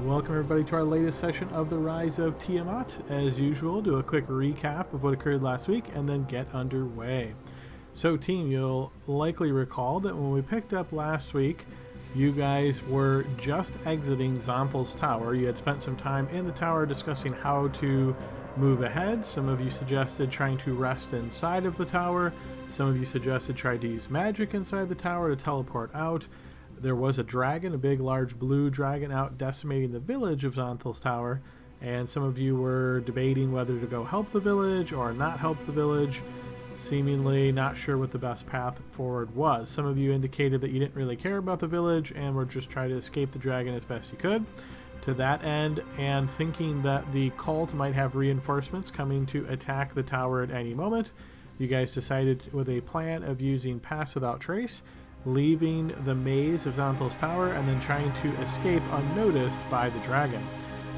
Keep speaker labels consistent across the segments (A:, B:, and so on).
A: Welcome everybody to our latest session of the Rise of Tiamat. As usual, do a quick recap of what occurred last week and then get underway. So team, you'll likely recall that when we picked up last week, you guys were just exiting Xonthal's tower. You had spent some time in the tower discussing how to move ahead. Some of you suggested trying to rest inside of the tower. Some of you suggested trying to use magic inside the tower to teleport out. There was a dragon, a big large blue dragon out decimating the village of Xonthal's tower, and some of you were debating whether to go help the village or not help the village, seemingly not sure what the best path forward was. Some of you indicated that you didn't really care about the village and were just trying to escape the dragon as best you could. To that end, and thinking that the cult might have reinforcements coming to attack the tower at any moment, you guys decided with a plan of using Pass Without Trace, leaving the maze of Xonthal's tower and then trying to escape unnoticed by the dragon.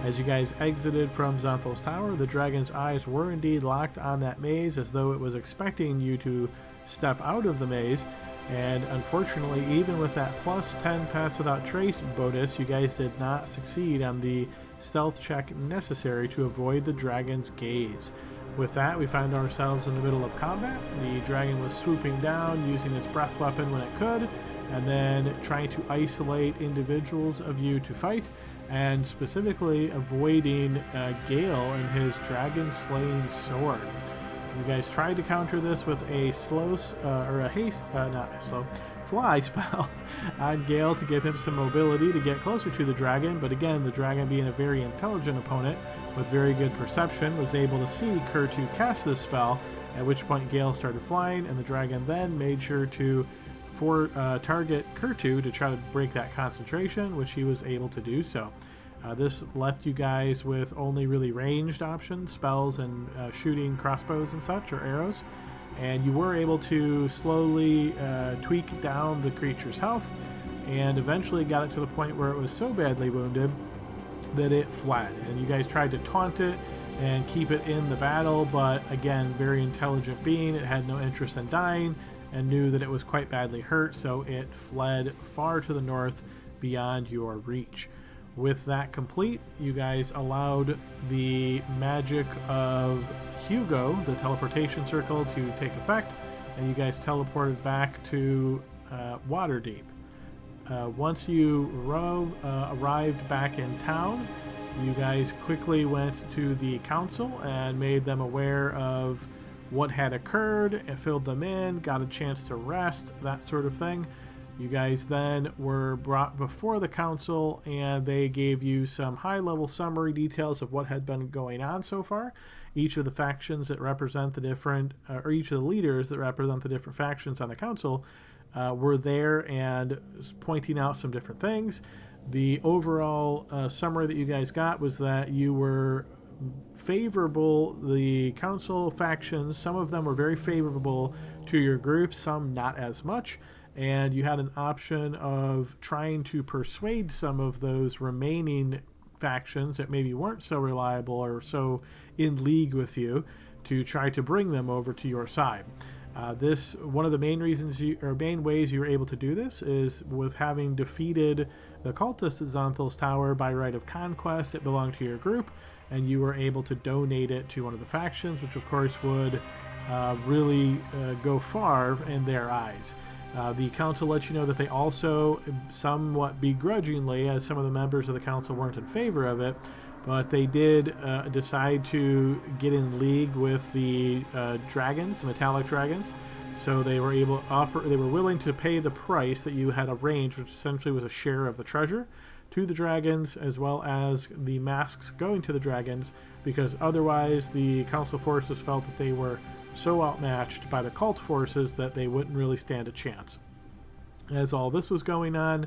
A: As you guys exited from Xonthal's tower, the dragon's eyes were indeed locked on that maze as though it was expecting you to step out of the maze, and unfortunately, even with that plus 10 Pass Without Trace bonus, you guys did not succeed on the stealth check necessary to avoid the dragon's gaze. With that, we found ourselves in the middle of combat. The dragon was swooping down, using its breath weapon when it could, and then trying to isolate individuals of you to fight, and specifically avoiding Gale and his dragon-slaying sword. You guys tried to counter this with a fly spell on Gale to give him some mobility to get closer to the dragon, but again, the dragon, being a very intelligent opponent with very good perception, was able to see Kurtu cast this spell, at which point Gale started flying, and the dragon then made sure to target Kurtu to try to break that concentration, which he was able to do so. This left you guys with only really ranged options, spells and shooting crossbows and such, or arrows, and you were able to slowly tweak down the creature's health and eventually got it to the point where it was so badly wounded that it fled. And you guys tried to taunt it and keep it in the battle, but again, very intelligent being, it had no interest in dying and knew that it was quite badly hurt, so it fled far to the north beyond your reach. With that complete, you guys allowed the magic of Hugo, the teleportation circle, to take effect, and you guys teleported back to Waterdeep. Once you arrived back in town, you guys quickly went to the council and made them aware of what had occurred, and filled them in, got a chance to rest, that sort of thing. You guys then were brought before the council, and they gave you some high-level summary details of what had been going on so far. Each of the factions that represent the different, or each of the leaders that represent the different factions on the council were there and pointing out some different things. The overall summary that you guys got was that you were favorable, the council factions, some of them were very favorable to your group, some not as much, and you had an option of trying to persuade some of those remaining factions that maybe weren't so reliable or so in league with you to try to bring them over to your side. This, one of the main reasons main ways you were able to do this is with having defeated the cultists at Xonthal's tower by right of conquest. It belonged to your group, and you were able to donate it to one of the factions, which of course would really go far in their eyes. The council let you know that they also, somewhat begrudgingly, as some of the members of the council weren't in favor of it, but they did decide to get in league with the dragons, the metallic dragons. So they were able to offer, they were willing to pay the price that you had arranged, which essentially was a share of the treasure, to the dragons, as well as the masks going to the dragons, because otherwise the council forces felt that they were so outmatched by the cult forces that they wouldn't really stand a chance. As all this was going on,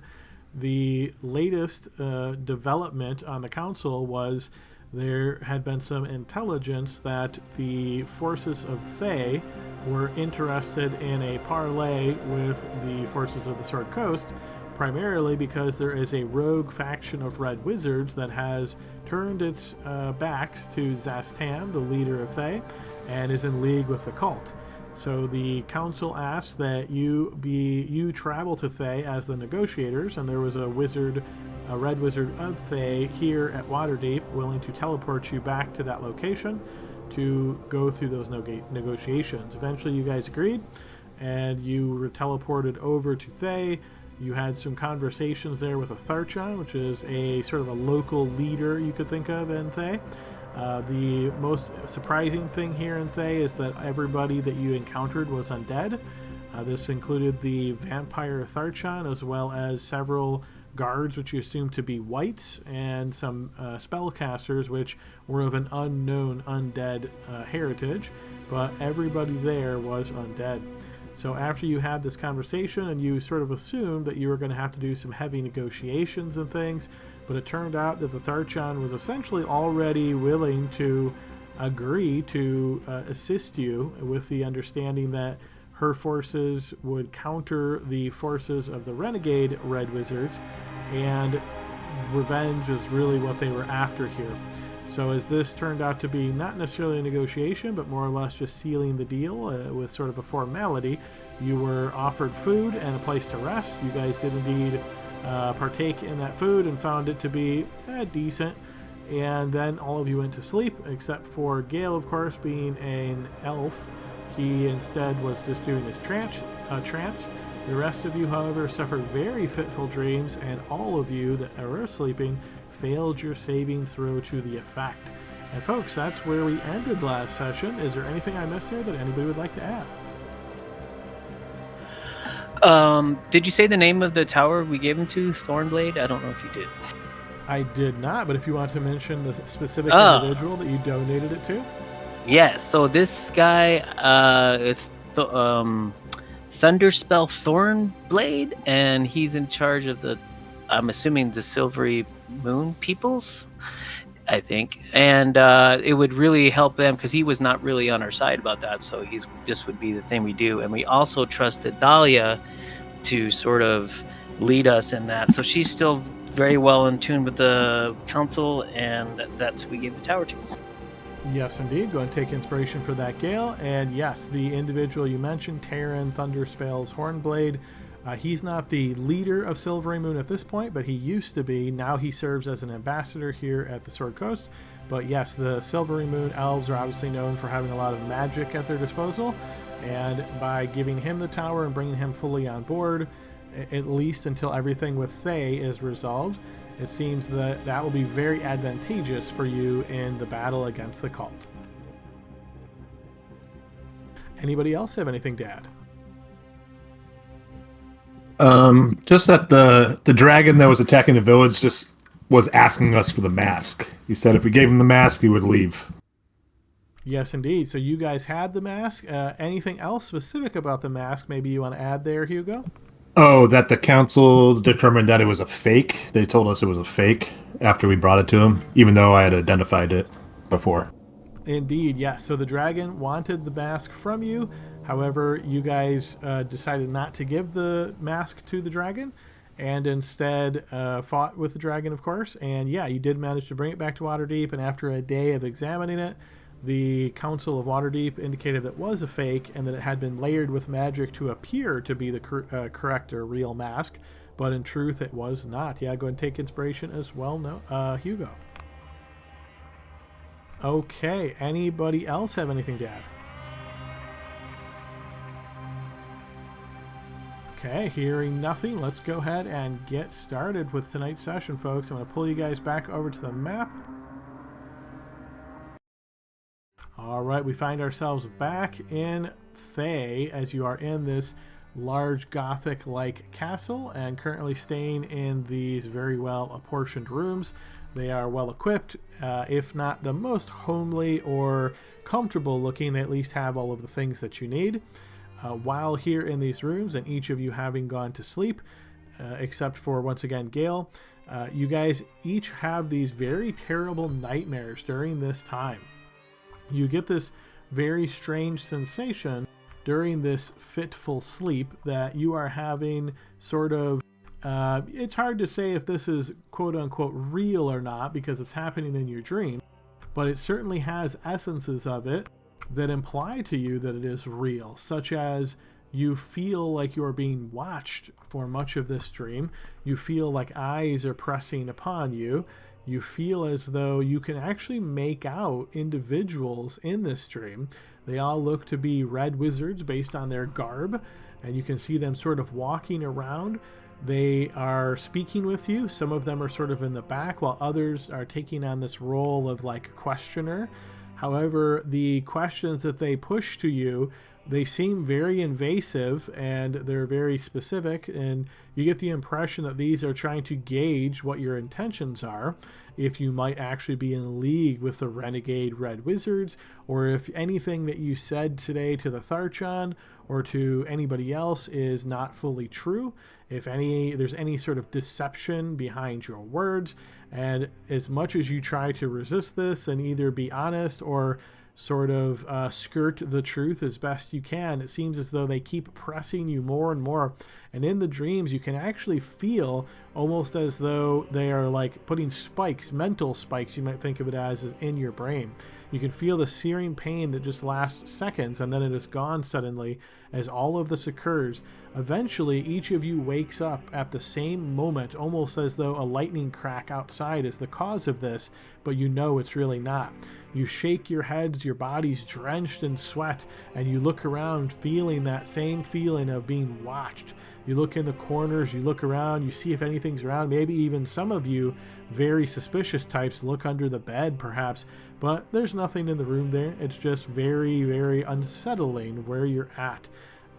A: the latest development on the council was there had been some intelligence that the forces of Thay were interested in a parley with the forces of the Sword Coast, primarily because there is a rogue faction of Red Wizards that has turned its backs to Zastam, the leader of Thay, and is in league with the cult. So the council asked that you travel to Thay as the negotiators, and there was a wizard a Red Wizard of Thay here at Waterdeep, willing to teleport you back to that location to go through those negotiations. Eventually you guys agreed, and you were teleported over to Thay. You had some conversations there with a Tharchan, which is a sort of a local leader you could think of in Thay. The most surprising thing here in Thay is that everybody that you encountered was undead. This included the vampire Tharchan, as well as several guards, which you assume to be wights, and some spellcasters, which were of an unknown undead heritage, but everybody there was undead. So after you had this conversation, and you sort of assumed that you were going to have to do some heavy negotiations and things, but it turned out that the Tharchan was essentially already willing to agree to assist you, with the understanding that her forces would counter the forces of the renegade Red Wizards, and revenge is really what they were after here. So as this turned out to be not necessarily a negotiation, but more or less just sealing the deal with sort of a formality, you were offered food and a place to rest. You guys did indeed partake in that food and found it to be decent. And then all of you went to sleep, except for Gale, of course, being an elf. He instead was just doing his trance. The rest of you, however, suffered very fitful dreams, and all of you that were sleeping failed your saving throw to the effect. And folks, that's where we ended last session. Is there anything I missed there that anybody would like to add?
B: Did you say the name of the tower we gave him to? Thornblade? I don't know if you did.
A: I did not, but if you want to mention the specific individual that you donated it to.
B: Yes, so this guy is Thunderspell Thornblade, and he's in charge of I'm assuming the Silvery Moon peoples, I think. And it would really help them, because he was not really on our side about that, so this would be the thing we do. And we also trusted Dahlia to sort of lead us in that. So she's still very well in tune with the council, and that's who we gave the tower to.
A: Yes, indeed. Go and take inspiration for that, Gale. And yes, the individual you mentioned, Terran Thunderspell's Hornblade, he's not the leader of Silvery Moon at this point, but he used to be. Now he serves as an ambassador here at the Sword Coast. But yes, the Silvery Moon elves are obviously known for having a lot of magic at their disposal. And by giving him the tower and bringing him fully on board, at least until everything with Thay is resolved, it seems that will be very advantageous for you in the battle against the cult. Anybody else have anything to add?
C: Just that the dragon that was attacking the village just was asking us for the mask. He said if we gave him the mask, he would leave.
A: Yes, indeed. So you guys had the mask. Anything else specific about the mask maybe you want to add there, Hugo?
C: Oh, that the council determined that it was a fake. They told us it was a fake after we brought it to him, even though I had identified it before.
A: Indeed, yes. So the dragon wanted the mask from you. However, you guys decided not to give the mask to the dragon, and instead fought with the dragon, of course. And yeah, you did manage to bring it back to Waterdeep, and after a day of examining it, the Council of Waterdeep indicated that it was a fake and that it had been layered with magic to appear to be the correct or real mask, but in truth it was not. Yeah, go ahead and take inspiration as well, Hugo. Okay, anybody else have anything to add? Okay, hearing nothing, let's go ahead and get started with tonight's session, folks. I'm going to pull you guys back over to the map. All right, we find ourselves back in Thay as you are in this large Gothic-like castle and currently staying in these very well apportioned rooms. They are well equipped, if not the most homely or comfortable looking. They at least have all of the things that you need. While here in these rooms, and each of you having gone to sleep, except for, once again, Gale, you guys each have these very terrible nightmares during this time. You get this very strange sensation during this fitful sleep that you are having sort of, it's hard to say if this is quote-unquote real or not because it's happening in your dream, but it certainly has essences of it that imply to you that it is real, such as You feel like you're being watched for much of this dream. You feel like eyes are pressing upon you. You feel as though you can actually make out individuals in this dream. They all look to be red wizards based on their garb, and you can see them sort of walking around. They are speaking with you. Some of them are sort of in the back, while others are taking on this role of like questioner. However, the questions that they push to you, they seem very invasive and they're very specific, and you get the impression that these are trying to gauge what your intentions are, if you might actually be in league with the renegade red wizards, or if anything that you said today to the Tharchan or to anybody else is not fully true, if there's any sort of deception behind your words. And as much as you try to resist this and either be honest or sort of skirt the truth as best you can, it seems as though they keep pressing you more and more. And in the dreams, you can actually feel almost as though they are like putting spikes, mental spikes, you might think of it as in your brain. You can feel the searing pain that just lasts seconds and then it is gone suddenly as all of this occurs. Eventually, each of you wakes up at the same moment, almost as though a lightning crack outside is the cause of this, but you know it's really not. You shake your heads, your body's drenched in sweat, and you look around feeling that same feeling of being watched. You look in the corners, you look around, you see if anything's around. Maybe even some of you, very suspicious types, look under the bed perhaps, but there's nothing in the room there. It's just very, very unsettling where you're at.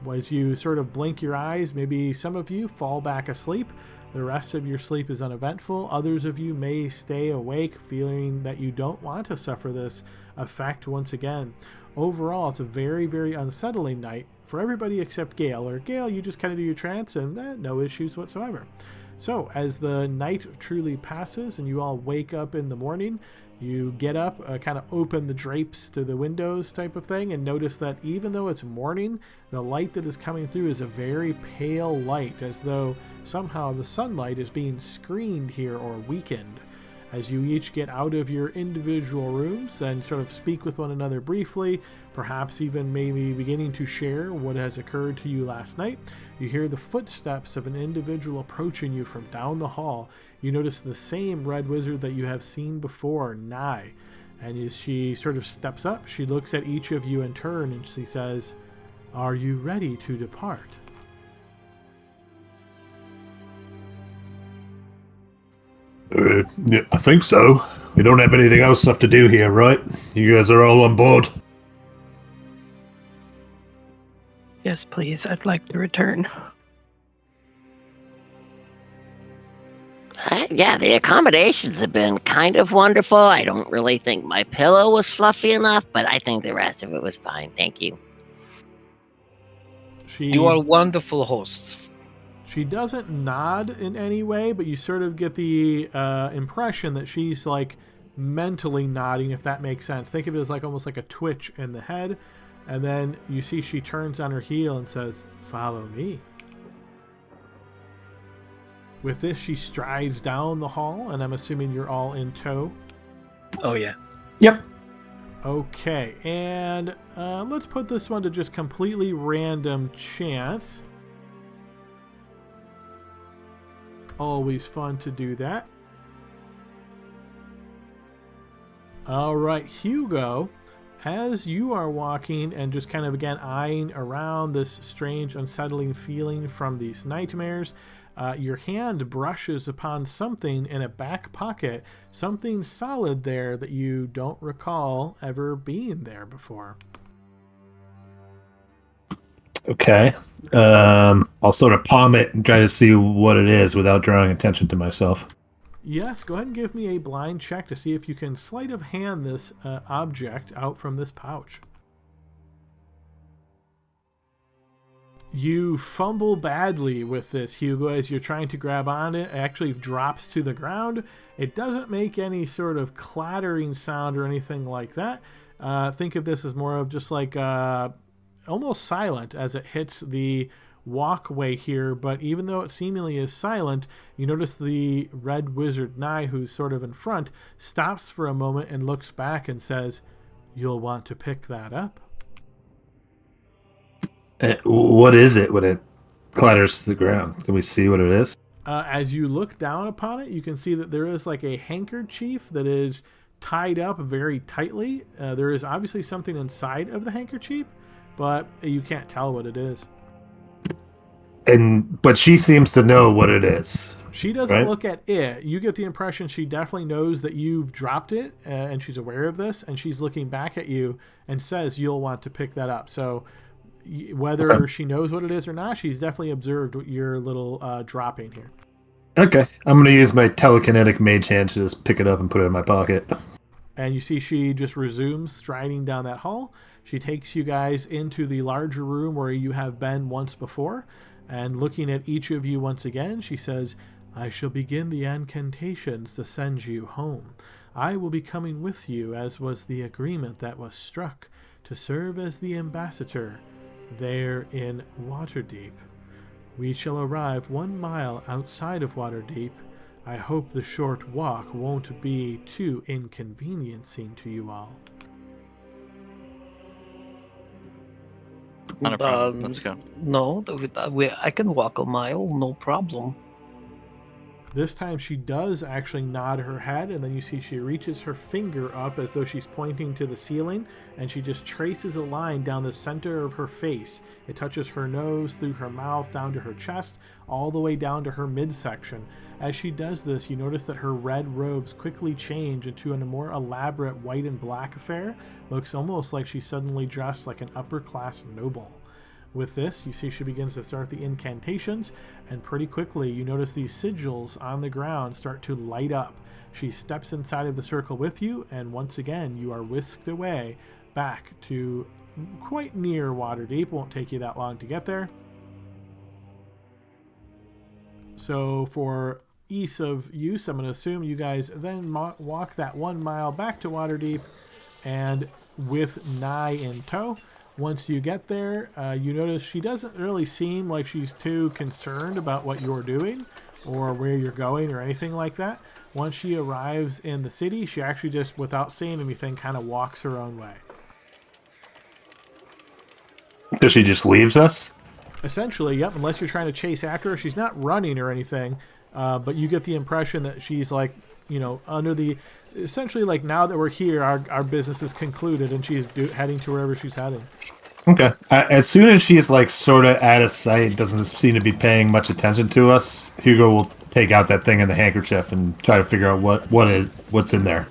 A: As you sort of blink your eyes, maybe some of you fall back asleep. The rest of your sleep is uneventful. Others of you may stay awake, feeling that you don't want to suffer this effect once again. Overall, it's a very, very unsettling night for everybody except Gale. Or Gale, you just kind of do your trance and no issues whatsoever. So, as the night truly passes and you all wake up in the morning, you get up, kind of open the drapes to the windows type of thing, and notice that even though it's morning, the light that is coming through is a very pale light, as though somehow the sunlight is being screened here or weakened. As you each get out of your individual rooms and sort of speak with one another briefly, perhaps even maybe beginning to share what has occurred to you last night, you hear the footsteps of an individual approaching you from down the hall. You notice the same red wizard that you have seen before, nigh. And as she sort of steps up, she looks at each of you in turn and she says, "Are you ready to depart?"
C: Yeah, I think so. We don't have anything else left to do here, right? You guys are all on board.
D: Yes, please. I'd like to return.
E: Yeah, the accommodations have been kind of wonderful. I don't really think my pillow was fluffy enough, but I think the rest of it was fine. Thank you.
B: You are wonderful hosts.
A: She doesn't nod in any way, but you sort of get the impression that she's like mentally nodding, if that makes sense. Think of it as like almost like a twitch in the head. And then you see she turns on her heel and says, "Follow me." With this, she strides down the hall, and I'm assuming you're all in tow.
B: Oh, yeah.
C: Yep.
A: Okay, and let's put this one to just completely random chance. Always fun to do that. All right, Hugo, as you are walking and just kind of again eyeing around this strange, unsettling feeling from these nightmares, your hand brushes upon something in a back pocket, something solid there that you don't recall ever being there before.
C: Okay. I'll sort of palm it and try to see what it is without drawing attention to myself.
A: Yes, go ahead and give me a blind check to see if you can sleight of hand this object out from this pouch. You fumble badly with this, Hugo, as you're trying to grab on it. It actually drops to the ground. It doesn't make any sort of clattering sound or anything like that. Think of this as more of just like almost silent as it hits the walkway here, but even though it seemingly is silent, you notice the red wizard Nye, who's sort of in front, stops for a moment and looks back and says, "You'll want to pick that up."
C: What is it when it clatters to the ground? Can we see what it is?
A: As you look down upon it, you can see that there is like a handkerchief that is tied up very tightly. There is obviously something inside of the handkerchief, but you can't tell what it is.
C: But she seems to know what it is.
A: She doesn't
C: right?
A: look at it. You get the impression she definitely knows that you've dropped it, and she's aware of this, and she's looking back at you and says you'll want to pick that up. So whether she knows what it is or not, she's definitely observed your little dropping here.
C: Okay, I'm going to use my telekinetic mage hand to just pick it up and put it in my pocket.
A: And you see she just resumes striding down that hall. She takes you guys into the larger room where you have been once before. And looking at each of you once again, she says, I shall begin the incantations to send you home. I will be coming with you, as was the agreement that was struck, to serve as the ambassador there in Waterdeep. We shall arrive 1 mile outside of Waterdeep. I hope the short walk won't be too inconveniencing to you all.
F: Not a problem. Let's go.
B: No, I can walk a mile, no problem.
A: This time she does actually nod her head, and then you see she reaches her finger up as though she's pointing to the ceiling, and she just traces a line down the center of her face. It touches her nose, through her mouth, down to her chest, all the way down to her midsection. As she does this, you notice that her red robes quickly change into a more elaborate white and black affair. Looks almost like she's suddenly dressed like an upper-class noble. With this, you see she begins to start the incantations, and pretty quickly you notice these sigils on the ground start to light up. She steps inside of the circle with you, and once again you are whisked away back to quite near Waterdeep. Won't take you that long to get there. So for ease of use, I'm going to assume you guys then walk that 1 mile back to Waterdeep, and with Nye in tow. Once you get there, you notice she doesn't really seem like she's too concerned about what you're doing or where you're going or anything like that. Once she arrives in the city, she actually just, without saying anything, kind of walks her own way.
C: Does she just leaves us?
A: Essentially, yep, unless you're trying to chase after her. She's not running or anything, but you get the impression that she's like, under the... Essentially, like, now that we're here, our business is concluded, and she's heading to wherever she's heading.
C: Okay. As soon as she is, like, sort of out of sight, doesn't seem to be paying much attention to us, Hugo will take out that thing in the handkerchief and try to figure out what's in there.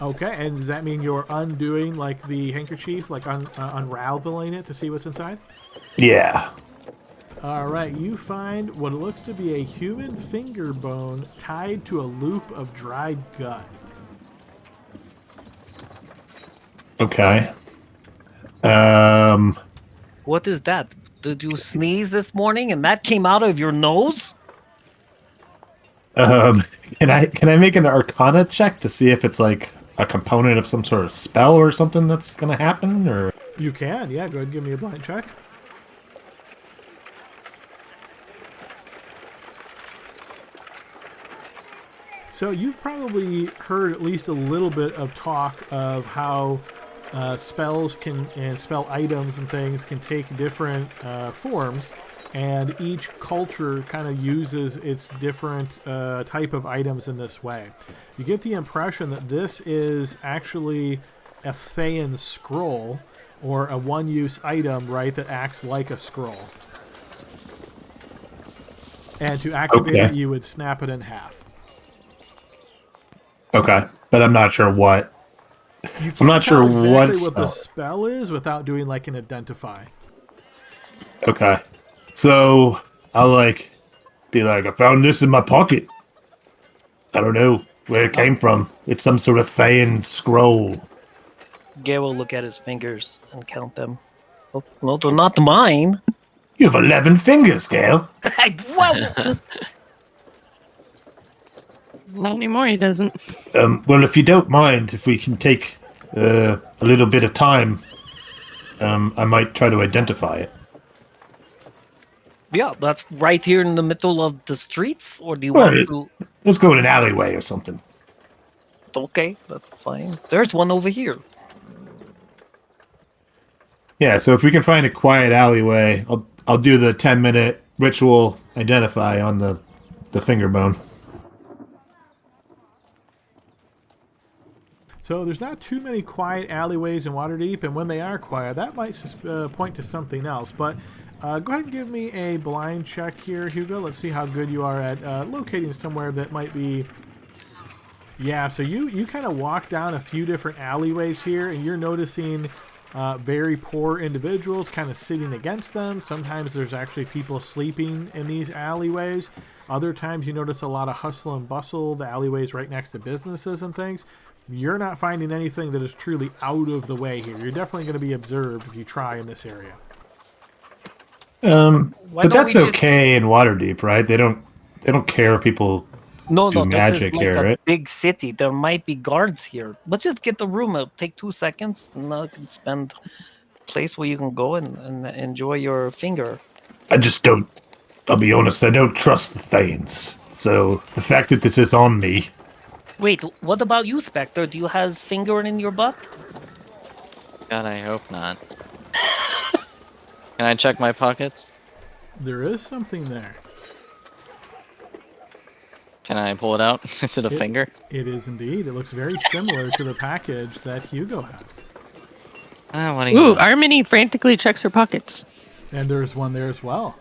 A: Okay, and does that mean you're undoing, like, the handkerchief, like, unraveling it to see what's inside?
C: Yeah.
A: All right, you find what looks to be a human finger bone tied to a loop of dried gut.
C: Okay.
B: What is that? Did you sneeze this morning and that came out of your nose?
C: Can I make an Arcana check to see if it's like a component of some sort of spell or something that's gonna happen? Or
A: You can, yeah. Go ahead and give me a blind check. So you've probably heard at least a little bit of talk of how spells and spell items and things can take different forms, and each culture kind of uses its different type of items in this way. You get the impression that this is actually a Thayan scroll, or a one-use item, right, that acts like a scroll. And to activate it, you would snap it in half.
C: Okay, but I'm not sure what.
A: I'm
C: not sure
A: exactly
C: what
A: the spell is without doing like an identify.
C: Okay, so I'll be like, I found this in my pocket. I don't know where it came from. It's some sort of Thayan scroll.
B: Gare will look at his fingers and count them. No, they're not mine.
C: You have 11 fingers, Gale.
B: Well,
D: Not anymore, he doesn't.
C: Well, if you don't mind, if we can take a little bit of time, I might try to identify it.
B: yeah, that's right here in the middle of the streets. Or do you want to?
C: Let's go in an alleyway or something.
B: Okay, that's fine. There's one over here.
C: Yeah, so if we can find a quiet alleyway, I'll do the 10-minute ritual identify on the finger bone.
A: So there's not too many quiet alleyways in Waterdeep, and when they are quiet, that might point to something else. But go ahead and give me a blind check here, Hugo. Let's see how good you are at locating somewhere that might be... Yeah, so you kind of walk down a few different alleyways here, and you're noticing very poor individuals kind of sitting against them. Sometimes there's actually people sleeping in these alleyways. Other times you notice a lot of hustle and bustle, the alleyways right next to businesses and things. You're not finding anything that is truly out of the way here. You're definitely going to be observed if you try in this area.
C: But that's okay in Waterdeep, right? They don't care if people do
B: this
C: magic
B: is like
C: here,
B: a
C: right?
B: big city. There might be guards here. Let's just get the room. It'll take 2 seconds, and I can spend a place where you can go and enjoy your finger.
C: I just don't. I'll be honest. I don't trust the Thanes. So the fact that this is on me.
B: Wait, what about you, Spectre? Do you have finger in your butt?
F: God, I hope not. Can I check my pockets?
A: There is something there.
F: Can I pull it out? Is it a finger?
A: It is indeed. It looks very similar to the package that Hugo had.
F: What do you
D: Ooh,
F: want?
D: Armini frantically checks her pockets.
A: And there's one there as well.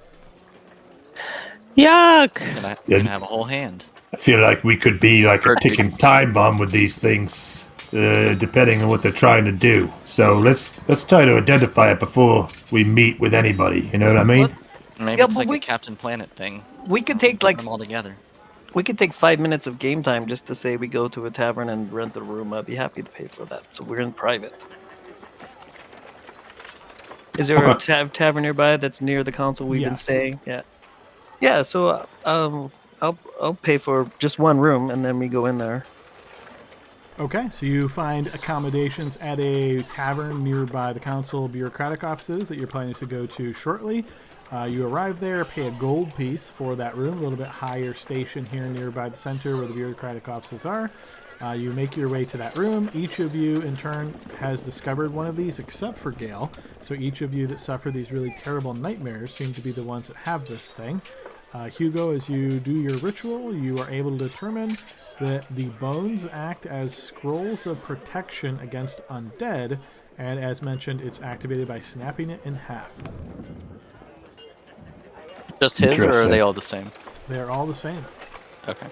D: Yuck!
F: Can I have a whole hand?
C: I feel like we could be like a ticking time bomb with these things, depending on what they're trying to do. So let's try to identify it before we meet with anybody. You know what I mean?
F: Maybe it's like a Captain Planet thing.
B: We could take like
F: Put them all together.
B: we could take 5 minutes of game time just to say we go to a tavern and rent a room. I'd be happy to pay for that. So we're in private. Is there a tavern nearby that's near the console we've been staying? Yeah. Yeah. So I'll pay for just one room and then we go in there.
A: Okay, so you find accommodations at a tavern nearby the council bureaucratic offices that you're planning to go to shortly. You arrive there, pay a gold piece for that room, a little bit higher station here nearby the center where the bureaucratic offices are. You make your way to that room. Each of you, in turn, has discovered one of these, except for Gale. So each of you that suffer these really terrible nightmares seem to be the ones that have this thing. Hugo, as you do your ritual, you are able to determine that the bones act as scrolls of protection against undead, and as mentioned, it's activated by snapping it in half.
F: Just his, or are they all the same?
A: They're all the same.
F: Okay.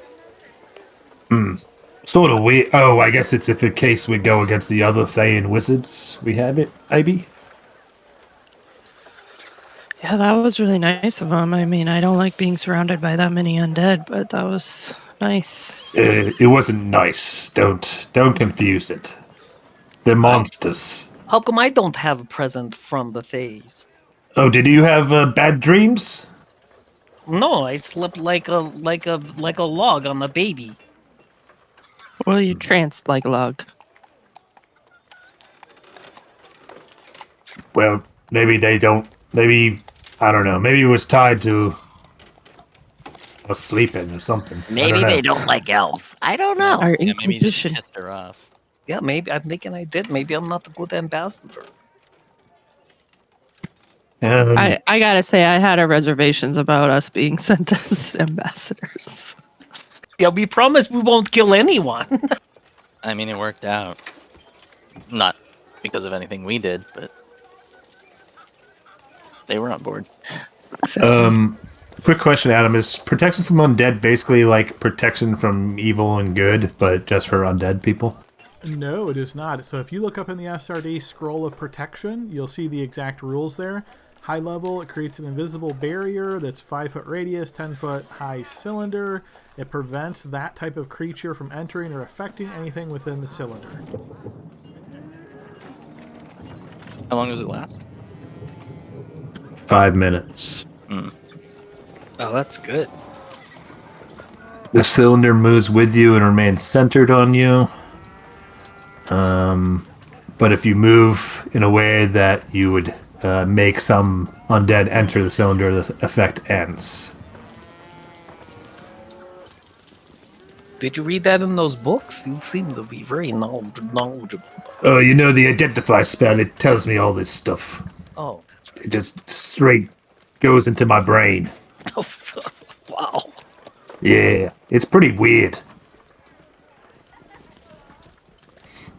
C: Sort of weird. Oh, I guess it's if in case we go against the other Thayan wizards, we have it, maybe?
D: Yeah, that was really nice of him. I mean, I don't like being surrounded by that many undead, but that was nice.
C: It wasn't nice. Don't confuse it. They're monsters.
B: How come I don't have a present from the Fays?
C: Oh, did you have bad dreams?
B: No, I slept like a log on the baby.
D: Well, you tranced like a log.
C: Well, maybe they don't. Maybe, I don't know. Maybe it was tied to us sleeping or something.
E: Maybe they don't like elves. I don't know.
D: Our
F: Yeah, maybe he just
D: Inquisition.
F: pissed her off.
B: Yeah, maybe I'm thinking I did. Maybe I'm not a good ambassador.
D: I gotta say, I had our reservations about us being sent as ambassadors.
B: Yeah, we promise we won't kill anyone.
F: I mean, it worked out. Not because of anything we did, but they were on board.
C: Quick question, Adam. Is protection from undead basically like protection from evil and good, but just for undead people?
A: No, it is not. So if you look up in the SRD Scroll of Protection, you'll see the exact rules there. High level, it creates an invisible barrier that's 5-foot radius, 10-foot high cylinder. It prevents that type of creature from entering or affecting anything within the cylinder.
F: How long does it last?
C: 5 minutes.
B: Oh, that's good.
C: The cylinder moves with you and remains centered on you. But if you move in a way that you would make some undead enter the cylinder, the effect ends.
B: Did you read that in those books? You seem to be very knowledgeable.
C: Oh, you know the identify spell, it tells me all this stuff.
B: Oh, that's right.
C: It just straight goes into my brain.
B: Wow.
C: Yeah, it's pretty weird.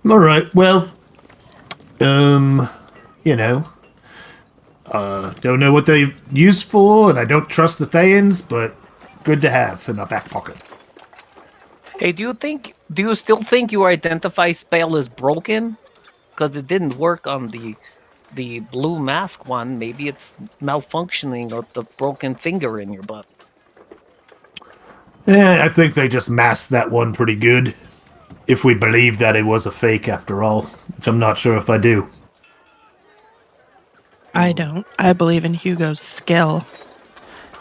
C: All right, well, you know, don't know what they're used for, and I don't trust the Thayans, but good to have in my back pocket.
B: Hey, do you still think your identify spell is broken? Because it didn't work on the blue mask one. Maybe it's malfunctioning or the broken finger in your butt.
C: I think they just masked that one pretty good. If we believe that it was a fake after all, which I'm not sure if I do.
D: I don't. I believe in Hugo's skill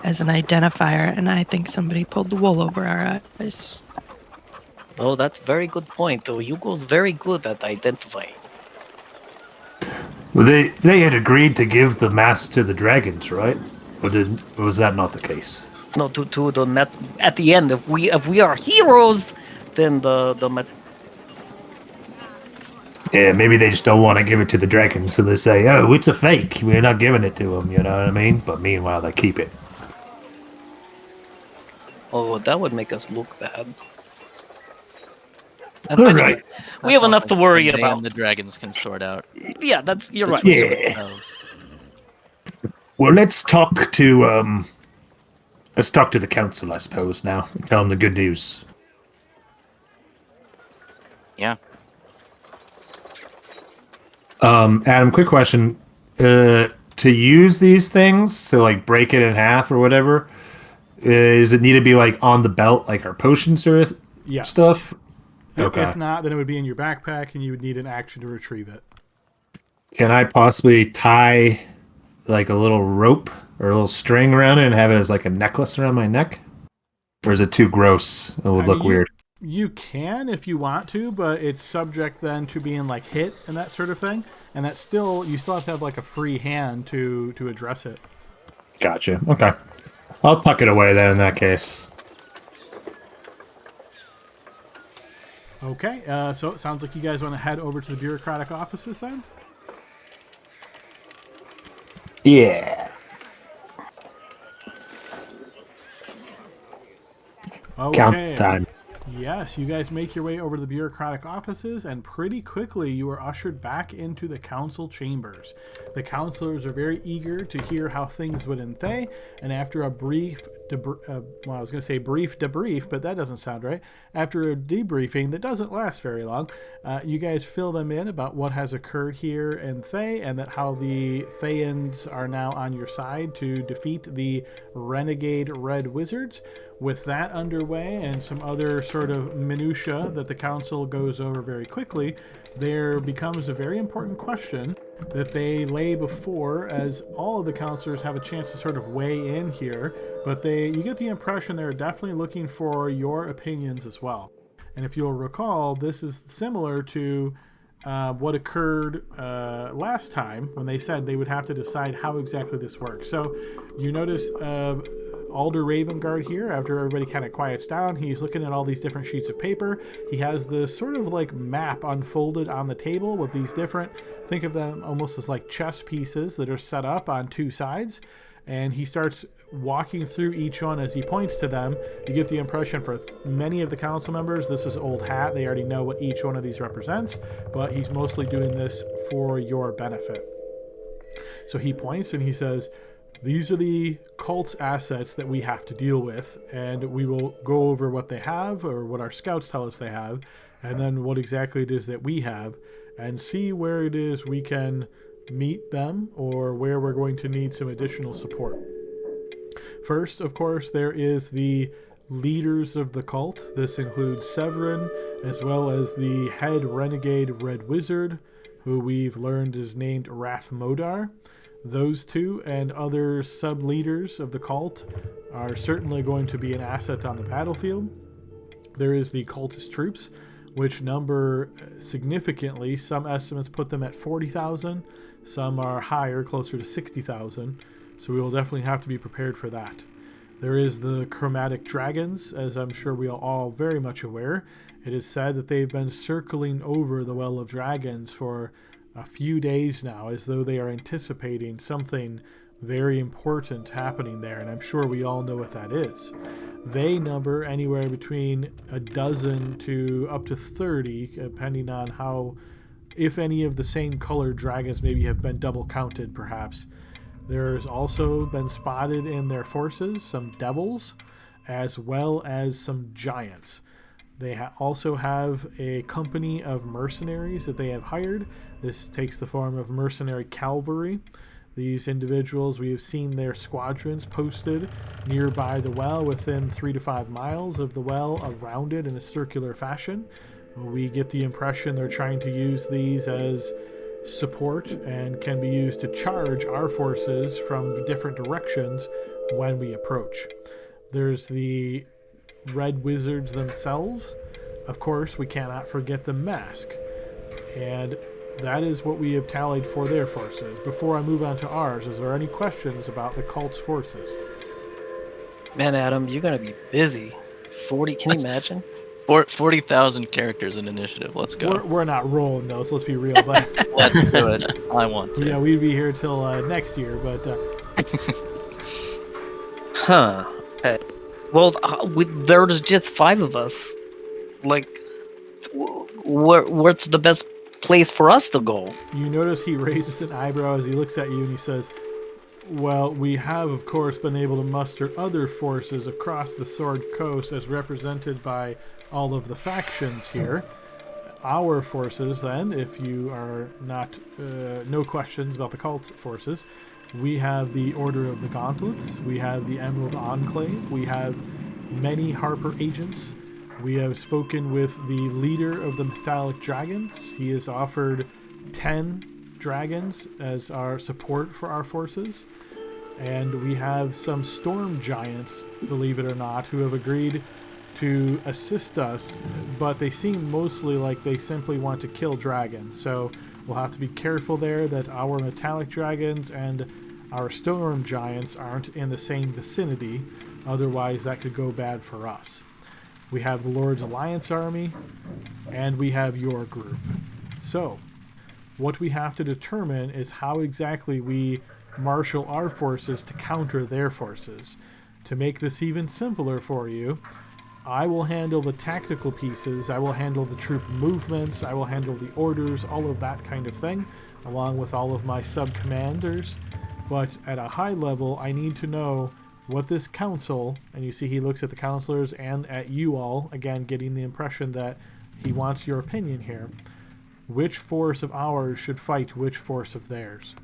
D: as an identifier, and I think somebody pulled the wool over our eyes.
B: Oh, that's a very good point. Though Hugo's very good at identifying.
C: Well, they had agreed to give the mask to the dragons, right? Or was that not the case?
B: No, to the net at the end. If we are heroes, then the
C: Yeah, maybe they just don't want to give it to the dragons, so they say, "Oh, it's a fake. We're not giving it to them." You know what I mean? But meanwhile, they keep it.
B: oh, that would make us look bad.
F: That's
C: All
F: like-
C: right.
B: We have
F: sounds
B: enough
F: like
B: to worry
F: something they
B: about.
F: and the dragons can sort out.
B: Yeah, you're right.
F: between
C: Yeah.
F: themselves.
C: Well, let's talk to the council, I suppose. Now, and tell them the good news.
F: Yeah.
C: Adam, quick question. To use these things, to like break it in half or whatever, does it need to be like on the belt, like our potions or
A: Yes.
C: stuff?
A: If
C: Okay.
A: not, then it would be in your backpack, and you would need an action to retrieve it.
C: Can I possibly tie like a little rope or a little string around it and have it as like a necklace around my neck? Or is it too gross? It would look weird.
A: You can if you want to, but it's subject then to being like hit and that sort of thing. And that's still, you still have to have like a free hand to address it.
C: Gotcha. Okay. I'll tuck it away then in that case.
A: Okay, so it sounds like you guys want to head over to the bureaucratic offices then?
C: Yeah.
A: Okay.
C: Count time.
A: Yes, you guys make your way over to the bureaucratic offices, and pretty quickly you are ushered back into the council chambers. The councilors are very eager to hear how things went in Thay, and after a brief debrief, but that doesn't sound right. After a debriefing that doesn't last very long, you guys fill them in about what has occurred here in Thay, and that how the Thayans are now on your side to defeat the renegade red wizards. With that underway and some other sort of minutia that the council goes over very quickly, there becomes a very important question that they lay before, as all of the counselors have a chance to sort of weigh in here, but you get the impression they're definitely looking for your opinions as well. And if you'll recall, this is similar to what occurred last time when they said they would have to decide how exactly this works. So you notice Alder Ravengard here, after everybody kind of quiets down, he's looking at all these different sheets of paper. He has this sort of like map unfolded on the table with these different, think of them almost as like chess pieces that are set up on two sides. And he starts walking through each one as he points to them. You get the impression for many of the council members, this is old hat. They already know what each one of these represents, but he's mostly doing this for your benefit. So he points and he says, these are the cult's assets that we have to deal with, and we will go over what they have, or what our scouts tell us they have, and then what exactly it is that we have, and see where it is we can meet them, or where we're going to need some additional support. First, of course, there is the leaders of the cult. This includes Severin, as well as the head renegade red wizard, who we've learned is named Rathmodar. Those two and other sub-leaders of the cult are certainly going to be an asset on the battlefield. There is the cultist troops, which number significantly. Some estimates put them at 40,000. Some are higher, closer to 60,000. So we will definitely have to be prepared for that. There is the chromatic dragons, as I'm sure we are all very much aware. It is said that they've been circling over the Well of Dragons for a few days now, as though they are anticipating something very important happening there, and I'm sure we all know what that is. They number anywhere between a dozen to up to 30, depending on how, if any of the same colored dragons maybe have been double counted, perhaps. There's also been spotted in their forces some devils, as well as some giants. They also have a company of mercenaries that they have hired. This takes the form of mercenary cavalry. These individuals, we have seen their squadrons posted nearby the well, within 3 to 5 miles of the well, around it in a circular fashion. We get the impression they're trying to use these as support and can be used to charge our forces from different directions when we approach. There's the Red Wizards themselves. Of course, we cannot forget the Mask. And that is what we have tallied for their forces. Before I move on to ours, is there any questions about the cult's forces?
B: Man, Adam, you're gonna be busy. 40? Can you imagine?
F: 40,000 characters in initiative. Let's go.
A: We're not rolling those. Let's be real. But
F: Let's do it. I want to.
A: yeah, we'd be here till next year. But
B: Huh. Okay. Well, there's just 5 of us. Like, what's the best place for us to go?
A: you notice he raises an eyebrow as he looks at you, and he says, "Well, we have, of course, been able to muster other forces across the Sword Coast, as represented by all of the factions here. Our forces, then, if you are not, no questions about the cult's forces, we have the Order of the Gauntlets, we have the Emerald Enclave, we have many Harper agents. We have spoken with the leader of the Metallic Dragons. He has offered 10 dragons as our support for our forces. And we have some storm giants, believe it or not, who have agreed to assist us, but they seem mostly like they simply want to kill dragons. So we'll have to be careful there that our metallic dragons and our storm giants aren't in the same vicinity. Otherwise, that could go bad for us. We have the Lord's Alliance Army, and we have your group. So, what we have to determine is how exactly we marshal our forces to counter their forces. To make this even simpler for you, I will handle the tactical pieces, I will handle the troop movements, I will handle the orders, all of that kind of thing, along with all of my sub-commanders. But at a high level, I need to know what this council, and you see he looks at the counselors and at you all, again getting the impression that he wants your opinion here, which force of ours should fight which force of theirs.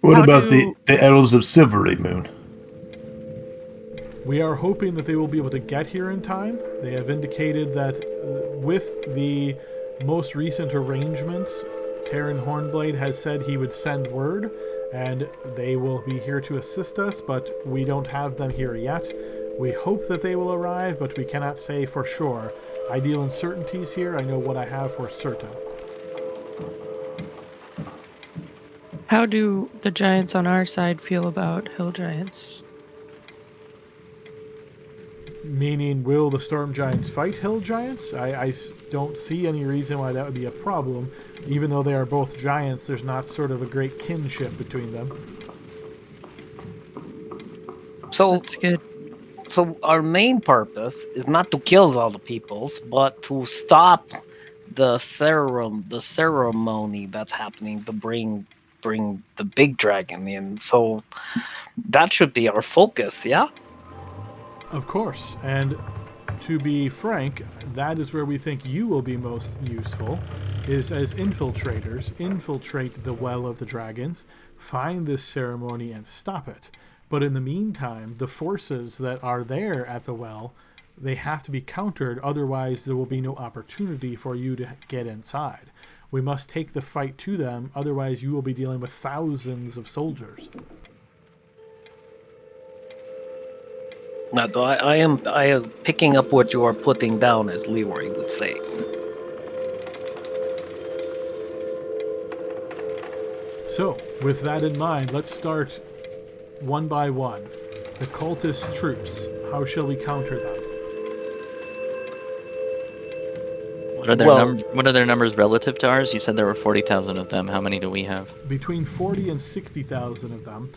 C: What
D: How
C: about
D: do-
C: the Elves of Silvery Moon?
A: We are hoping that they will be able to get here in time. They have indicated that with the most recent arrangements, Terran Hornblade has said he would send word, and they will be here to assist us, but we don't have them here yet. We hope that they will arrive, but we cannot say for sure. I deal in certainties here. I know what I have for certain.
D: How do the giants on our side feel about hill giants?
A: Meaning, will the storm giants fight hill giants? I don't see any reason why that would be a problem. Even though they are both giants, there's not sort of a great kinship between them.
B: So,
D: That's good.
B: so our main purpose is not to kill all the peoples, but to stop the ceremony that's happening to bring the big dragon in. So that should be our focus, yeah?
A: Of course, and to be frank, that is where we think you will be most useful, is as infiltrators. Infiltrate the Well of the Dragons, find this ceremony, and stop it. But in the meantime, the forces that are there at the well, they have to be countered, otherwise there will be no opportunity for you to get inside. We must take the fight to them, otherwise you will be dealing with thousands of soldiers.
B: Now, I am picking up what you are putting down, as Leroy would say.
A: So, with that in mind, let's start one by one. The cultist troops, how shall we counter them?
F: What are their numbers relative to ours? You said there were 40,000 of them. How many do we have?
A: Between 40 and 60,000 of them.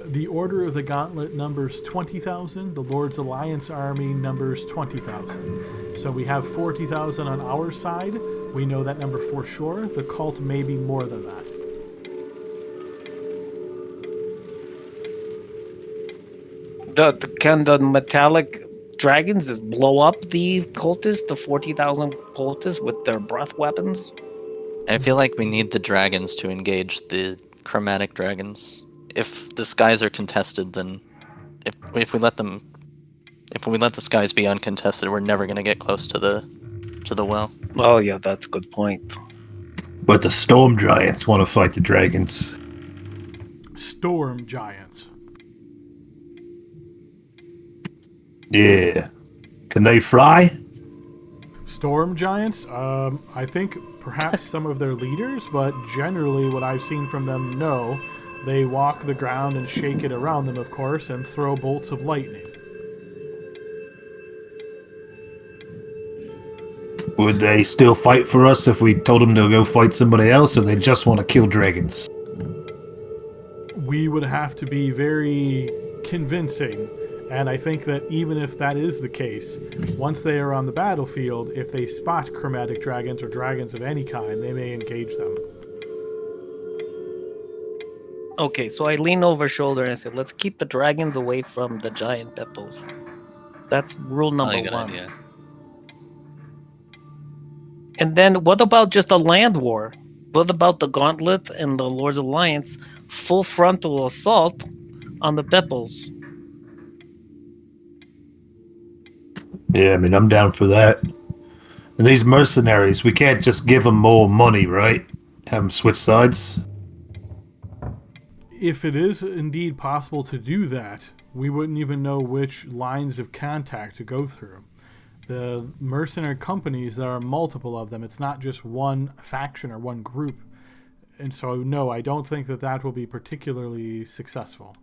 A: The Order of the Gauntlet numbers 20,000. The Lord's Alliance army numbers 20,000. So we have 40,000 on our side. We know that number for sure. The cult may be more than that.
B: Can the metallic dragons just blow up the cultists, the 40,000 cultists with their breath weapons?
F: I feel like we need the dragons to engage the chromatic dragons. If the skies are contested, then if we let the skies be uncontested, we're never going to get close to the well.
B: Oh yeah, that's a good point.
C: But the storm giants want to fight the dragons.
A: Storm giants.
C: Yeah. Can they fly?
A: Storm giants? I think perhaps some of their leaders, but generally what I've seen from them, no. They walk the ground and shake it around them, of course, and throw bolts of lightning.
C: Would they still fight for us if we told them to go fight somebody else, or they just want to kill dragons?
A: We would have to be very convincing, and I think that even if that is the case, once they are on the battlefield, if they spot chromatic dragons or dragons of any kind, they may engage them.
B: Okay, so I lean over shoulder and I said, let's keep the dragons away from the giant pepples. That's rule number
F: Good
B: one.
F: idea.
B: And then what about just a land war? What about the Gauntlet and the Lord's Alliance full frontal assault on the pepples?
C: Yeah, I mean, I'm down for that. And these mercenaries, we can't just give them more money, right? Have them switch sides?
A: If it is indeed possible to do that, we wouldn't even know which lines of contact to go through. The mercenary companies, there are multiple of them. It's not just one faction or one group. And so, no, I don't think that that will be particularly successful.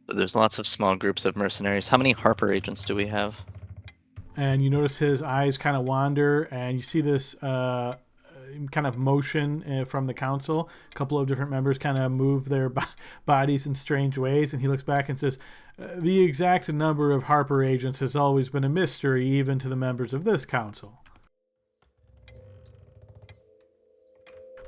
F: There's lots of small groups of mercenaries. How many Harper agents do we have?
A: And you notice his eyes kind of wander, and you see this kind of motion from the council. A couple of different members kind of move their bodies in strange ways, and he looks back and says, the exact number of Harper agents has always been a mystery, even to the members of this council.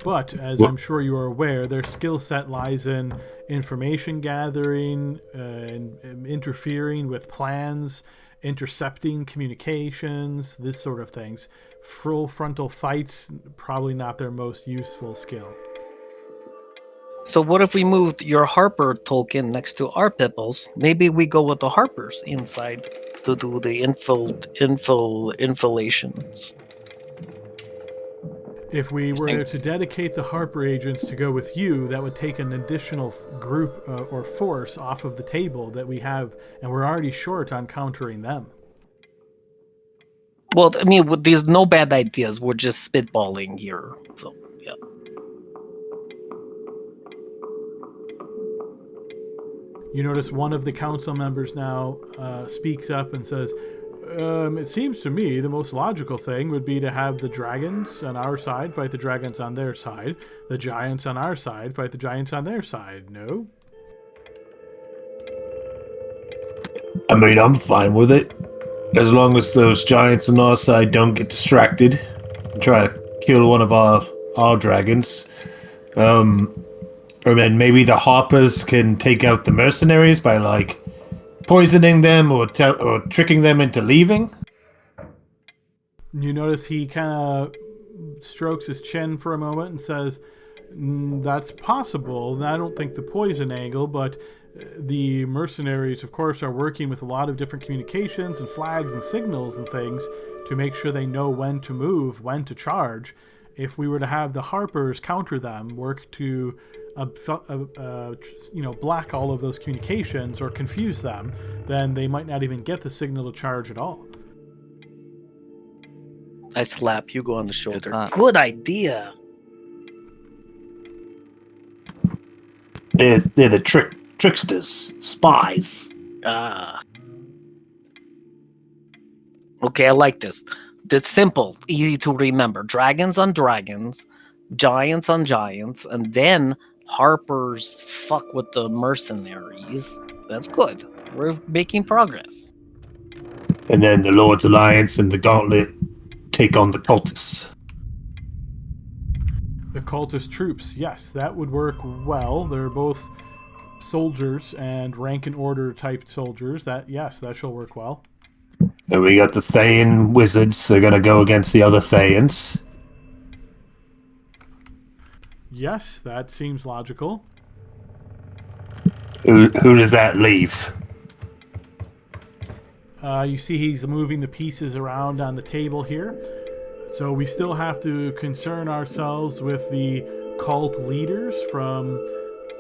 A: But, as I'm sure you are aware, their skill set lies in information gathering, and interfering with plans, intercepting communications, this sort of things. Full frontal fights, probably not their most useful skill.
B: So what if we moved your Harper token next to our pepples? Maybe we go with the Harpers inside to do the infillations.
A: If we were to dedicate the Harper agents to go with you, that would take an additional group or force off of the table that we have, and we're already short on countering them.
B: Well, I mean, there's no bad ideas. We're just spitballing here. So, yeah.
A: You notice one of the council members now speaks up and says, it seems to me the most logical thing would be to have the dragons on our side fight the dragons on their side, the giants on our side fight the giants on their side, no?
C: I mean, I'm fine with it. As long as those giants on our side don't get distracted and try to kill one of our dragons. Or then maybe the Harpers can take out the mercenaries by, like, poisoning them or tricking them into leaving.
A: You notice he kind of strokes his chin for a moment and says, that's possible. I don't think the poison angle, but the mercenaries, of course, are working with a lot of different communications and flags and signals and things to make sure they know when to move, when to charge. If we were to have the Harpers counter them, work to block all of those communications or confuse them, then they might not even get the signal to charge at all.
B: I slap Hugo on the shoulder. Good idea.
C: They're the tricksters, spies.
B: Ah. Okay, I like this. It's simple, easy to remember. Dragons on dragons, giants on giants, and then Harper's fuck with the mercenaries. That's good. We're making progress.
C: And then the Lord's Alliance and the Gauntlet take on the cultists.
A: The cultist troops, yes, that would work well. They're both soldiers and rank and order type soldiers. That shall work well.
C: And we got the Thayan wizards. They're gonna go against the other Thayans.
A: Yes, that seems logical.
C: Who does that leave?
A: You see he's moving the pieces around on the table here. So we still have to concern ourselves with the cult leaders. From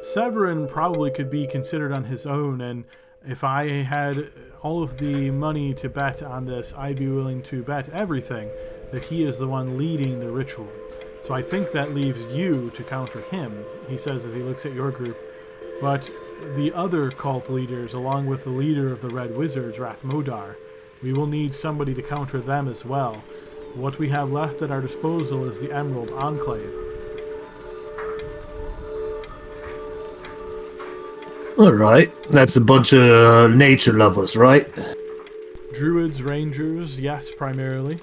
A: Severin probably could be considered on his own, and if I had all of the money to bet on this, I'd be willing to bet everything that he is the one leading the ritual. So I think that leaves you to counter him, he says as he looks at your group. But the other cult leaders, along with the leader of the Red Wizards, Rathmodar, we will need somebody to counter them as well. What we have left at our disposal is the Emerald Enclave.
C: Alright, that's a bunch of nature lovers, right?
A: Druids, rangers, yes, primarily.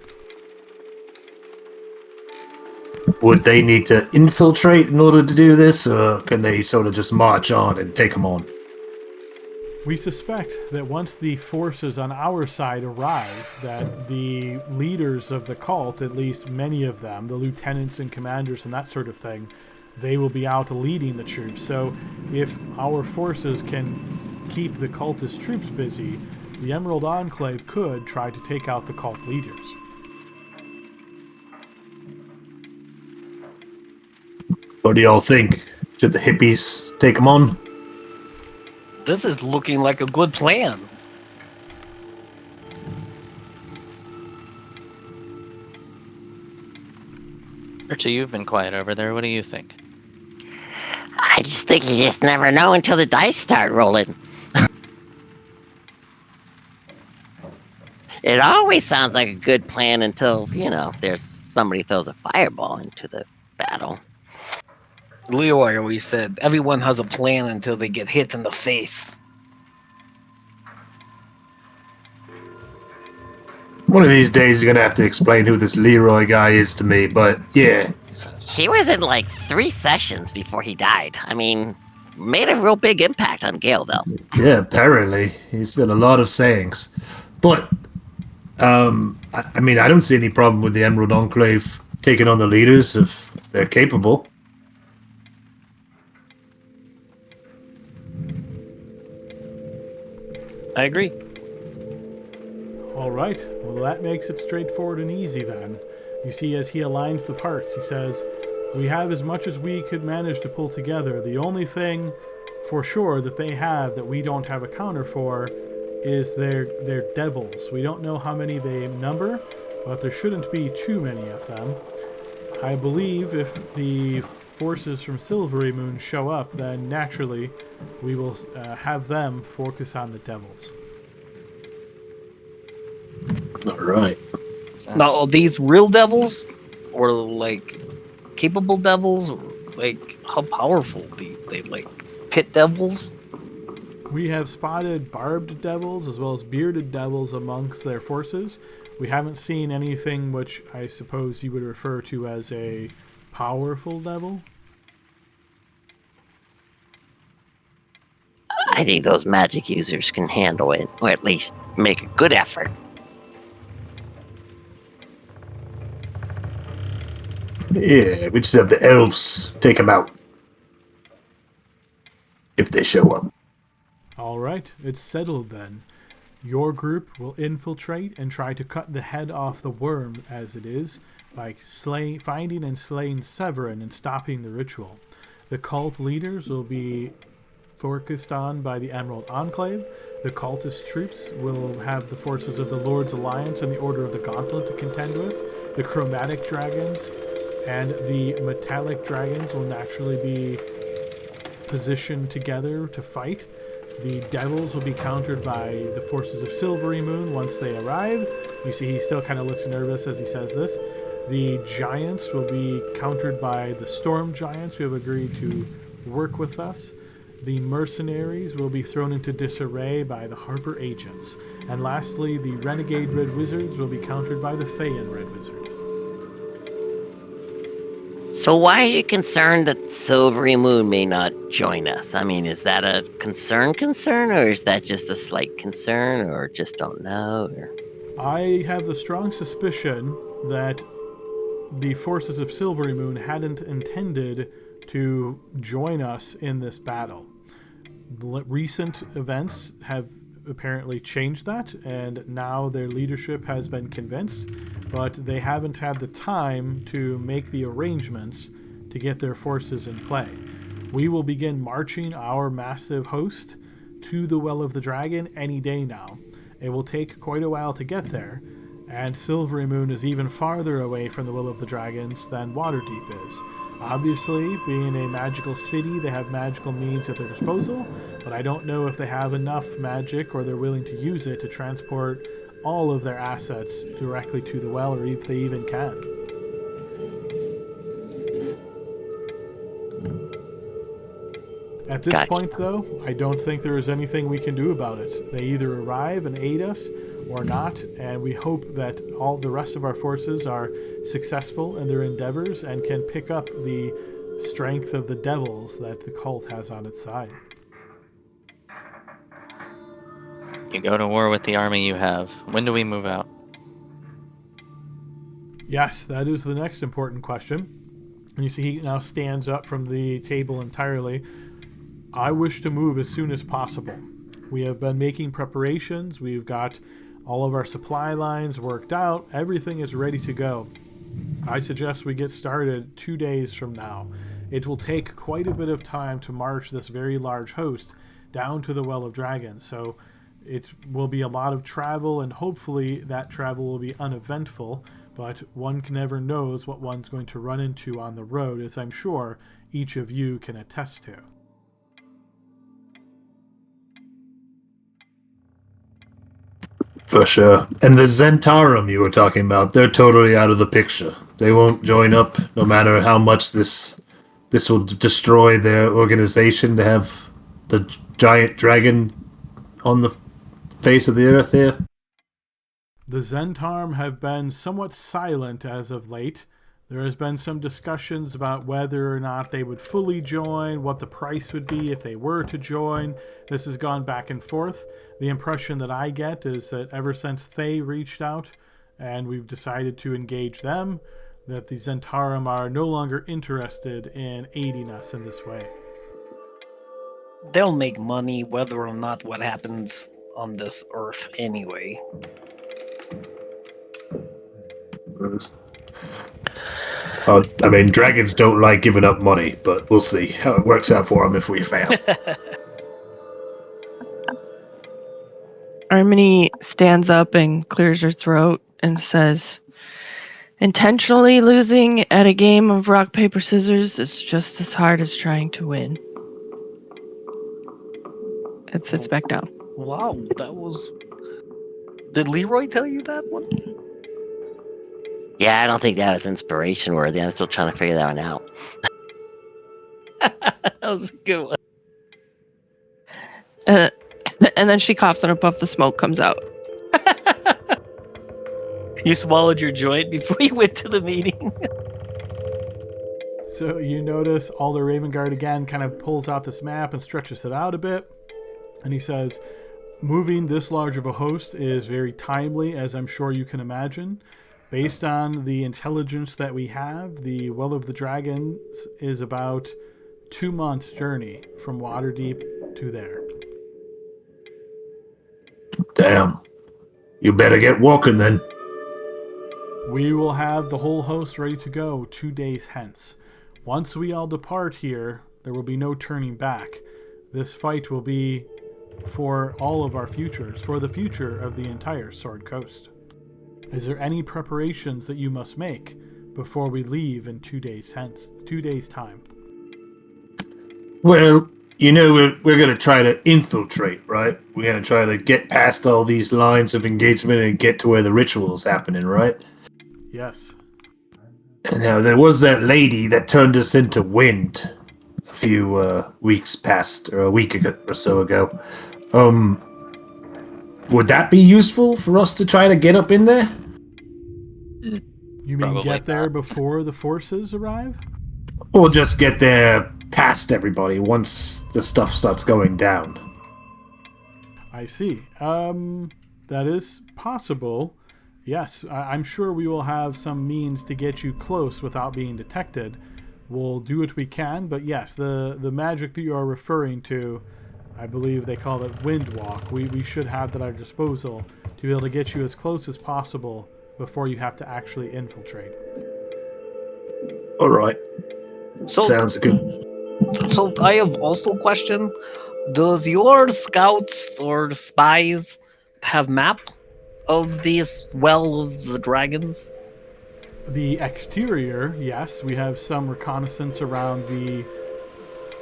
C: Would they need to infiltrate in order to do this, or can they sort of just march on and take them on?
A: We suspect that once the forces on our side arrive, that the leaders of the cult, at least many of them, the lieutenants and commanders and that sort of thing, they will be out leading the troops. So if our forces can keep the cultist troops busy, the Emerald Enclave could try to take out the cult leaders.
C: What do y'all think? Should the hippies take them on?
B: This is looking like a good plan.
F: Archie, you've been quiet over there. What do you think?
E: I just think you just never know until the dice start rolling. It always sounds like a good plan until, there's somebody throws a fireball into the battle.
B: Leroy always said, everyone has a plan until they get hit in the face.
C: One of these days you're gonna have to explain who this Leroy guy is to me, but yeah.
E: He was in like 3 sessions before he died. I mean, made a real big impact on Galeville.
C: Yeah, apparently. He's got a lot of sayings. But, I mean, I don't see any problem with the Emerald Enclave taking on the leaders if they're capable.
B: I agree.
A: All right, well that makes it straightforward and easy then. You see, as he aligns the parts, he says, we have as much as we could manage to pull together. The only thing for sure that they have that we don't have a counter for is their devils. We don't know how many they number, but there shouldn't be too many of them. I believe if the forces from Silvery Moon show up, then naturally we will have them focus on the devils.
C: All right.
B: Now, are these real devils? Or, like, capable devils? Or, like, how powerful? They like, pit devils?
A: We have spotted barbed devils as well as bearded devils amongst their forces. We haven't seen anything which I suppose you would refer to as a powerful devil.
E: I think those magic users can handle it, or at least make a good effort.
C: Yeah, we just have the elves take them out. If they show up.
A: All right, it's settled then. Your group will infiltrate and try to cut the head off the worm, as it is, by finding and slaying Severin and stopping the ritual. The cult leaders will be focused on by the Emerald Enclave. The cultist troops will have the forces of the Lord's Alliance and the Order of the Gauntlet to contend with. The chromatic dragons and the metallic dragons will naturally be positioned together to fight. The devils will be countered by the forces of Silvery Moon once they arrive. You see he still kind of looks nervous as he says this. The giants will be countered by the storm giants who have agreed to work with us. The mercenaries will be thrown into disarray by the harbor agents. And lastly, the renegade red wizards will be countered by the Thayan red wizards.
E: So why are you concerned that Silvery Moon may not join us? I mean, is that a concern, or is that just a slight concern, or just don't know? Or...
A: I have the strong suspicion that the forces of Silvery Moon hadn't intended to join us in this battle. Recent events have apparently changed that, and now their leadership has been convinced, but they haven't had the time to make the arrangements to get their forces in play. We will begin marching our massive host to the Well of the Dragon any day now. It will take quite a while to get there, and Silvery Moon is even farther away from the Will of the Dragons than Waterdeep is. Obviously, being a magical city, they have magical means at their disposal, but I don't know if they have enough magic or they're willing to use it to transport all of their assets directly to the well, or if they even can. At this point, though, I don't think there is anything we can do about it. They either arrive and aid us or not, and we hope that all the rest of our forces are successful in their endeavors and can pick up the strength of the devils that the cult has on its side.
F: You go to war with the army you have. When do we move out?
A: Yes, that is the next important question. And you see he now stands up from the table entirely. I wish to move as soon as possible. We have been making preparations. We've got all of our supply lines worked out. Everything is ready to go. I suggest we get started 2 days from now. It will take quite a bit of time to march this very large host down to the Well of Dragons, so it will be a lot of travel, and hopefully that travel will be uneventful, but one never knows what one's going to run into on the road, as I'm sure each of you can attest to.
C: For sure. And the Zentarum you were talking about, they're totally out of the picture. They won't join up no matter how much this will destroy their organization to have the giant dragon on the face of the earth here.
A: The Zentarum have been somewhat silent as of late. There has been some discussions about whether or not they would fully join, what the price would be if they were to join. This has gone back and forth. The impression that I get is that ever since Thay reached out and we've decided to engage them, that the Zentarum are no longer interested in aiding us in this way.
B: They'll make money whether or not what happens on this earth anyway.
C: I mean, dragons don't like giving up money, but we'll see how it works out for them if we fail.
D: Harmony stands up and clears her throat and says, "Intentionally losing at a game of rock, paper, scissors is just as hard as trying to win." It sits back down.
B: Wow, that was... Did Leroy tell you that one?
E: Yeah, I don't think that was inspiration worthy. I'm still trying to figure that one out.
B: That was a good one.
D: And then she coughs and a puff of smoke comes out.
B: You swallowed your joint before you went to the meeting.
A: So you notice Alder Ravengard again kind of pulls out this map and stretches it out a bit. And he says, moving this large of a host is very timely, as I'm sure you can imagine. Based on the intelligence that we have, the Well of the Dragons is about 2 months' journey from Waterdeep to there.
C: Damn. You better get walking then.
A: We will have the whole host ready to go 2 days hence. Once we all depart here, there will be no turning back. This fight will be for all of our futures, for the future of the entire Sword Coast. Is there any preparations that you must make before we leave in 2 days hence, 2 days' time?
C: Well, You know, we're going to try to infiltrate, right? We're going to try to get past all these lines of engagement and get to where the ritual is happening, right?
A: Yes.
C: Now, there was that lady that turned us into wind a few weeks past, or a week ago, or so ago. Would that be useful for us to try to get up in there?
A: You mean
F: Probably
A: get there
F: not.
A: before the forces arrive?
C: Or just get there past everybody once the stuff starts going down?
A: I see. That is possible. Yes, I'm sure we will have some means to get you close without being detected. We'll do what we can, but yes, the magic that you are referring to, I believe they call it wind walk. We should have that at our disposal to be able to get you as close as possible before you have to actually infiltrate.
C: All right.
B: So,
C: Sounds good.
B: so I have also a question. Does your scouts or spies have map of this well of the dragons?
A: The exterior, yes, we have some reconnaissance around the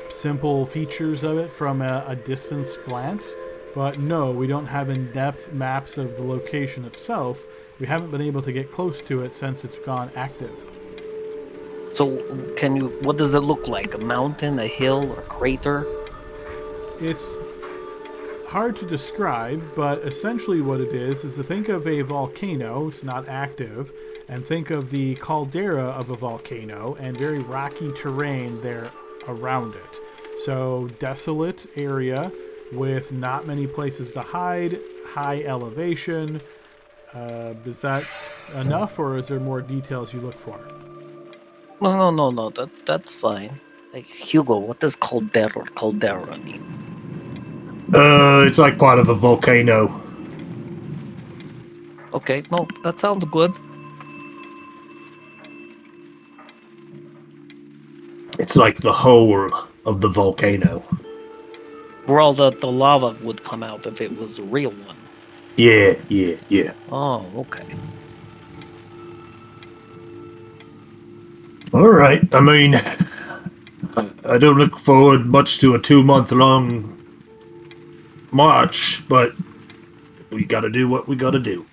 A: simple features of it from a distance glance, but no, we don't have in-depth maps of the location itself. We haven't been able to get close to it since it's gone active.
B: So, what does it look like? A mountain, a hill, or crater?
A: It's hard to describe, but essentially what it is to think of a volcano, it's not active, and think of the caldera of a volcano and very rocky terrain there around it. So, desolate area with not many places to hide, high elevation. Is that enough, or is there more details you look for?
B: No. That's fine. Like, Hugo, what does caldera mean?
C: It's like part of a volcano.
B: Okay, no, that sounds good.
C: It's like the whole of the volcano.
B: Where all the lava would come out if it was a real one.
C: Yeah.
B: Oh, okay.
C: All right. I mean, I don't look forward much to a 2-month-long march, but we got to do what we got to do.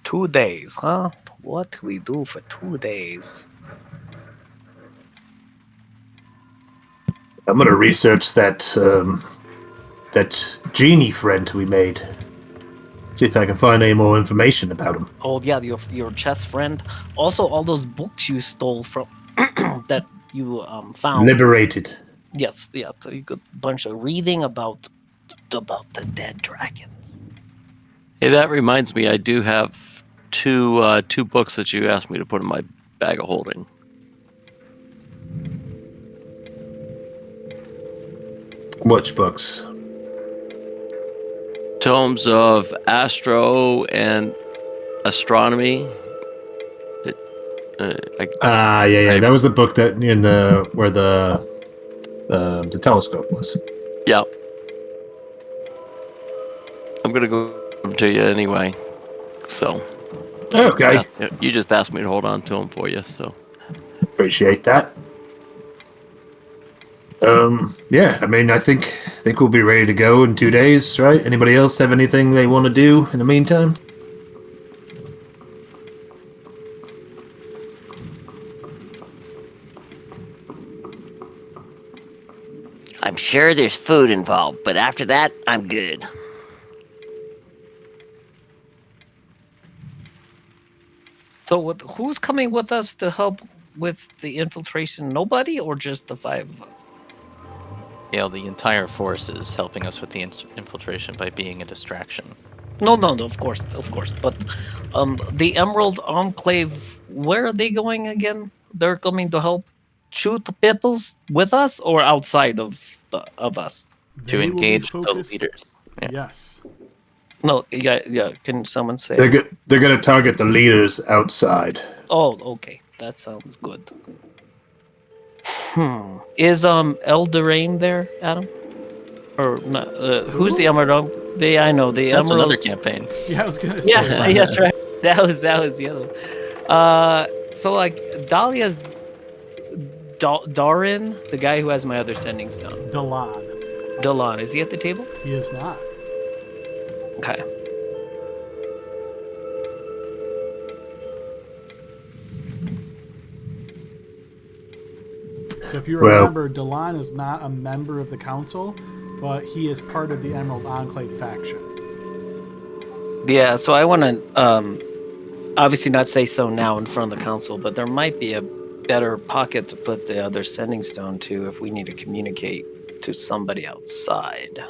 B: Two days, huh? What do we do for 2 days?
C: I'm gonna research that genie friend we made. See if I can find any more information about him.
B: Oh yeah, your chess friend. Also, all those books you stole from that you found.
C: Liberated.
B: Yes, yeah, you got a bunch of reading about the dead dragons.
E: Hey, that reminds me, I do have two books that you asked me to put in my bag of holding.
C: Which books?
E: Tomes of astro and astronomy.
C: Yeah. That was the book that where the telescope was.
E: Yeah. I'm gonna go to you anyway. So.
C: Okay.
E: Yeah, you just asked me to hold on to them for you, so.
C: Appreciate that. Yeah, I mean, I think we'll be ready to go in 2 days, right? Anybody else have anything they want to do in the meantime?
E: I'm sure there's food involved, but after that, I'm good.
B: So, who's coming with us to help with the infiltration? Nobody, or just the 5 of us?
F: Yeah, the entire force is helping us with the infiltration by being a distraction.
B: No, of course. But the Emerald Enclave, where are they going again? They're coming to help shoot the peoples with us or outside of us?
F: To
A: They will be
F: engage the
A: focused-
F: leaders. Yeah.
A: Yes.
B: No, yeah. Can someone say?
C: They're gonna target the leaders outside.
B: Oh, okay. That sounds good. Is Elderain there, Adam? Or not, who's the Emerald? I know the
F: That's
B: Emerald.
F: another campaign.
A: Yeah, I was gonna say.
B: Yeah, that's right. That was the other one. So like Dahlia's Darin, the guy who has my other sending stone.
A: Dalan.
B: Dalan, is he at the table?
A: He is not.
B: Okay.
A: So if you
C: Well-
A: remember, Dalan is not a member of the council, but he is part of the Emerald Enclave faction.
B: Yeah, so I want to obviously not say so now in front of the council, but there might be a better pocket to put the other sending stone to if we need to communicate to somebody outside.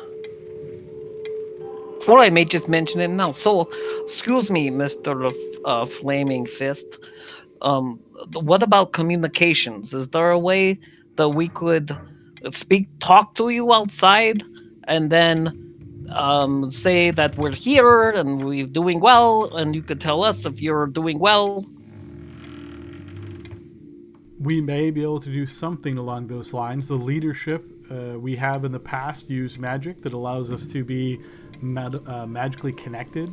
B: Or I may just mention it now. So, excuse me, Mr. Flaming Fist. What about communications? Is there a way that we could talk to you outside, and then say that we're here and we're doing well, and you could tell us if you're doing well?
A: We may be able to do something along those lines. The leadership we have in the past used magic that allows us to be magically connected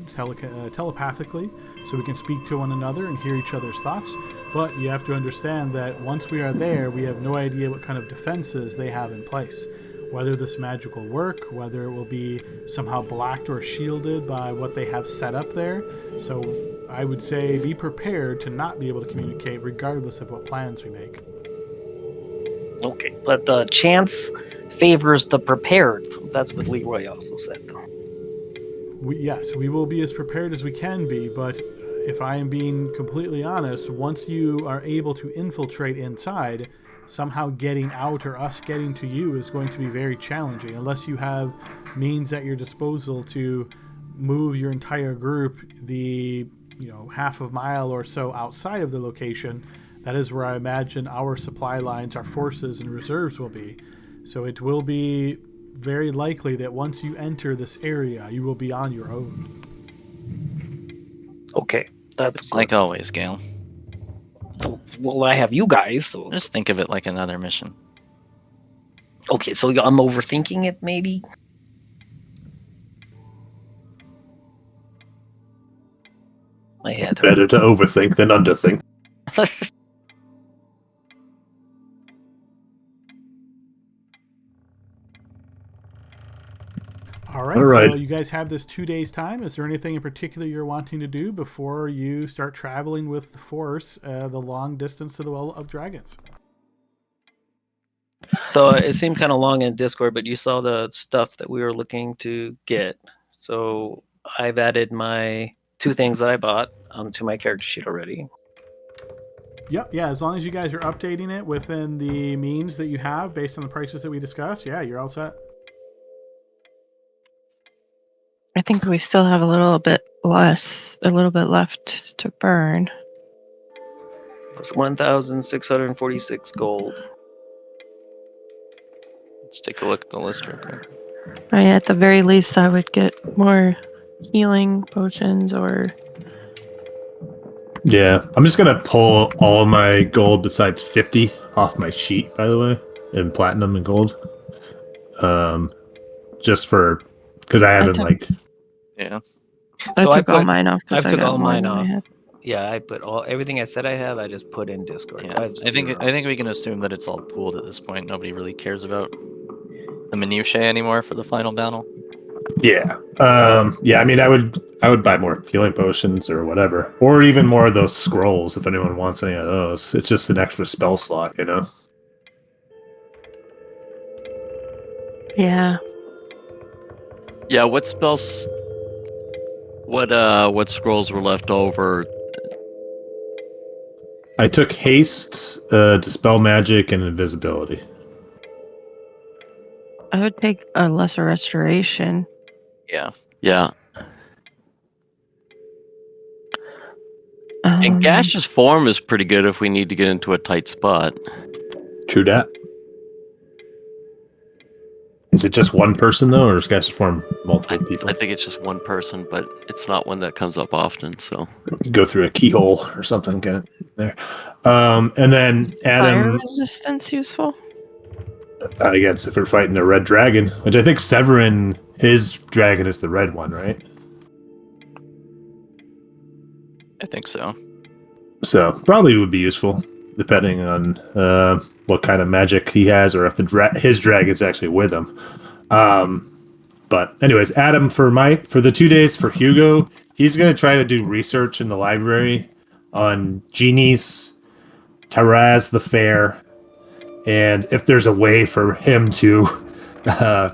A: telepathically, so we can speak to one another and hear each other's thoughts. But you have to understand that once we are there, we have no idea what kind of defenses they have in place. Whether this magic will work, whether it will be somehow blocked or shielded by what they have set up there. So I would say be prepared to not be able to communicate regardless of what plans we make.
B: Okay, but the chance favors the prepared. That's what Leroy also said.
A: Yes, we will be as prepared as we can be, but if I am being completely honest, once you are able to infiltrate inside, somehow getting out or us getting to you is going to be very challenging unless you have means at your disposal to move your entire group the half a mile or so outside of the location. That is where I imagine our supply lines, our forces and reserves will be. So it will be very likely that once you enter this area, you will be on your own.
B: Okay, that's
F: It's
B: good.
F: like always, Gale.
B: Well, I have you guys. So.
F: Just think of it like another mission.
B: Okay, so I'm overthinking it, maybe? My head.
C: Better to overthink than underthink.
A: All right,
C: All right.
A: so you guys have this 2 days time. Is there anything in particular you're wanting to do before you start traveling with the Force the long distance to the Well of Dragons?
B: So it seemed kind of long in Discord, but you saw the stuff that we were looking to get. So I've added my 2 things that I bought to my character sheet already.
A: Yep, yeah, as long as you guys are updating it within the means that you have based on the prices that we discussed, yeah, you're all set.
D: I think we still have a little bit left to burn.
B: It's 1,646 gold.
F: Let's take a look at the list real quick.
D: At the very least, I would get more healing potions or...
C: Yeah, I'm just gonna pull all my gold besides 50 off my sheet, by the way, in platinum and gold. Just for because I haven't
F: Yeah.
D: I
B: So
D: took all mine off.
B: I
D: because
B: took
D: got
B: all
D: more
B: mine
D: than I
B: off.
D: had.
B: Yeah, I put everything I said I have. I just put in Discord.
F: Yeah.
B: So I have
F: I think
B: 0.
F: we can assume that it's all pooled at this point. Nobody really cares about the minutiae anymore for the final battle.
C: Yeah. Yeah, I mean I would buy more healing potions or whatever. Or even more of those scrolls if anyone wants any of those. It's just an extra spell slot, you know?
D: Yeah.
E: Yeah, what spells? What scrolls were left over?
C: I took haste, dispel magic, and invisibility.
D: I would take a lesser restoration.
F: Yeah.
E: Yeah, and gaseous form is pretty good if we need to get into a tight spot.
C: True dat. Is it just one person though, or is gaseous form multiple people?
E: I think it's just one person, but it's not one that comes up often. So
C: Go through a keyhole or something, get it there. And then
D: Fire
C: Adam,
D: resistance useful?
C: I guess if we're fighting a red dragon, which I think Severin, his dragon is the red one, right?
F: I think so.
C: So probably would be useful, depending on what kind of magic he has, or if his dragon's actually with him. But anyways, Adam, for the 2 days for Hugo, he's gonna try to do research in the library on genies, Taraz the Fair, and if there's a way for him to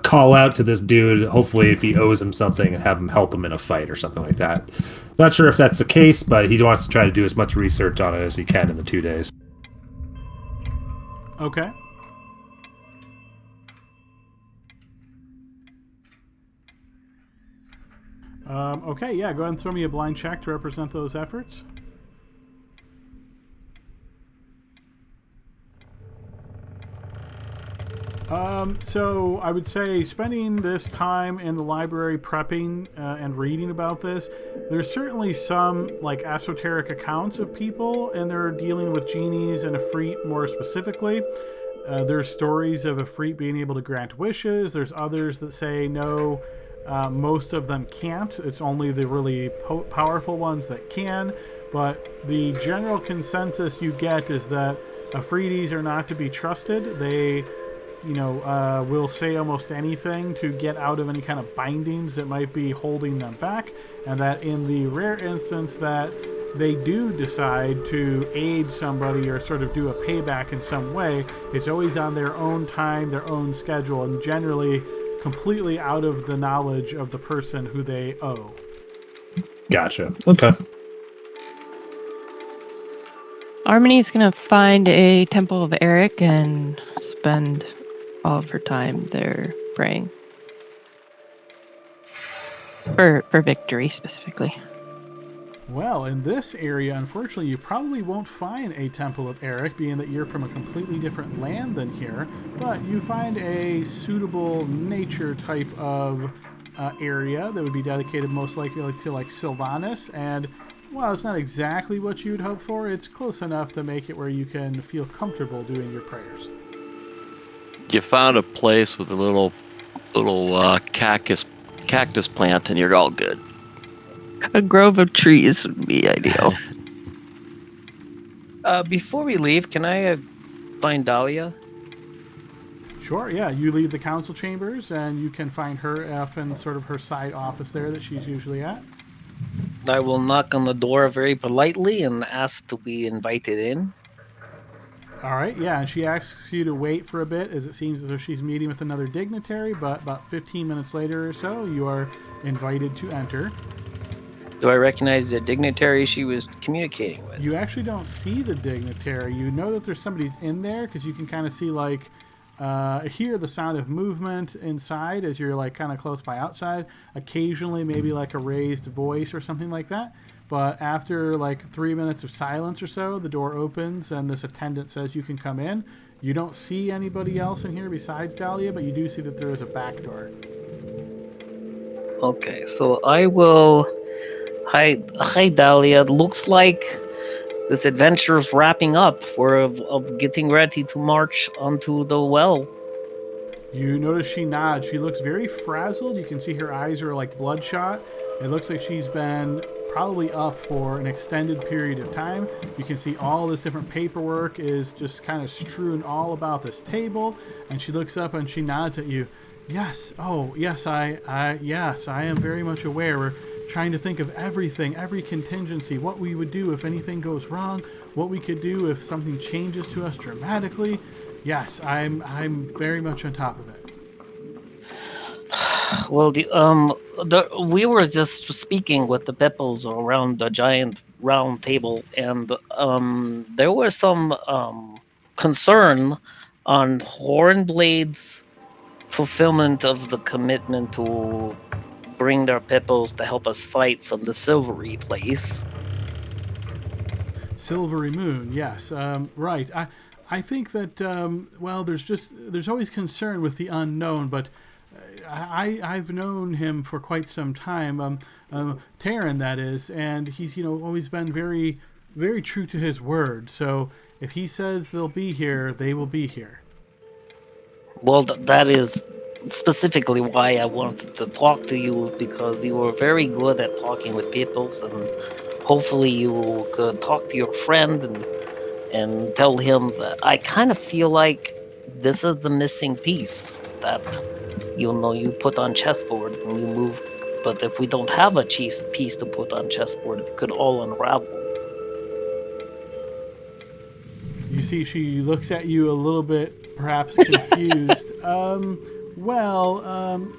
C: call out to this dude, hopefully if he owes him something, and have him help him in a fight or something like that. Not sure if that's the case, but he wants to try to do as much research on it as he can in the 2 days.
A: Okay. Okay, yeah, go ahead and throw me a blind check to represent those efforts. So I would say spending this time in the library prepping and reading about this, there's certainly some like esoteric accounts of people, and they're dealing with genies and Ifrit more specifically. There's stories of Ifrit being able to grant wishes. There's others that say no, most of them can't. It's only the really powerful ones that can. But the general consensus you get is that Ifritis are not to be trusted. They will say almost anything to get out of any kind of bindings that might be holding them back, and that in the rare instance that they do decide to aid somebody or sort of do a payback in some way, it's always on their own time, their own schedule, and generally completely out of the knowledge of the person who they owe.
C: Gotcha. Okay.
D: Harmony's gonna find a temple of Eric and spend all of her time there praying. For victory, specifically.
A: Well, in this area, unfortunately, you probably won't find a Temple of Eric, being that you're from a completely different land than here, but you find a suitable nature type of area that would be dedicated most likely to like Sylvanas, and while it's not exactly what you'd hope for, it's close enough to make it where you can feel comfortable doing your prayers.
G: You found a place with a little cactus plant, and you're all good.
D: A grove of trees would be ideal.
B: Before we leave, can I find Dahlia?
A: Sure, yeah. You leave the council chambers, and you can find her off in sort of her side office there that she's usually at.
B: I will knock on the door very politely and ask to be invited in.
A: All right, yeah, and she asks you to wait for a bit, as it seems as though she's meeting with another dignitary, but about 15 minutes later or so, you are invited to enter.
B: Do I recognize the dignitary she was communicating with?
A: You actually don't see the dignitary. You know that there's somebody's in there, because you can kind of see, like, hear the sound of movement inside as you're, like, kind of close by outside. Occasionally, maybe, like, a raised voice or something like that. But after like 3 minutes of silence or so, the door opens and this attendant says you can come in. You don't see anybody else in here besides Dahlia, but you do see that there is a back door.
B: Okay, so I will... Hi Dahlia. Looks like this adventure is wrapping up. We're getting ready to march onto the well.
A: You notice she nods. She looks very frazzled. You can see her eyes are like bloodshot. It looks like she's been probably up for an extended period of time. You can see all this different paperwork is just kind of strewn all about this table, and she looks up and she nods at you. Yes, oh yes, I am very much aware. We're trying to think of everything, every contingency, what we would do if anything goes wrong, what we could do if something changes to us dramatically. Yes, I'm very much on top of it.
B: Well, we were just speaking with the Pepples around the giant round table, and there was some concern on Hornblade's fulfillment of the commitment to bring their Pepples to help us fight from the Silvery place.
A: Silvery Moon, yes, right. I think that there's always concern with the unknown, but I've known him for quite some time, Taryn that is, and he's always been very, very true to his word. So if he says they'll be here, they will be here.
B: Well, that is specifically why I wanted to talk to you, because you were very good at talking with people, and hopefully you could talk to your friend and tell him that I kind of feel like this is the missing piece that you put on chessboard and you move. But if we don't have a piece to put on chessboard, it could all unravel.
A: You see, she looks at you a little bit, perhaps confused.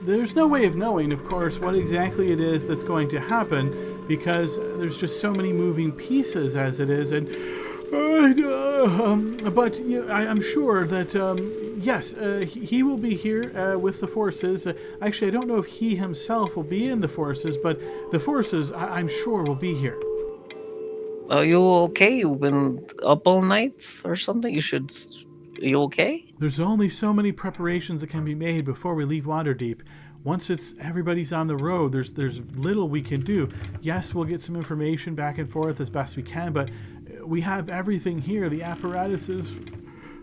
A: There's no way of knowing, of course, what exactly it is that's going to happen because there's just so many moving pieces as it is. But I'm sure that, yes, he will be here with the forces. Actually, I don't know if he himself will be in the forces, but the forces, I'm sure, will be here.
B: Are you okay? You've been up all night or something? Are you okay?
A: There's only so many preparations that can be made before we leave Waterdeep. Once everybody's on the road, there's little we can do. Yes, we'll get some information back and forth as best we can, but we have everything here. The apparatuses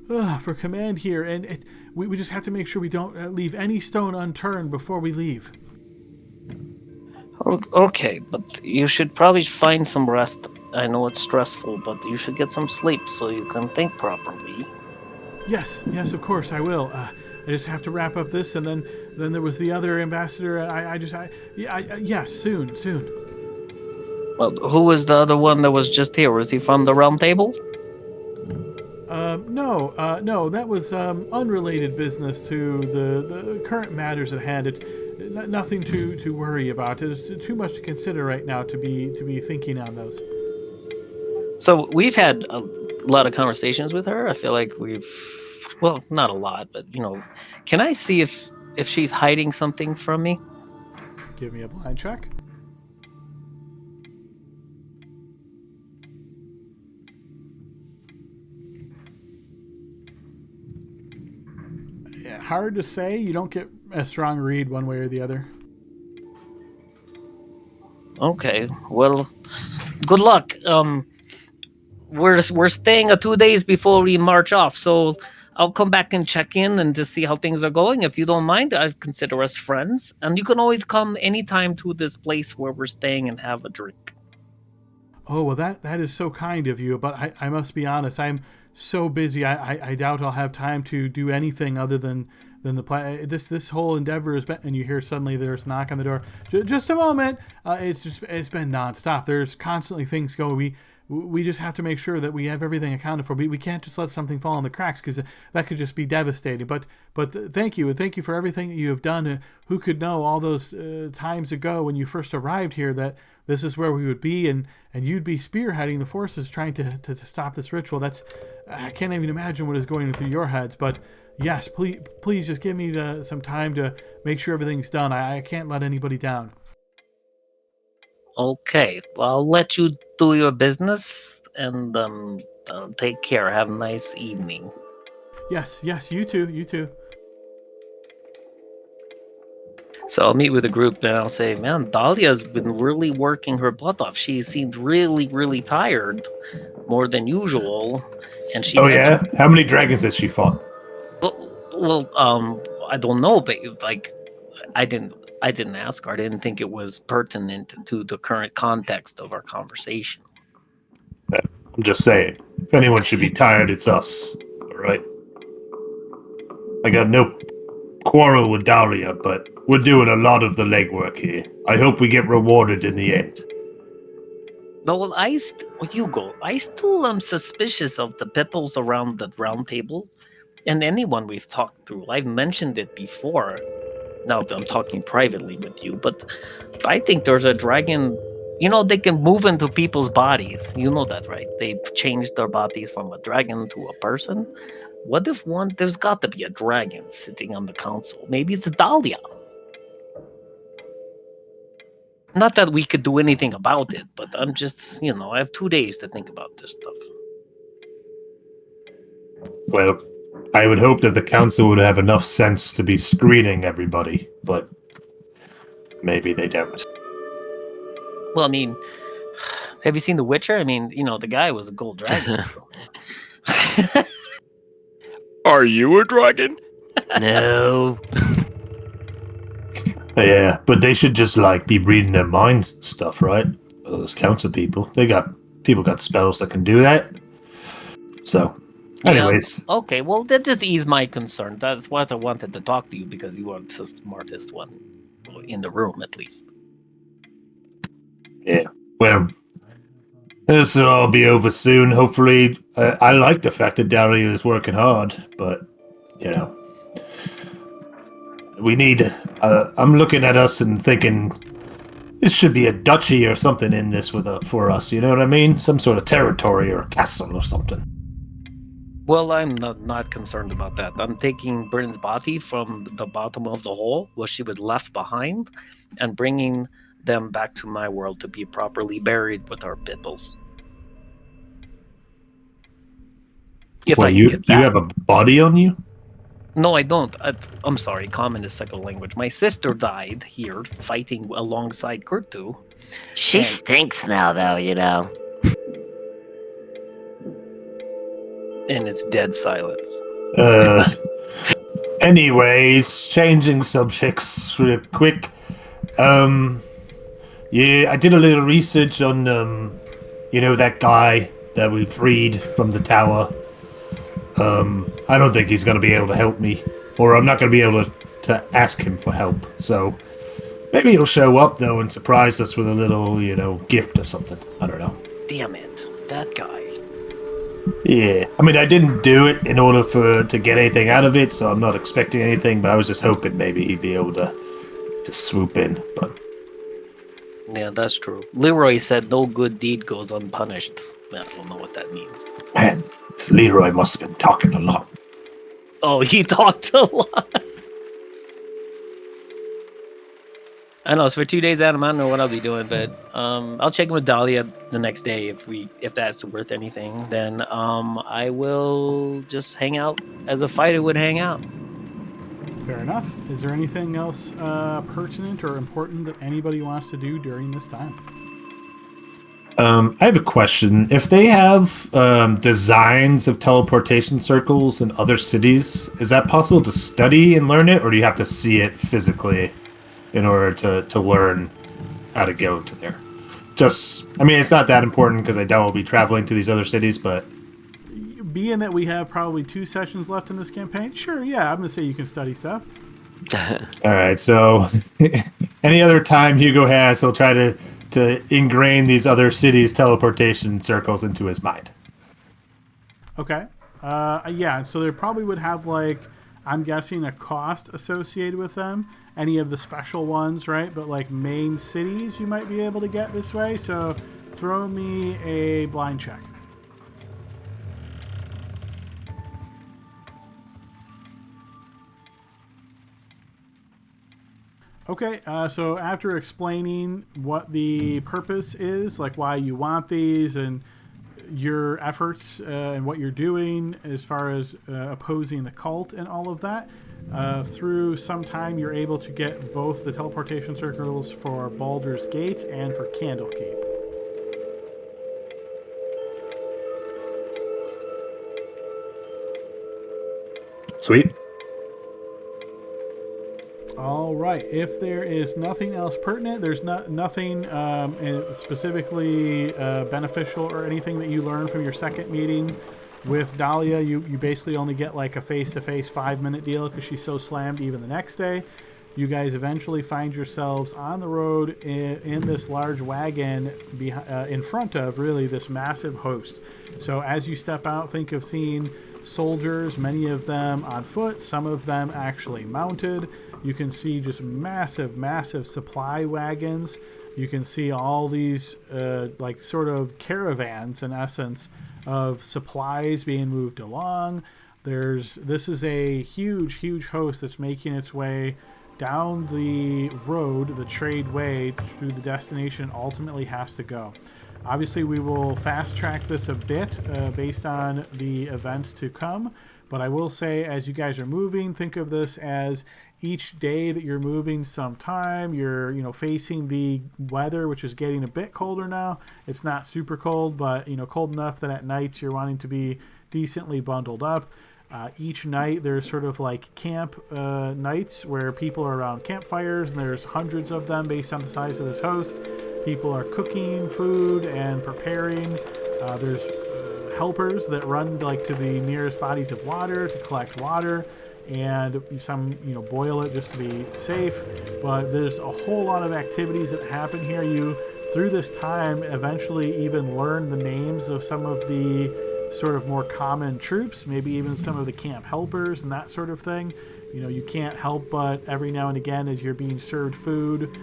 A: for command here, and we just have to make sure we don't leave any stone unturned before we leave.
B: Okay, but you should probably find some rest. I know it's stressful, but you should get some sleep so you can think properly.
A: Yes, of course I will. I just have to wrap up this, and then there was the other ambassador. Yes, soon.
B: Well, who was the other one that was just here? Was he from the Round Table?
A: No, that was unrelated business to the current matters at hand. It's nothing to worry about. It's too much to consider right now to be thinking on those.
B: So we've had a lot of conversations with her. I feel like well, not a lot, but can I see if she's hiding something from me?
A: Give me a blind check. Yeah, hard to say. You don't get a strong read one way or the other.
B: Okay, well, good luck. We're staying 2 days before we march off, so I'll come back and check in and to see how things are going. If you don't mind, I consider us friends, and you can always come anytime to this place where we're staying and have a drink. Oh,
A: well, that is so kind of you, but I must be honest, I'm so busy, I doubt I'll have time to do anything other than the plan. This whole endeavor has been, and you hear suddenly there's a knock on the door. Just a moment. It's been nonstop. There's constantly things going. We just have to make sure that we have everything accounted for. We can't just let something fall in the cracks because that could just be devastating. But thank you for everything that you have done. Who could know all those times ago when you first arrived here that this is where we would be and you'd be spearheading the forces trying to stop this ritual. I can't even imagine what is going through your heads. But yes, please just give me some time to make sure everything's done. I can't let anybody down.
B: Okay, well, I'll let you do your business and take care. Have a nice evening.
A: Yes, you too.
B: So I'll meet with the group and I'll say, man, Dahlia's been really working her butt off. She seemed really, really tired, more than usual. And she.
C: Oh yeah, how many dragons has she fought?
B: Well, I don't know, but I didn't ask her. I didn't think it was pertinent to the current context of our conversation.
C: I'm just saying, if anyone should be tired, it's us. All right. I got no quarrel with Dahlia, but we're doing a lot of the legwork here. I hope we get rewarded in the end.
B: No, well, I still am suspicious of the peoples around the round table and anyone we've talked to. I've mentioned it before. Now I'm talking privately with you, but I think there's a dragon. They can move into people's bodies. You know that, right? They've changed their bodies from a dragon to a person. What if there's got to be a dragon sitting on the council? Maybe it's Dahlia. Not that we could do anything about it, but I'm just, I have 2 days to think about this stuff.
C: Well, I would hope that the council would have enough sense to be screening everybody, but maybe they don't.
B: Well, I mean, have you seen The Witcher? I mean, the guy was a gold dragon.
G: Are you a dragon?
E: No.
C: Yeah, but they should just be reading their minds and stuff, right? Well, there's council people. People got spells that can do that. So, anyways,
B: Yeah, okay, well, that just eased my concern. That's what I wanted to talk to you, because you are the smartest one in the room, at least.
C: yeah. Well, this will all be over soon. Hopefully, I like the fact that Dahlia is working hard, but we need. I'm looking at us and thinking this should be a duchy or something in this for us. You know what I mean? Some sort of territory or a castle or something.
B: Well, I'm not concerned about that. I'm taking Bryn's body from the bottom of the hole where she was left behind and bringing them back to my world to be properly buried with our pipples. If I can get that.
C: You have a body on you?
B: No, I don't. I'm sorry, common is second language. My sister died here fighting alongside Kurtu.
E: She stinks now, though,
B: And it's dead silence.
C: Anyways, changing subjects real quick. Yeah, I did a little research on, that guy that we freed from the tower. I don't think he's going to be able to help me. Or I'm not going to be able to ask him for help. So, maybe he'll show up, though, and surprise us with a little, gift or something. I don't know.
B: Damn it. That guy.
C: Yeah. I mean, I didn't do it in order to get anything out of it, so I'm not expecting anything, but I was just hoping maybe he'd be able to swoop in, but...
B: Yeah, that's true. Leroy said no good deed goes unpunished. I don't know what that means.
C: Man, this Leroy must have been talking a lot.
B: Oh, he talked a lot. I know, so for 2 days, Adam, I don't know what I'll be doing, but I'll check in with Dahlia the next day if that's worth anything. Then I will just hang out as a fighter would hang out.
A: Fair enough. Is there anything else pertinent or important that anybody wants to do during this time?
C: I have a question. If they have designs of teleportation circles in other cities, is that possible to study and learn it, or do you have to see it physically in order to learn how to go to there? It's not that important because I doubt we'll be traveling to these other cities, but...
A: Being that we have probably 2 sessions left in this campaign, sure, yeah, I'm going to say you can study stuff.
C: All right, so any other time Hugo has, he'll try to ingrain these other cities' teleportation circles into his mind.
A: Okay. Yeah, so they probably would have, I'm guessing, a cost associated with them. Any of the special ones, right? But, main cities you might be able to get this way. So throw me a blind check. Okay, so after explaining what the purpose is, why you want these and your efforts and what you're doing as far as opposing the cult and all of that, through some time you're able to get both the teleportation circles for Baldur's Gate and for Candlekeep.
C: Sweet.
A: All right. If there is nothing else pertinent, there's nothing specifically beneficial or anything that you learn from your second meeting with Dahlia. You basically only get a face-to-face 5-minute deal because she's so slammed even the next day. You guys eventually find yourselves on the road in this large wagon in front of really this massive host. So as you step out, think of seeing soldiers, many of them on foot, some of them actually mounted. You can see just massive supply wagons. You can see all these sort of caravans in essence of supplies being moved along. This is a huge host that's making its way down the road, the trade way through the destination it ultimately has to go. Obviously, we will fast track this a bit based on the events to come. But I will say, as you guys are moving, think of this as each day that you're moving sometime, you're facing the weather, which is getting a bit colder now. It's not super cold, but cold enough that at nights you're wanting to be decently bundled up. Each night there's sort of camp nights where people are around campfires, and there's hundreds of them based on the size of this host. People are cooking food and preparing. There's helpers that run like to the nearest bodies of water to collect water, and some boil it just to be safe. But there's a whole lot of activities that happen here. You through this time eventually even learn the names of some of the sort of more common troops, maybe even some of the camp helpers and that sort of thing. You can't help but every now and again, as you're being served food,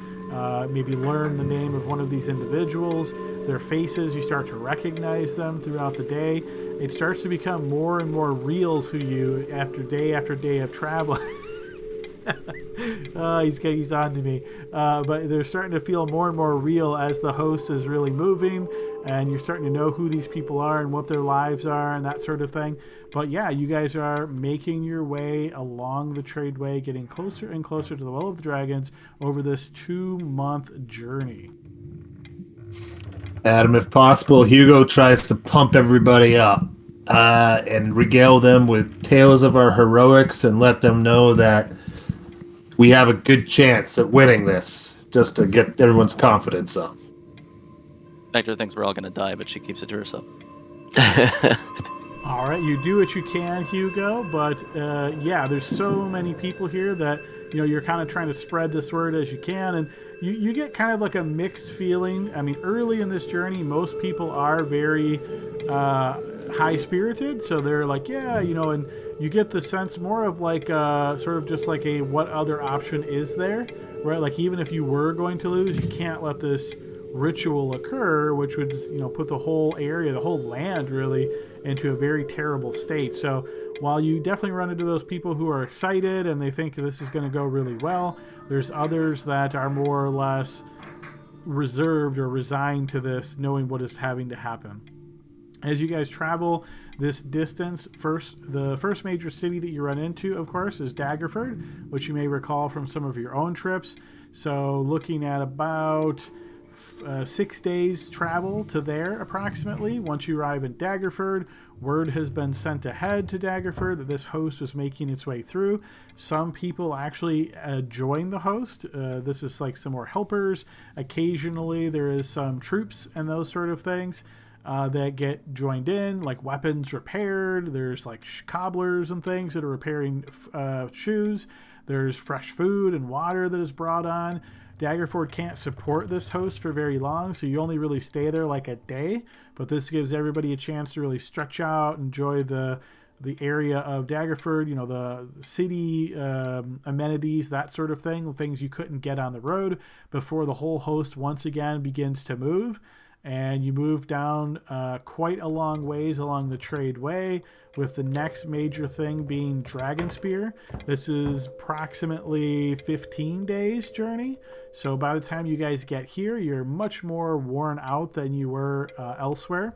A: maybe learn the name of one of these individuals, their faces. You start to recognize them throughout the day. It starts to become more and more real to you after day of travel. He's on to me. But they're starting to feel more and more real as the host is really moving, and you're starting to know who these people are and what their lives are and that sort of thing. But yeah, you guys are making your way along the tradeway, getting closer and closer to the Well of the Dragons over this 2-month journey.
C: Adam, if possible, Hugo tries to pump everybody up and regale them with tales of our heroics and let them know that we have a good chance at winning this, just to get everyone's confidence up.
F: Hector thinks we're all going to die, but she keeps it to herself.
A: All right, you do what you can, Hugo, but yeah, there's so many people here that you're kind of trying to spread this word as you can, and you get kind of like a mixed feeling. I mean, early in this journey, most people are very high-spirited, so they're like, yeah, and you get the sense more of like sort of just like a what other option is there, right? Like even if you were going to lose, you can't let this ritual occur, which would put the whole area, the whole land really into a very terrible state. So while you definitely run into those people who are excited and they think this is going to go really well, there's others that are more or less reserved or resigned to this, knowing what is having to happen. As you guys travel this distance, the first major city that you run into, of course, is Daggerford, which you may recall from some of your own trips. So looking at about 6 days travel to there approximately. Once you arrive in Daggerford, word has been sent ahead to Daggerford that this host is making its way through. Some people actually join the host. This is like some more helpers. Occasionally there is some troops and those sort of things that get joined in, like weapons repaired. There's like cobblers and things that are repairing shoes. There's fresh food and water that is brought on. Daggerford can't support this host for very long, so you only really stay there like a day, but this gives everybody a chance to really stretch out, enjoy the area of Daggerford, the city amenities, that sort of thing, things you couldn't get on the road before the whole host once again begins to move. And you move down quite a long ways along the trade way, with the next major thing being Dragonspear. This is approximately 15 days journey. So by the time you guys get here, you're much more worn out than you were elsewhere.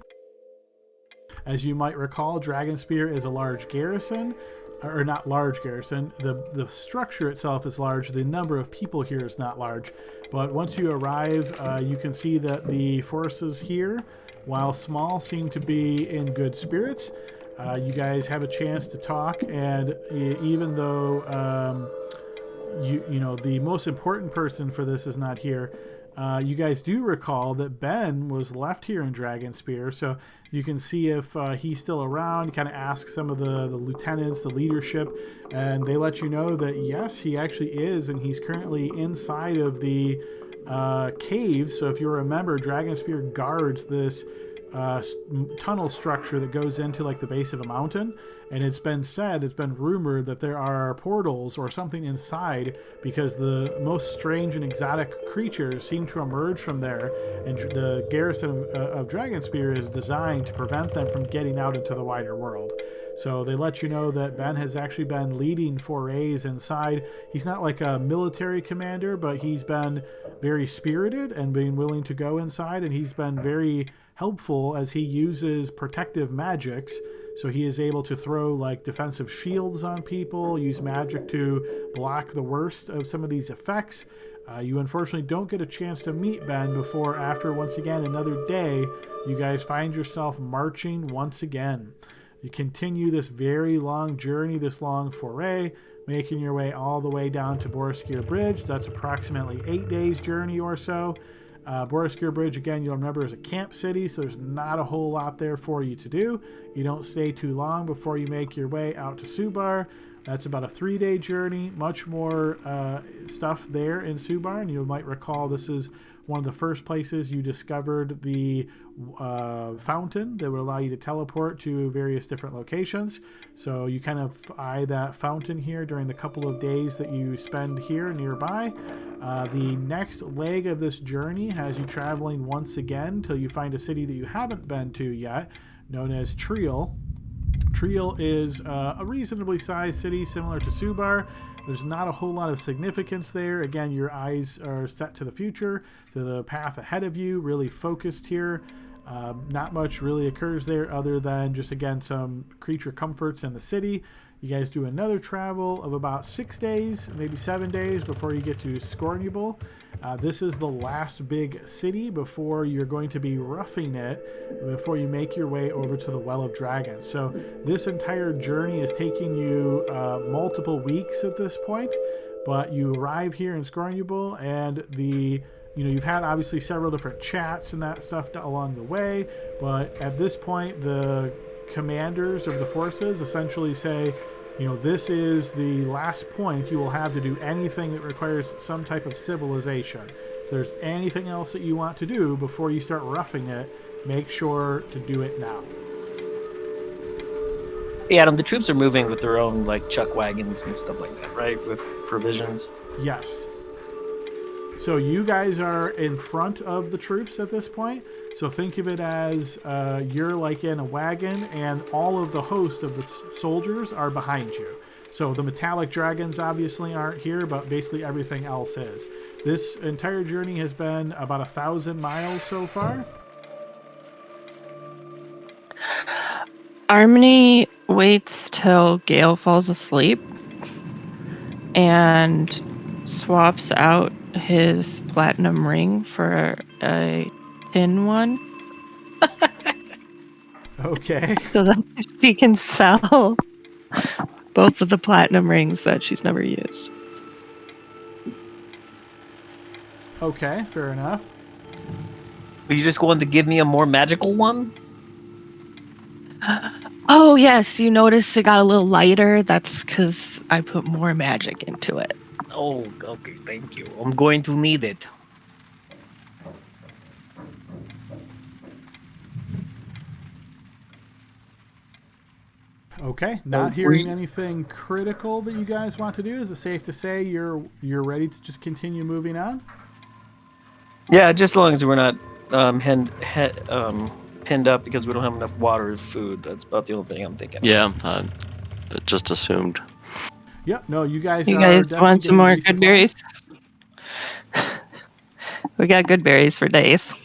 A: As you might recall, Dragonspear is a large garrison, or not large garrison. The structure itself is large. The number of people here is not large. But once you arrive, you can see that the forces here, while small, seem to be in good spirits. You guys have a chance to talk, and even though the most important person for this is not here, you guys do recall that Ben was left here in Dragonspear, so you can see if he's still around, kind of ask some of the lieutenants, the leadership, and they let you know that yes, he actually is, and he's currently inside of the cave. So if you remember, Dragonspear guards this tunnel structure that goes into like the base of a mountain, and it's been rumored that there are portals or something inside, because the most strange and exotic creatures seem to emerge from there, and the garrison of Dragonspear is designed to prevent them from getting out into the wider world. So they let you know that Ben has actually been leading forays inside. He's not like a military commander, but he's been very spirited and being willing to go inside, and he's been very helpful as he uses protective magics. So he is able to throw like defensive shields on people, use magic to block the worst of some of these effects. You unfortunately don't get a chance to meet Ben before after, once again, another day, you guys find yourself marching once again. You continue this very long journey, this long foray, making your way all the way down to Boriskir Bridge. That's approximately 8 days journey or so. Boriskir Bridge, again, you'll remember, is a camp city, so there's not a whole lot there for you to do. You don't stay too long before you make your way out to Subar. That's about a 3-day journey. Much more stuff there in Subar, and you might recall this is one of the first places you discovered the fountain that would allow you to teleport to various different locations. So you kind of eye that fountain here during the couple of days that you spend here nearby. The next leg of this journey has you traveling once again till you find a city that you haven't been to yet, known as Triel. Triel is a reasonably sized city similar to Subar. There's not a whole lot of significance there. Again, your eyes are set to the future, to the path ahead of you, really focused here. Not much really occurs there other than just, again, some creature comforts in the city. You guys do another travel of about 6 days, maybe 7 days before you get to Scornable. This is the last big city before you're going to be roughing it before you make your way over to the Well of Dragons. So this entire journey is taking you multiple weeks at this point, but you arrive here in Scornable, and you've had obviously several different chats and that stuff along the way, but at this point the commanders of the forces essentially say, this is the last point you will have to do anything that requires some type of civilization. If there's anything else that you want to do before you start roughing it, make sure to do it now.
B: Hey, Adam, the troops are moving with their own, chuck wagons and stuff like that, right? With provisions.
A: Yes. So you guys are in front of the troops at this point. So think of it as you're in a wagon, and all of the host of the soldiers are behind you. So the metallic dragons obviously aren't here, but basically everything else is. This entire journey has been about 1,000 miles so far.
D: Harmony waits till Gale falls asleep and swaps out his platinum ring for a tin one.
A: Okay.
D: So that she can sell both of the platinum rings that she's never used.
A: Okay, fair enough.
B: Are you just going to give me a more magical one?
D: Oh, yes. You notice it got a little lighter. That's because I put more magic into it.
B: Oh, okay, thank you. I'm going to need it.
A: Okay, not hearing anything critical that you guys want to do. Is it safe to say you're ready to just continue moving on?
B: Yeah, just as long as we're not pinned up because we don't have enough water or food. That's about the only thing I'm thinking.
G: Yeah, just assumed.
A: Yep. No, you guys.
D: You
A: are
D: guys
A: definitely
D: want some
A: getting
D: more
A: resupplied.
D: good berries? We got good berries for days.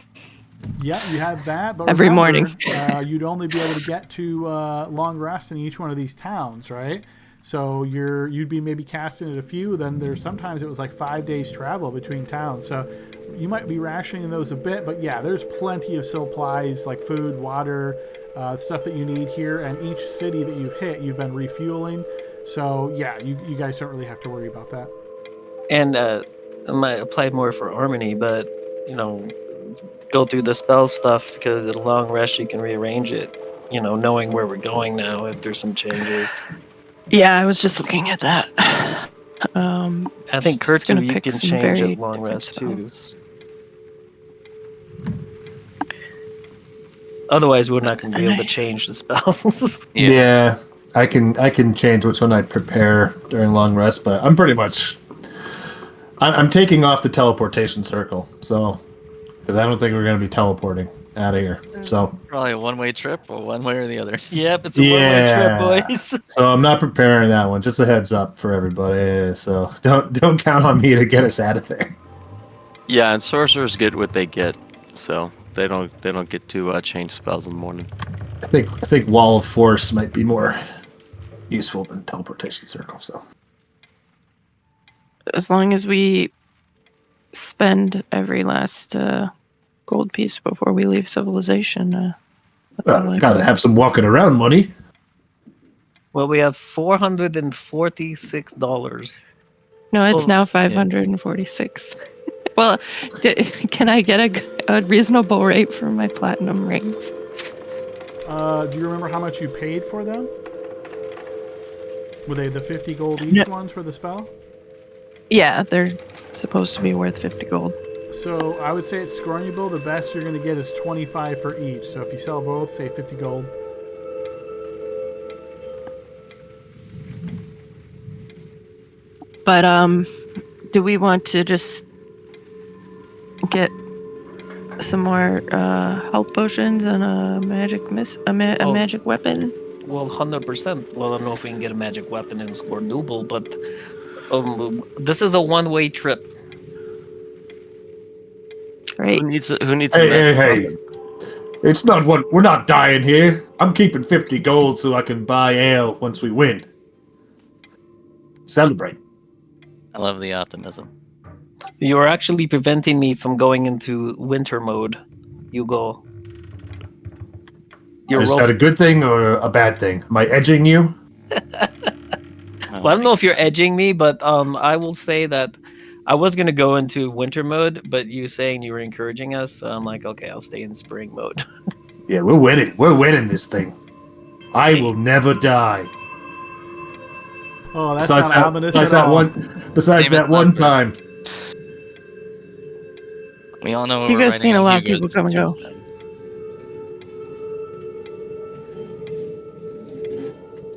A: Yeah, you have that, but
D: Every
A: remember,
D: morning.
A: You'd only be able to get to long rest in each one of these towns, right? So you'd be maybe casting at a few. Then there's sometimes it was 5 days travel between towns, so you might be rationing those a bit. But yeah, there's plenty of supplies like food, water, stuff that you need here. And each city that you've hit, you've been refueling. So yeah, you guys don't really have to worry about that.
B: And I might apply more for Harmony, but go through the spell stuff because at a long rest you can rearrange it. Knowing where we're going now, if there's some changes.
D: Yeah, I was just looking at that.
B: I think
D: just gonna
B: Kurtu you
D: pick
B: can
D: some
B: change
D: very
B: at long
D: different
B: rest too.
D: spells.
B: Otherwise, we're not going to be able to change the spells.
C: Yeah, I can change which one I prepare during long rest, but I'm pretty much I'm taking off the teleportation circle, so because I don't think we're going to be teleporting out of here. So
F: Probably a one-way trip, or one way or the other.
B: Yep, it's a one-way trip, boys.
C: So I'm not preparing that one. Just a heads up for everybody. So don't count on me to get us out of there.
G: Yeah, and sorcerers get what they get, so they don't get to change spells in the morning.
C: I think Wall of Force might be more useful than teleportation circle. So
D: As long as we spend every last gold piece before we leave civilization. That's all I
C: gotta
D: do.
C: have some walking around money.
B: Well, we have $446.
D: No, it's
B: Oh,
D: now 546. Well, can I get a reasonable rate for my platinum rings?
A: Do you remember how much you paid for them? Were they the 50 gold each ones for the spell?
D: Yeah, they're supposed to be worth 50 gold.
A: So I would say at Scornable, the best you're going to get is 25 for each. So if you sell both, say 50 gold.
D: But do we want to just get some more health potions and a magic a magic weapon?
B: Well, 100%. Well, I don't know if we can get a magic weapon and score double, but this is a one-way trip.
D: Right.
G: Who needs a
C: Hey,
G: magic weapon?
C: It's not what we're not dying here. I'm keeping 50 gold so I can buy ale once we win. Celebrate.
F: I love the optimism.
B: You are actually preventing me from going into winter mode. You go.
C: Is that a good thing or a bad thing? Am I edging you?
B: Well, I don't know if you're edging me, but I will say that I was gonna go into winter mode, but you saying you were encouraging us, so I'm like, okay, I'll stay in spring mode.
C: Yeah, we're winning. We're winning this thing. I will never die.
A: Oh, that's not ominous
C: besides
A: at
C: that
A: all.
C: besides that one time.
F: We all know
D: You
F: we're
D: guys
F: riding
D: seen a
F: on
D: lot of
F: Hugo's
D: people come and go.
F: tombstone.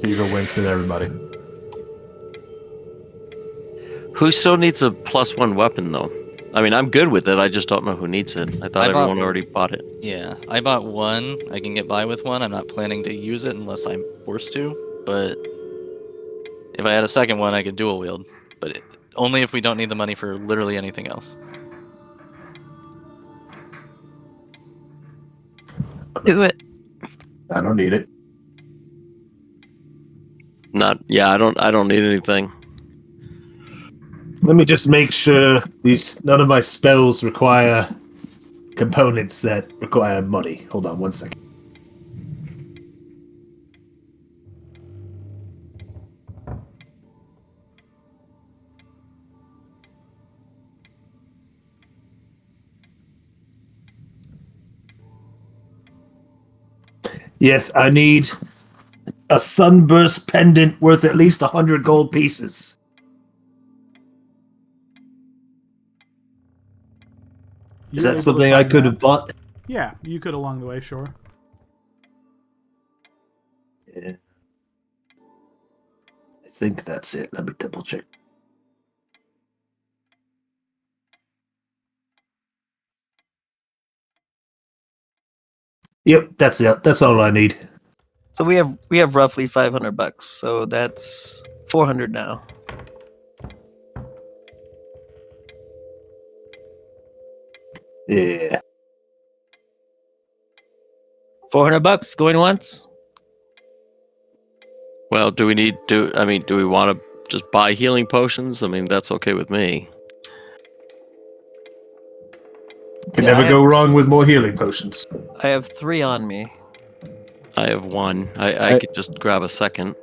C: Hugo winks at everybody.
G: Who still needs a +1 weapon though? I mean, I'm good with it. I just don't know who needs it. I thought everyone already bought it.
F: Yeah, I bought one. I can get by with one. I'm not planning to use it unless I'm forced to. But if I had a second one, I could dual wield. But only if we don't need the money for literally anything else.
D: Do it.
C: I don't need it.
G: I don't need anything.
C: Let me just make sure none of my spells require components that require money. Hold on 1 second. Yes, I need a sunburst pendant worth at least 100 gold pieces. Is that something I could have bought?
A: Yeah, you could along the way, sure.
C: Yeah. I think that's it. Let me double check. Yep, that's it. That's all I need.
B: So we have roughly $500, so that's 400 now.
C: Yeah.
B: $400 going once.
G: Well, do we want to just buy healing potions? I mean, that's okay with me.
C: Can never go wrong with more healing potions.
B: I have 3 on me.
G: I have 1. I could just grab a second.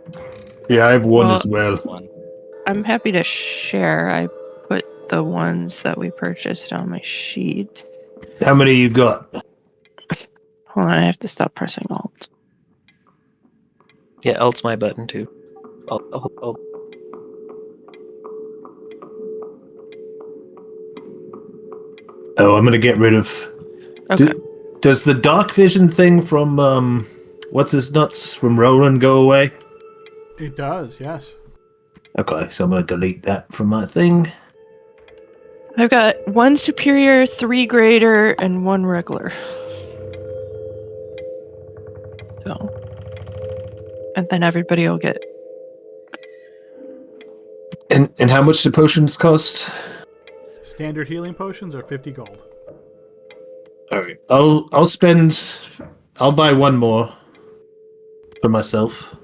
C: Yeah, I have one as well.
D: I'm happy to share. I put the ones that we purchased on my sheet.
C: How many you got?
D: Hold on, I have to stop pressing Alt.
B: Yeah, Alt's my button too. Alt.
C: Oh, I'm gonna get rid of.
D: Okay.
C: Does the dark vision thing from what's his nuts from Roland go away?
A: It does, yes.
C: Okay, so I'm gonna delete that from my thing.
D: I've got 1 superior, 3 greater, and 1 regular. So, and then everybody will get.
C: And how much do potions cost?
A: Standard healing potions are 50 gold.
C: All right, I'll buy 1 more for myself.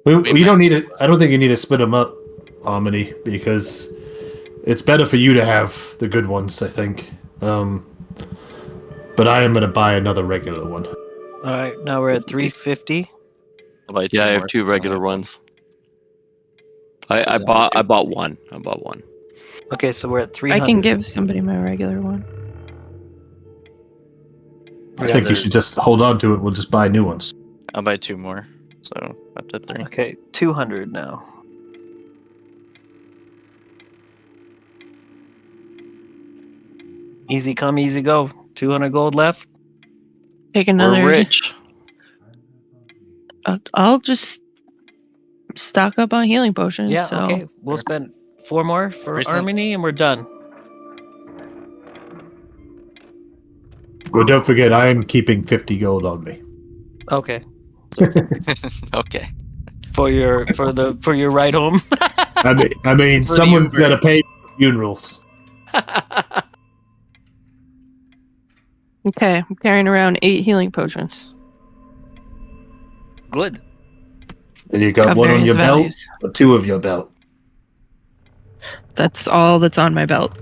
C: You don't need it. I don't think you need to split them up, Harmony, because it's better for you to have the good ones, I think. But I am gonna buy another regular one.
B: All right, now we're at 350.
G: Yeah, I have 2 regular ones. I bought one.
B: Okay, so we're at
D: I
B: 300.
D: can give somebody my regular one.
C: I
B: Yeah,
C: think you should just hold on to it. We'll just buy new ones.
F: I'll buy 2 more, so up to 3.
B: Okay, 200 now. Easy come, easy go. 200 gold left.
D: Take
G: We're
D: another.
G: rich.
D: I'll just stock up on healing potions.
B: Yeah,
D: so.
B: okay. We'll spend 4 more for
F: Recent-
B: Harmony and we're done.
C: Well, don't forget, I am keeping 50 gold on me.
B: Okay.
F: Okay.
B: For your ride home.
C: I mean,
F: For the
C: someone's
F: Uber.
C: got to pay for funerals.
D: Okay, I'm carrying around 8 healing potions.
B: Good.
C: And you got
D: Of
C: one on
D: various
C: your
D: values.
C: belt, or 2 of your belt.
D: That's all that's on my belt.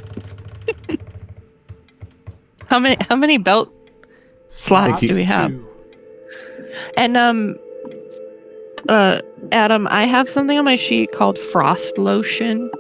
D: How many belt slots do we have?
A: 2.
D: And Adam, I have something on my sheet called frost lotion,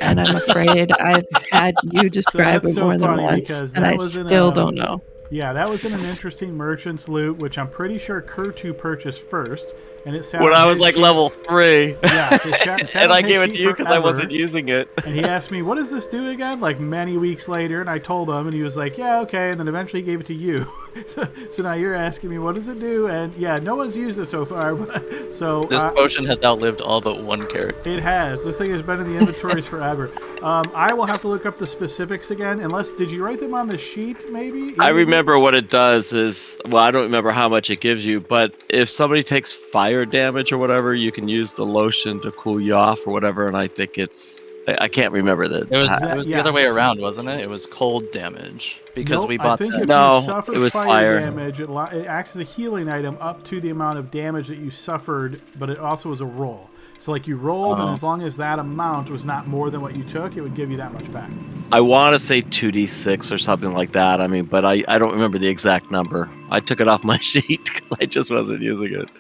D: and I'm afraid I've had you describe
A: that's
D: it
A: so
D: more than
A: funny
D: once,
A: because
D: and
A: that
D: I
A: was in
D: still
A: a-
D: don't know.
A: Yeah, that was in an interesting merchant's loot, which I'm pretty sure Kurtu purchased first, and it sat
G: When
A: on
G: I was
A: his
G: like
A: sheet-
G: level 3.
A: Yes, it sat
G: And
A: on
G: I
A: his
G: gave it
A: sheet
G: to you because I
A: forever.
G: wasn't using it.
A: And he asked me, "What does this do again?" Like many weeks later, and I told him, and he was like, "Yeah, okay." And then eventually he gave it to you. so now you're asking me, what does it do? And yeah, no one's used it so far. But, so
F: This potion has outlived all but one character.
A: it has. This thing has been in the inventories forever. I will have to look up the specifics again. Unless, did you write them on the sheet? Maybe.
G: I remember what it does is, well, I don't remember how much it gives you, but if somebody takes fire damage or whatever, you can use the lotion to cool you off or whatever. And I think I can't remember that.
F: It was
A: That-
F: it was the other way
A: yes.
F: around, wasn't it? It was cold damage because
A: Nope,
F: we
A: I
F: bought
A: think
F: that.
A: if
G: No,
A: you suffer
G: it was
A: fire
G: fire.
A: damage, it acts as a healing item up to the amount of damage that you suffered, but it also was a roll. So like you rolled, and as long as that amount was not more than what you took, it would give you that much back.
G: I want to say 2d6 or something like that. I mean, but I don't remember the exact number. I took it off my sheet because I just wasn't using it.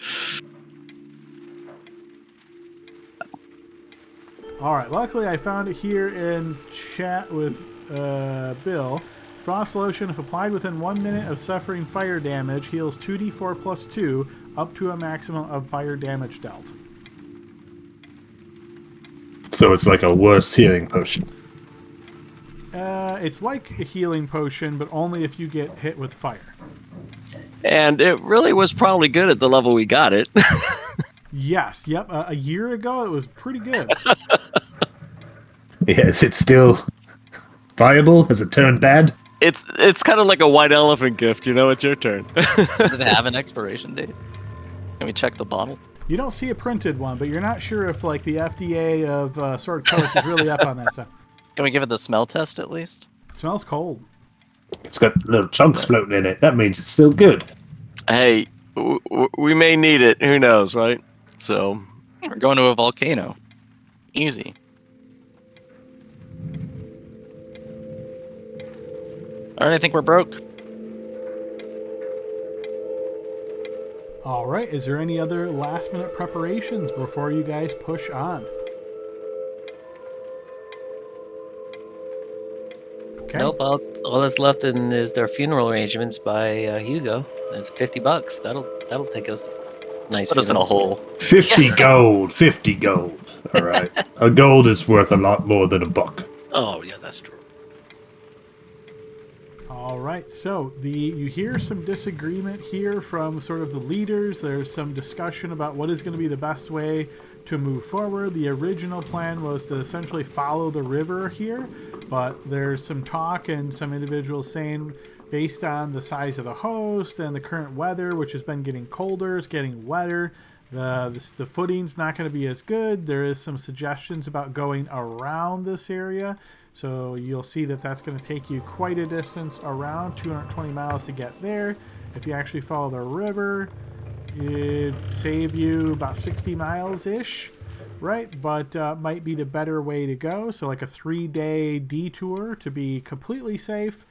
A: All right. Luckily, I found it here in chat with Bill. Frost lotion, if applied within 1 minute of suffering fire damage, heals 2d4 plus 2 up to a maximum of fire damage dealt.
C: So it's like a worse healing potion.
A: It's like a healing potion, but only if you get hit with fire.
G: And it really was probably good at the level we got it.
A: Yes. Yep. A year ago, it was pretty good.
C: Yeah, is it still viable? Has it turned bad?
G: It's kind of like a white elephant gift, you know. It's your turn.
F: Did it have an expiration date? Can we check the bottle?
A: You don't see a printed one, but you're not sure if like the FDA of Sword Coast is really up on that stuff.
F: Can we give it the smell test at least?
A: It smells cold.
C: It's got little chunks floating in it. That means it's still good.
G: Hey, we may need it. Who knows, right? So
F: We're going to a volcano. Easy. Alright, I think we're broke.
A: All right. Is there any other last minute preparations before you guys push on? Okay.
B: Nope. All that's left is their funeral arrangements by Hugo. It's $50. That'll take us nice.
F: Put us in a
B: funeral.
F: hole.
C: 50 gold. 50 gold. All right. A gold is worth a lot more than a buck.
B: Oh yeah, that's true.
A: All right, so you hear some disagreement here from sort of the leaders. There's some discussion about what is going to be the best way to move forward. The original plan was to essentially follow the river here, but there's some talk and some individuals saying based on the size of the host and the current weather, which has been getting colder, it's getting wetter, the footing's not going to be as good. There is some suggestions about going around this area. So you'll see that that's going to take you quite a distance, around 220 miles to get there. If you actually follow the river, it'd save you about 60 miles-ish, right? But might be the better way to go. So like a 3-day detour to be completely safe.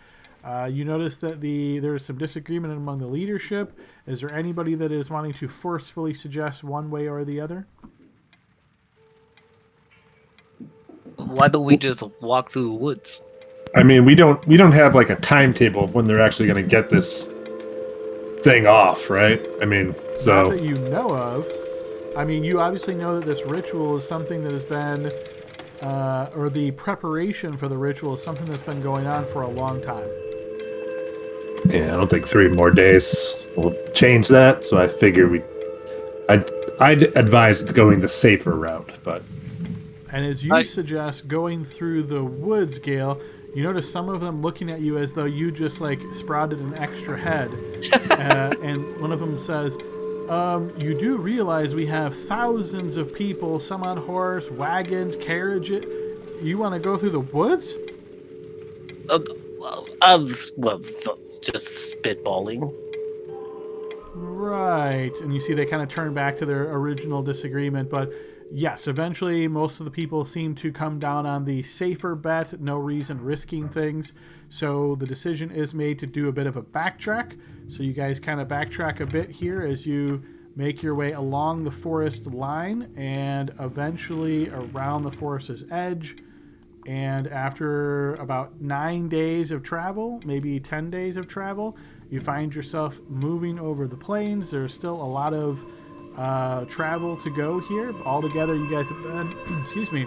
A: You notice that there's some disagreement among the leadership. Is there anybody that is wanting to forcefully suggest one way or the other?
B: Why don't we just walk through the woods?
C: I mean, we don't have like a timetable of when they're actually going to get this thing off, right? I mean, so
A: Not that you know of. I mean, you obviously know that this ritual is something that has been, or the preparation for the ritual is something that's been going on for a long time.
C: yeah, I don't think 3 more days will change that. So I figure I'd advise going the safer route, but
A: And as you suggest going through the woods, Gale, you notice some of them looking at you as though you just like sprouted an extra head. And one of them says, you do realize we have thousands of people, some on horse, wagons, carriages. You want to go through the woods?
B: Well, just spitballing.
A: Right. And you see they kind of turn back to their original disagreement. But yes, eventually most of the people seem to come down on the safer bet, no reason risking things. So the decision is made to do a bit of a backtrack. So you guys kind of backtrack a bit here as you make your way along the forest line and eventually around the forest's edge. And after about 9 days of travel, maybe 10 days of travel, you find yourself moving over the plains. There's still a lot of travel to go here. Altogether, you guys have been, excuse me,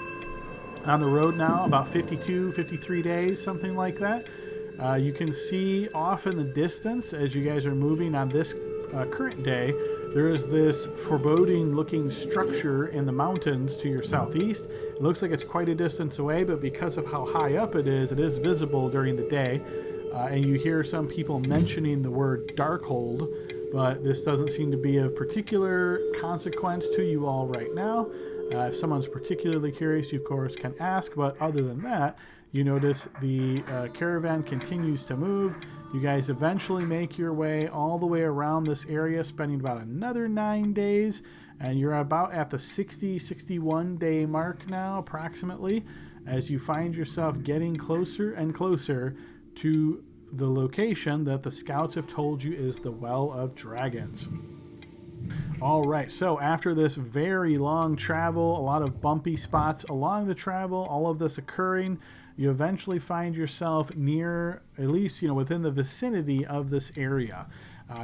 A: on the road now about 52, 53 days, something like that. You can see off in the distance as you guys are moving on this current day, there is this foreboding-looking structure in the mountains to your southeast. It looks like it's quite a distance away, but because of how high up it is visible during the day. And you hear some people mentioning the word Darkhold, but this doesn't seem to be of particular consequence to you all right now. If someone's particularly curious, you of course can ask, but other than that, you notice the caravan continues to move. You guys eventually make your way all the way around this area, spending about another 9 days, and you're about at the 61 day mark now, approximately, as you find yourself getting closer and closer to the location that the scouts have told you is the Well of Dragons. All right, so after this very long travel, a lot of bumpy spots along the travel, all of this occurring, you eventually find yourself near, at least, within the vicinity of this area.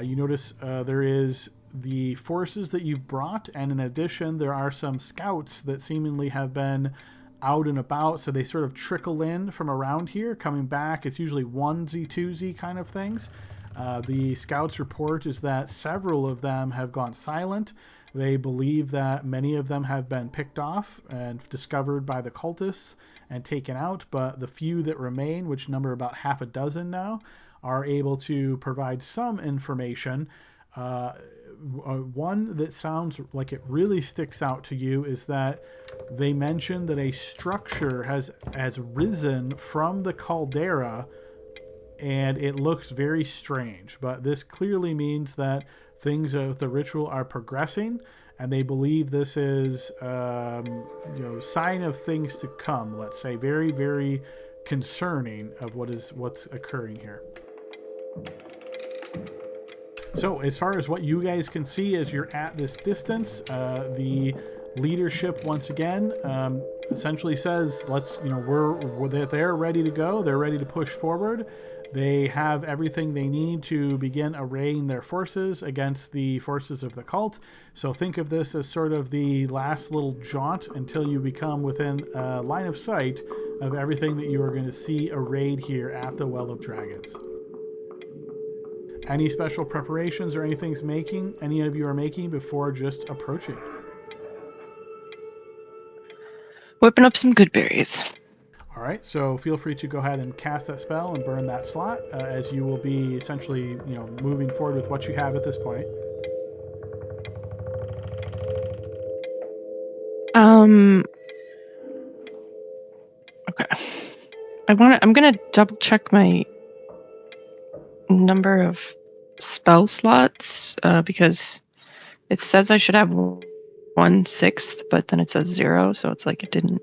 A: You notice there is the forces that you've brought, and in addition, there are some scouts that seemingly have been out and about, so they sort of trickle in from around here, coming back. It's usually onesie, twosie kind of things. The scouts' report is that several of them have gone silent. They believe that many of them have been picked off and discovered by the cultists and taken out, but the few that remain, which number about half a dozen now, are able to provide some information. One that sounds like it really sticks out to you is that they mentioned that a structure has risen from the caldera, and it looks very strange. But this clearly means that things with the ritual are progressing, and they believe this is sign of things to come. Let's say very, very concerning of what's occurring here. So as far as what you guys can see as you're at this distance, the leadership once again essentially says, they're ready to go. They're ready to push forward. They have everything they need to begin arraying their forces against the forces of the cult. So think of this as sort of the last little jaunt until you become within line of sight of everything that you are going to see arrayed here at the Well of Dragons. Any special preparations or anything any of you are making before just approaching?
D: Whipping up some good berries.
A: All right, so feel free to go ahead and cast that spell and burn that slot as you will be essentially, moving forward with what you have at this point.
D: Okay. I'm gonna double check my number of spell slots because it says I should have 1/6, but then it says 0, so it's like it didn't.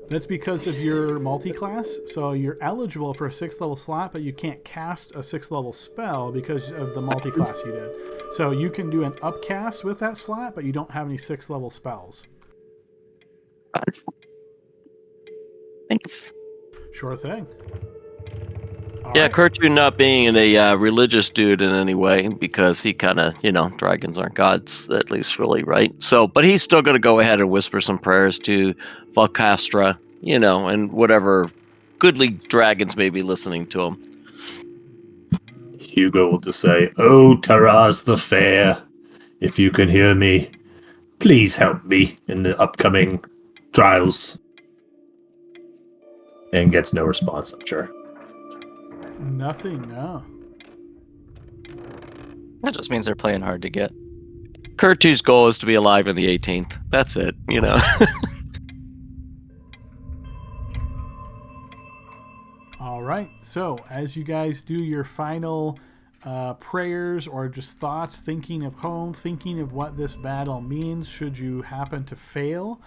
A: That's because of your multi-class. So you're eligible for a 6th level slot, but you can't cast a 6th level spell because of the multi-class you did. So you can do an upcast with that slot, but you don't have any 6th level spells. Sure thing. All
G: Yeah,
A: right.
G: Kurtu not being a religious dude in any way, because he kind of, dragons aren't gods, at least really, right? So, but he's still going to go ahead and whisper some prayers to Valcastra, and whatever goodly dragons may be listening to him.
C: Hugo will just say, "Oh, Taraz the Fair, if you can hear me, please help me in the upcoming trials." And gets no response, I'm sure.
A: Nothing, no.
F: That just means they're playing hard to get.
G: Kurtu's goal is to be alive in the 18th. That's it,
A: All right. So, as you guys do your final prayers or just thoughts, thinking of home, thinking of what this battle means should you happen to fail,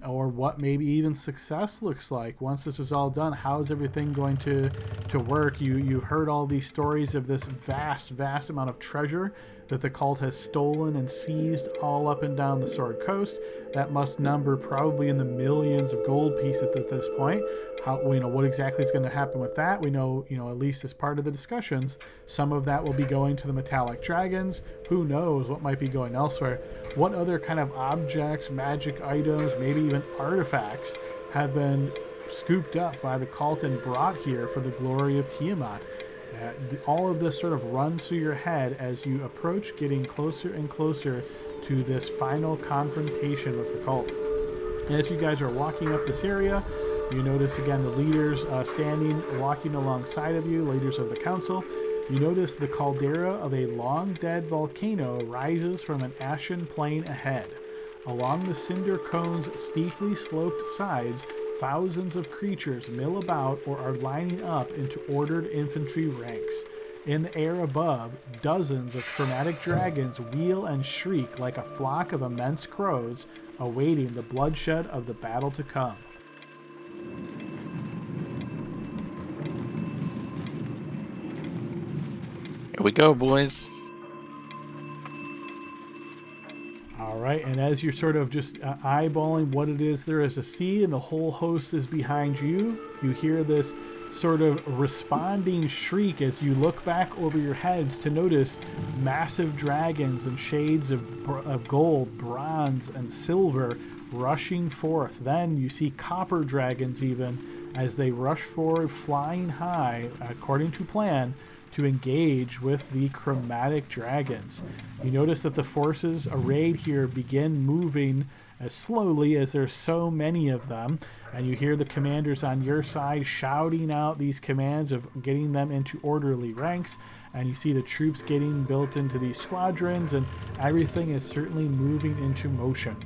A: or what maybe even success looks like once this is all done. How is everything going to work? You've heard all these stories of this vast amount of treasure that the cult has stolen and seized all up and down the Sword Coast. That must number probably in the millions of gold pieces at this point. How, what exactly is going to happen with that? We know, at least as part of the discussions, some of that will be going to the metallic dragons. Who knows what might be going elsewhere? What other kind of objects, magic items, maybe even artifacts have been scooped up by the cult and brought here for the glory of Tiamat? All of this sort of runs through your head as you approach getting closer and closer to this final confrontation with the cult. As you guys are walking up this area, you notice again the leaders walking alongside of you, leaders of the council. You notice the caldera of a long-dead volcano rises from an ashen plain ahead. Along the cinder cone's steeply sloped sides, thousands of creatures mill about or are lining up into ordered infantry ranks. In the air above, dozens of chromatic dragons wheel and shriek like a flock of immense crows, awaiting the bloodshed of the battle to come.
F: Here we go, boys.
A: All right, and as you're sort of just eyeballing what it is there is to see, and the whole host is behind you, you hear this sort of responding shriek as you look back over your heads to notice massive dragons and shades of gold, bronze, and silver rushing forth. Then you see copper dragons even as they rush forward, flying high, according to plan, to engage with the chromatic dragons. You notice that the forces arrayed here begin moving as slowly as there's so many of them, and you hear the commanders on your side shouting out these commands of getting them into orderly ranks, and you see the troops getting built into these squadrons, and everything is certainly moving into motion.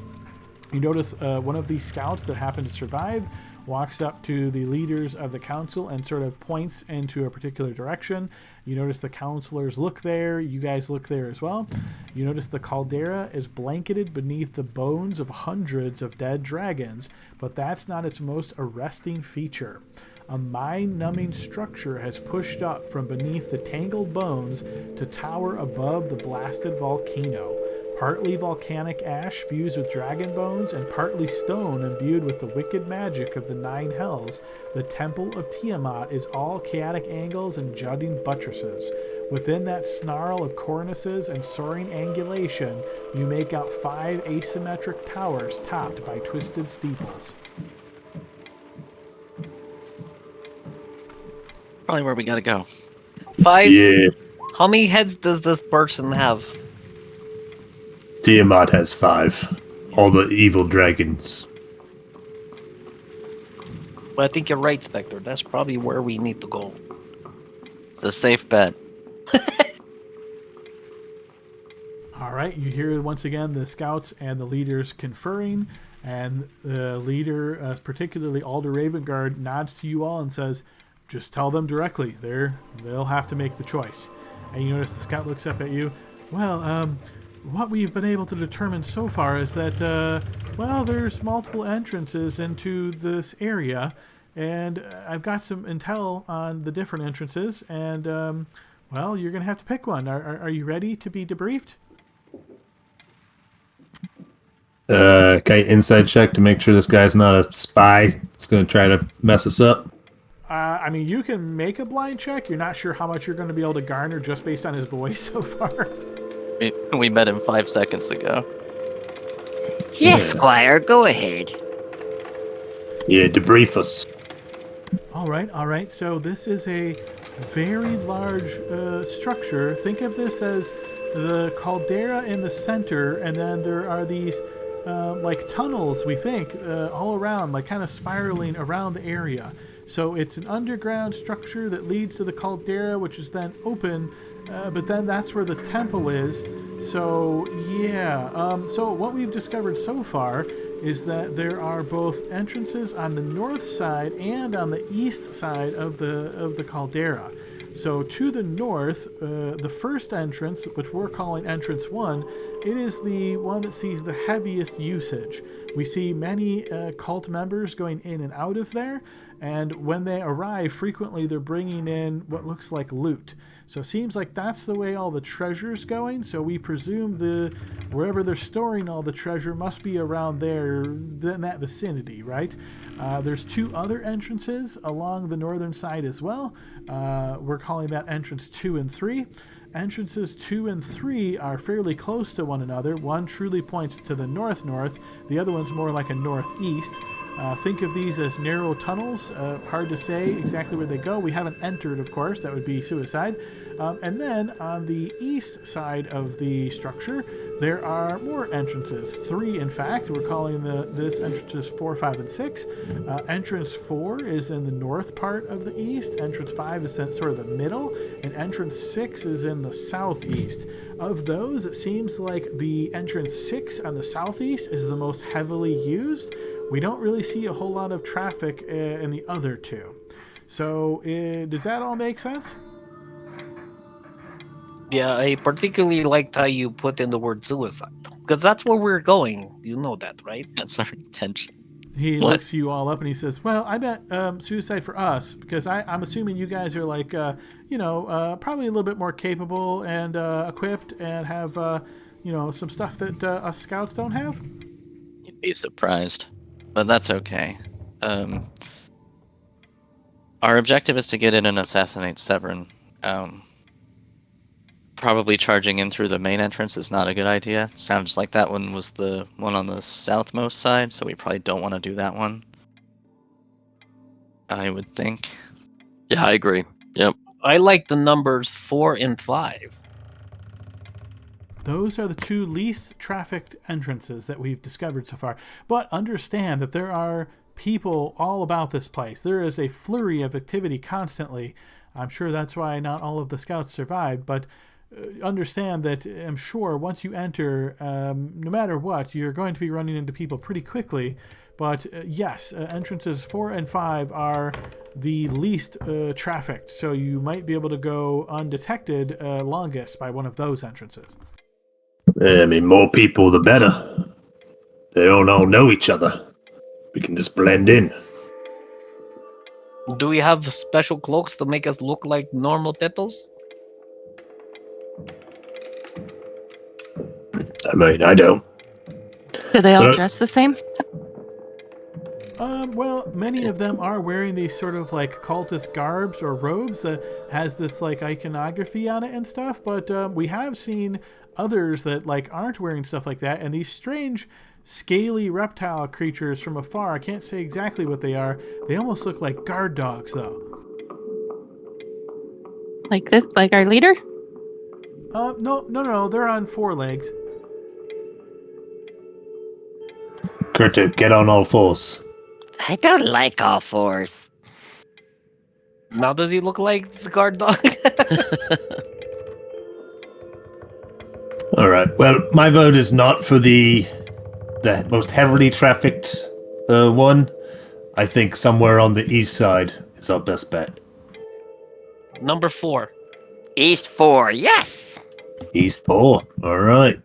A: You notice one of these scouts that happened to survive walks up to the leaders of the council and sort of points into a particular direction. You notice the counselors look there. You guys look there as well. You notice the caldera is blanketed beneath the bones of hundreds of dead dragons, but that's not its most arresting feature. A mind-numbing structure has pushed up from beneath the tangled bones to tower above the blasted volcano. Partly volcanic ash fused with dragon bones and partly stone imbued with the wicked magic of the nine hells, the temple of Tiamat is all chaotic angles and jutting buttresses. Within that snarl of cornices and soaring angulation, you make out 5 asymmetric towers topped by twisted steeples.
F: Probably where we gotta go.
B: 5?
C: Yeah,
B: How many heads does this person have?
C: Tiamat has 5. All the evil dragons.
B: Well, I think you're right, Spectre. That's probably where we need to go.
F: It's the safe bet.
A: All right, you hear once again the scouts and the leaders conferring, and the leader, particularly Alder Ravengard, nods to you all and says, just tell them directly. They'll have to make the choice. And you notice the scout looks up at you. Well, what we've been able to determine so far is that, there's multiple entrances into this area, and I've got some intel on the different entrances, and, you're going to have to pick one. Are you ready to be debriefed?
C: Okay, inside check to make sure this guy's not a spy. It's going to try to mess us up.
A: I mean, you can make a blind check. You're not sure how much you're going to be able to garner just based on his voice so far.
F: We met him 5 seconds ago.
E: Yes,
C: Yeah.
E: Squire, go ahead.
C: Yeah, debrief us.
A: All right. So this is a very large structure. Think of this as the caldera in the center, and then there are these like tunnels, we think, all around, like kind of spiraling around the area. So it's an underground structure that leads to the caldera, which is then open, but then that's where the temple is. So yeah, so what we've discovered so far is that there are both entrances on the north side and on the east side of the caldera. So to the north, the first entrance, which we're calling entrance 1, it is the one that sees the heaviest usage. We see many cult members going in and out of there, and when they arrive, frequently they're bringing in what looks like loot. So it seems like that's the way all the treasure's going, so we presume wherever they're storing all the treasure must be around there, in that vicinity, right? There's 2 other entrances along the northern side as well. We're calling that entrance 2 and 3. Entrances 2 and 3 are fairly close to one another. One truly points to the north-north. The other one's more like a northeast. Think of these as narrow tunnels. Hard to say exactly where they go. We haven't entered, of course. That would be suicide. And then on the east side of the structure, there are more entrances. 3, in fact. We're calling this entrances 4, 5, and 6. Entrance 4 is in the north part of the east. Entrance 5 is in sort of the middle. And entrance 6 is in the southeast. Of those, it seems like the entrance 6 on the southeast is the most heavily used. We don't really see a whole lot of traffic in the other 2. So does that all make sense?
B: Yeah, I particularly liked how you put in the word suicide, because that's where we're going. You know that, right?
F: That's our intention.
A: He
F: What?
A: looks you all up and he says, well, I meant suicide for us, because I'm assuming you guys are like, probably a little bit more capable and equipped and have, some stuff that us scouts don't have.
F: You'd be surprised. But that's okay. Our objective is to get in and assassinate Severin. Probably charging in through the main entrance is not a good idea. Sounds like that one was the one on the southmost side, so we probably don't want to do that one. I would think.
G: Yeah, I agree. Yep.
B: I like the numbers 4 and 5.
A: Those are the 2 least trafficked entrances that we've discovered so far. But understand that there are people all about this place. There is a flurry of activity constantly. I'm sure that's why not all of the scouts survived, but understand that I'm sure once you enter, no matter what, you're going to be running into people pretty quickly. But yes, entrances 4 and 5 are the least trafficked, so you might be able to go undetected longest by one of those entrances.
C: I mean, more people the better. They don't all know each other. We can just blend in.
B: Do we have special cloaks to make us look like normal pipples?
C: I mean, I don't.
D: Do they all
C: But-
D: dress the same?
A: Well, many of them are wearing these sort of like cultist garbs or robes that has this like iconography on it and stuff, but we have seen others that like aren't wearing stuff like that, and these strange scaly reptile creatures from afar, I can't say exactly what they are. They almost look like guard dogs though.
D: Like this? Like our leader?
A: No, they're on 4 legs.
C: Kurtu, get on all 4s.
E: I don't like all 4s.
B: Now does he look like the guard dog?
C: All right. Well, my vote is not for the most heavily trafficked one. I think somewhere on the east side is our best bet.
B: Number 4.
E: East 4, yes!
C: East 4. All right.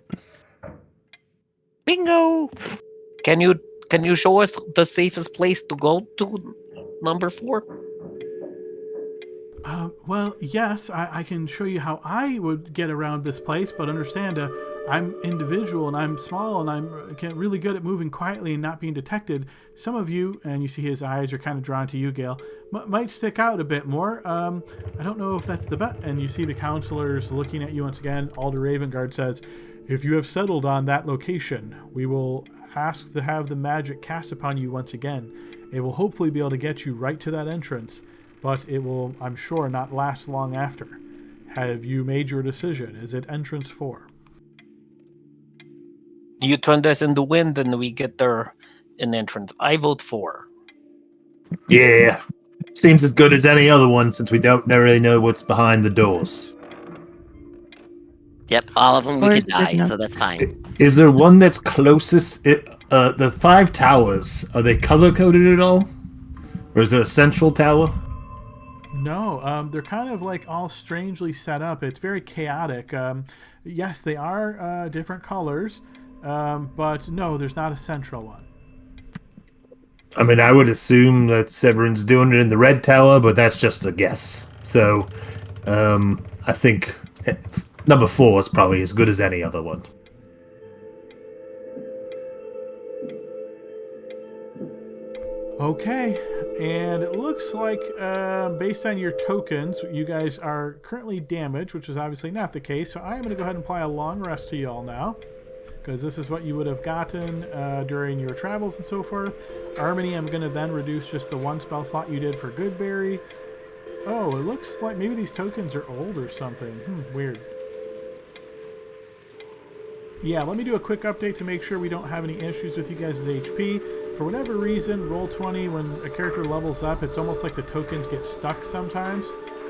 E: Bingo!
B: Can you show us the safest place to go to number 4?
A: Well, yes, I can show you how I would get around this place, but understand I'm individual and I'm small and I'm really good at moving quietly and not being detected. Some of you, and you see his eyes are kind of drawn to you, Gale, might stick out a bit more. I don't know if that's the bet. And you see the counselors looking at you once again. Alder Ravengard says, if you have settled on that location, we will ask to have the magic cast upon you once again. It will hopefully be able to get you right to that entrance, but it will, I'm sure, not last long after. Have you made your decision? Is it entrance 4?
B: You turned us in the wind and we get there in entrance. I vote 4.
C: Yeah. Seems as good as any other one since we don't really know what's behind the doors.
E: Yep, all of them we
D: Or
E: could
D: is it good
E: die,
D: enough?
E: so that's fine.
C: Is there one that's closest? The 5 towers, are they color-coded at all? Or is there a central tower?
A: No, they're kind of like all strangely set up. It's very chaotic. Yes, they are different colors, but no, there's not a central one.
C: I mean, I would assume that Severin's doing it in the red tower, but that's just a guess. So, I think number 4 is probably as good as any other one.
A: Okay, and it looks like based on your tokens, you guys are currently damaged, which is obviously not the case. So I am going to go ahead and apply a long rest to y'all now, because this is what you would have gotten during your travels and so forth. Harmony, I'm going to then reduce just the 1 spell slot you did for Goodberry. Oh, it looks like maybe these tokens are old or something. Weird. Yeah, let me do a quick update to make sure we don't have any issues with you guys' HP. For whatever reason, Roll20, when a character levels up, it's almost like the tokens get stuck sometimes.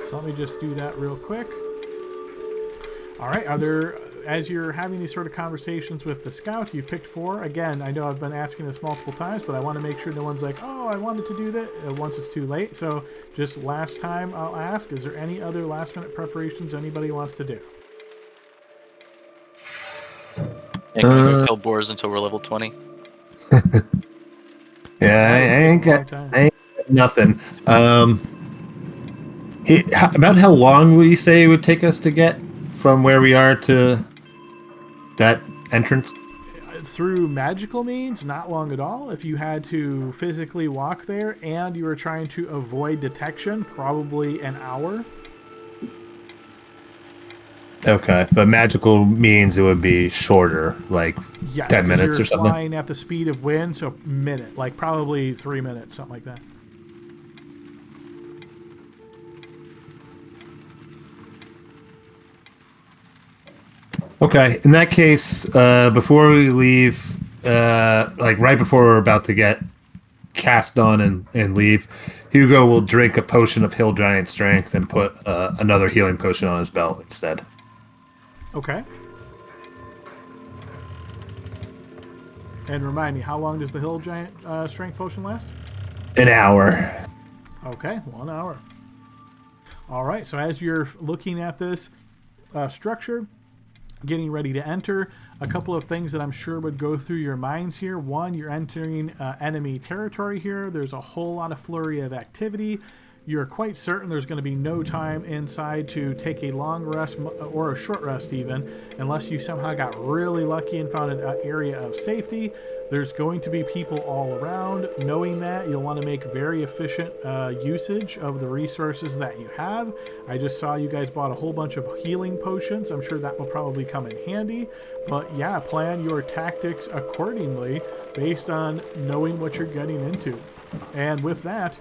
A: So let me just do that real quick. All right, are there, as you're having these sort of conversations with the scout, you've picked 4. Again, I know I've been asking this multiple times, but I want to make sure no one's like, oh, I wanted to do that once it's too late. So just last time I'll ask, is there any other last minute preparations anybody wants to do?
F: Yeah, can we go kill boars until we're level 20?
C: Yeah, I ain't got nothing. About how long would you say it would take us to get from where we are to that entrance?
A: Through magical means, not long at all. If you had to physically walk there and you were trying to avoid detection, probably an hour.
C: Okay, but magical means it would be shorter, like
A: Yes,
C: 10 minutes
A: you're
C: or something.
A: flying at the speed of wind, so minute, like probably 3 minutes, something like that.
C: Okay, in that case, before we leave, like right before we're about to get cast on and leave, Hugo will drink a potion of Hill Giant Strength and put another healing potion on his belt instead.
A: Okay. And remind me, how long does the Hill Giant Strength Potion last?
C: An hour.
A: Okay, 1 hour. All right, so as you're looking at this structure, getting ready to enter, a couple of things that I'm sure would go through your minds here. One, you're entering enemy territory here. There's a whole lot of flurry of activity. You're quite certain there's going to be no time inside to take a long rest or a short rest even, unless you somehow got really lucky and found an area of safety. There's going to be people all around. Knowing that, you'll want to make very efficient usage of the resources that you have. I just saw you guys bought a whole bunch of healing potions. I'm sure that will probably come in handy. But yeah, plan your tactics accordingly based on knowing what you're getting into. And with that,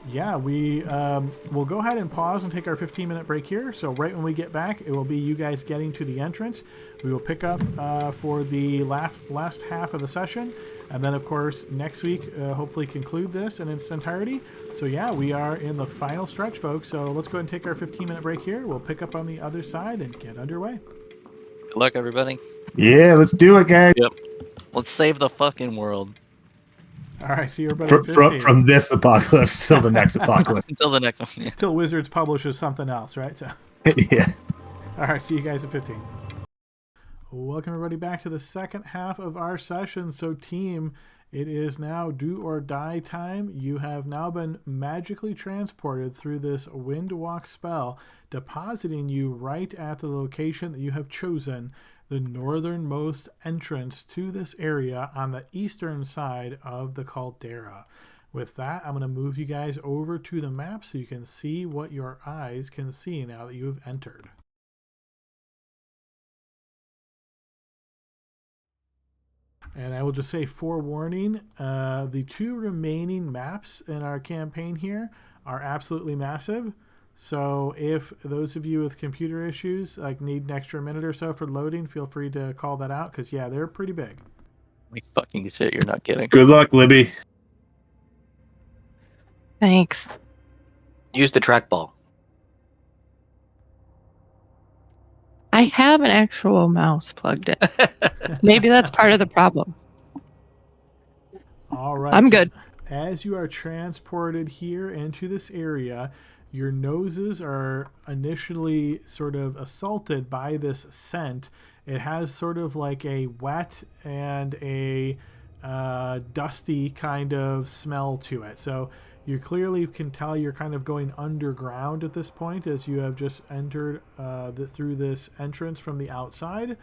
A: yeah, we'll go ahead and pause and take our 15-minute break here. So right when we get back, it will be you guys getting to the entrance. We will pick up for the last half of the session. And then, of course, next week, hopefully conclude this in its entirety. So yeah, we are in the final stretch, folks. So let's go ahead and take our 15-minute break here. We'll pick up on the other side and get underway.
F: Good luck, everybody.
C: Yeah, let's do it, guys.
G: Yep.
F: Let's save the fucking world.
A: All right, see everybody at 15.
C: From this apocalypse till the next apocalypse.
F: Until the next one. Yeah.
A: Until Wizards publishes something else, right? So,
C: Yeah.
A: all right, see you guys at 15. Welcome everybody back to the second half of our session. So team, it is now do or die time. You have now been magically transported through this wind walk spell, depositing you right at the location that you have chosen. the northernmost entrance to this area on the eastern side of the caldera. With that, I'm going to move you guys over to the map so you can see what your eyes can see now that you have entered. And I will just say, forewarning, the 2 remaining maps in our campaign here are absolutely massive. So if those of you with computer issues need an extra minute or so for loading, feel free to call that out, because yeah, they're pretty big.
F: Holy fucking shit, you're not kidding.
C: Good luck, Libby.
D: Thanks.
B: Use the trackball.
D: I have an actual mouse plugged in. Maybe that's part of the problem.
A: All right.
D: I'm good.
A: As you are transported here into this area, your noses are initially sort of assaulted by this scent. It has sort of like a wet and a dusty kind of smell to it. So you clearly can tell you're kind of going underground at this point, as you have just entered through this entrance from the outside.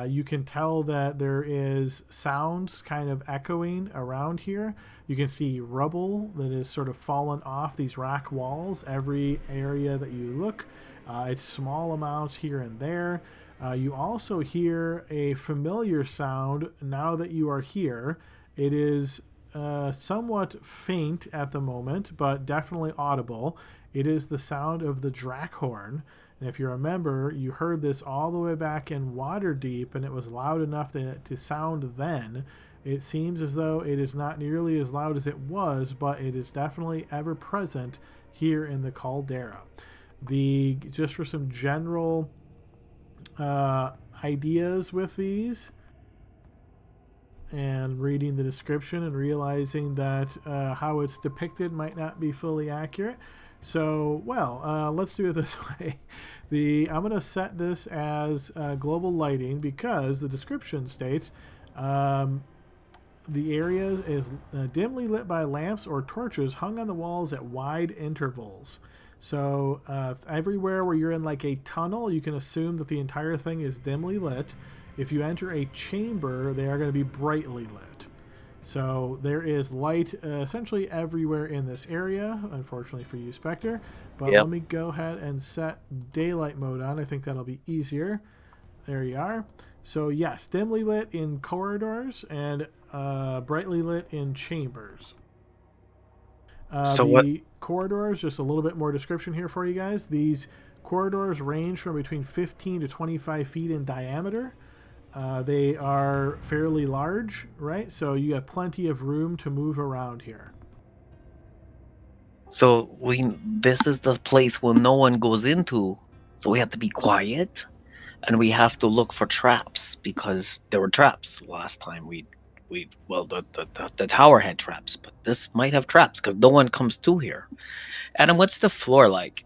A: You can tell that there is sounds kind of echoing around here. You can see rubble that is sort of fallen off these rock walls every area that you look. It's small amounts here and there. You also hear a familiar sound now that you are here. It is somewhat faint at the moment, but definitely audible. It is the sound of the Drackhorn. And if you remember, you heard this all the way back in Waterdeep, and it was loud enough to sound then. It seems as though it is not nearly as loud as it was, but it is definitely ever present here in the caldera. Just for some general ideas with these, and reading the description and realizing that how it's depicted might not be fully accurate. So, let's do it this way. I'm going to set this as global lighting, because the description states the area is dimly lit by lamps or torches hung on the walls at wide intervals. So everywhere where you're in like a tunnel, you can assume that the entire thing is dimly lit. If you enter a chamber, they are going to be brightly lit. So there is light essentially everywhere in this area, unfortunately for you, Spectre. But
B: Yep.
A: Let me go ahead and set daylight mode on. I think that'll be easier. There you are. So yes, dimly lit in corridors and brightly lit in chambers. Corridors, just a little bit more description here for you guys. These corridors range from between 15 to 25 feet in diameter. They are fairly large, right? So you have plenty of room to move around here.
B: So this is the place where no one goes into. So we have to be quiet, and we have to look for traps, because there were traps last time. The tower had traps, but this might have traps because no one comes through here. Adam, what's the floor like?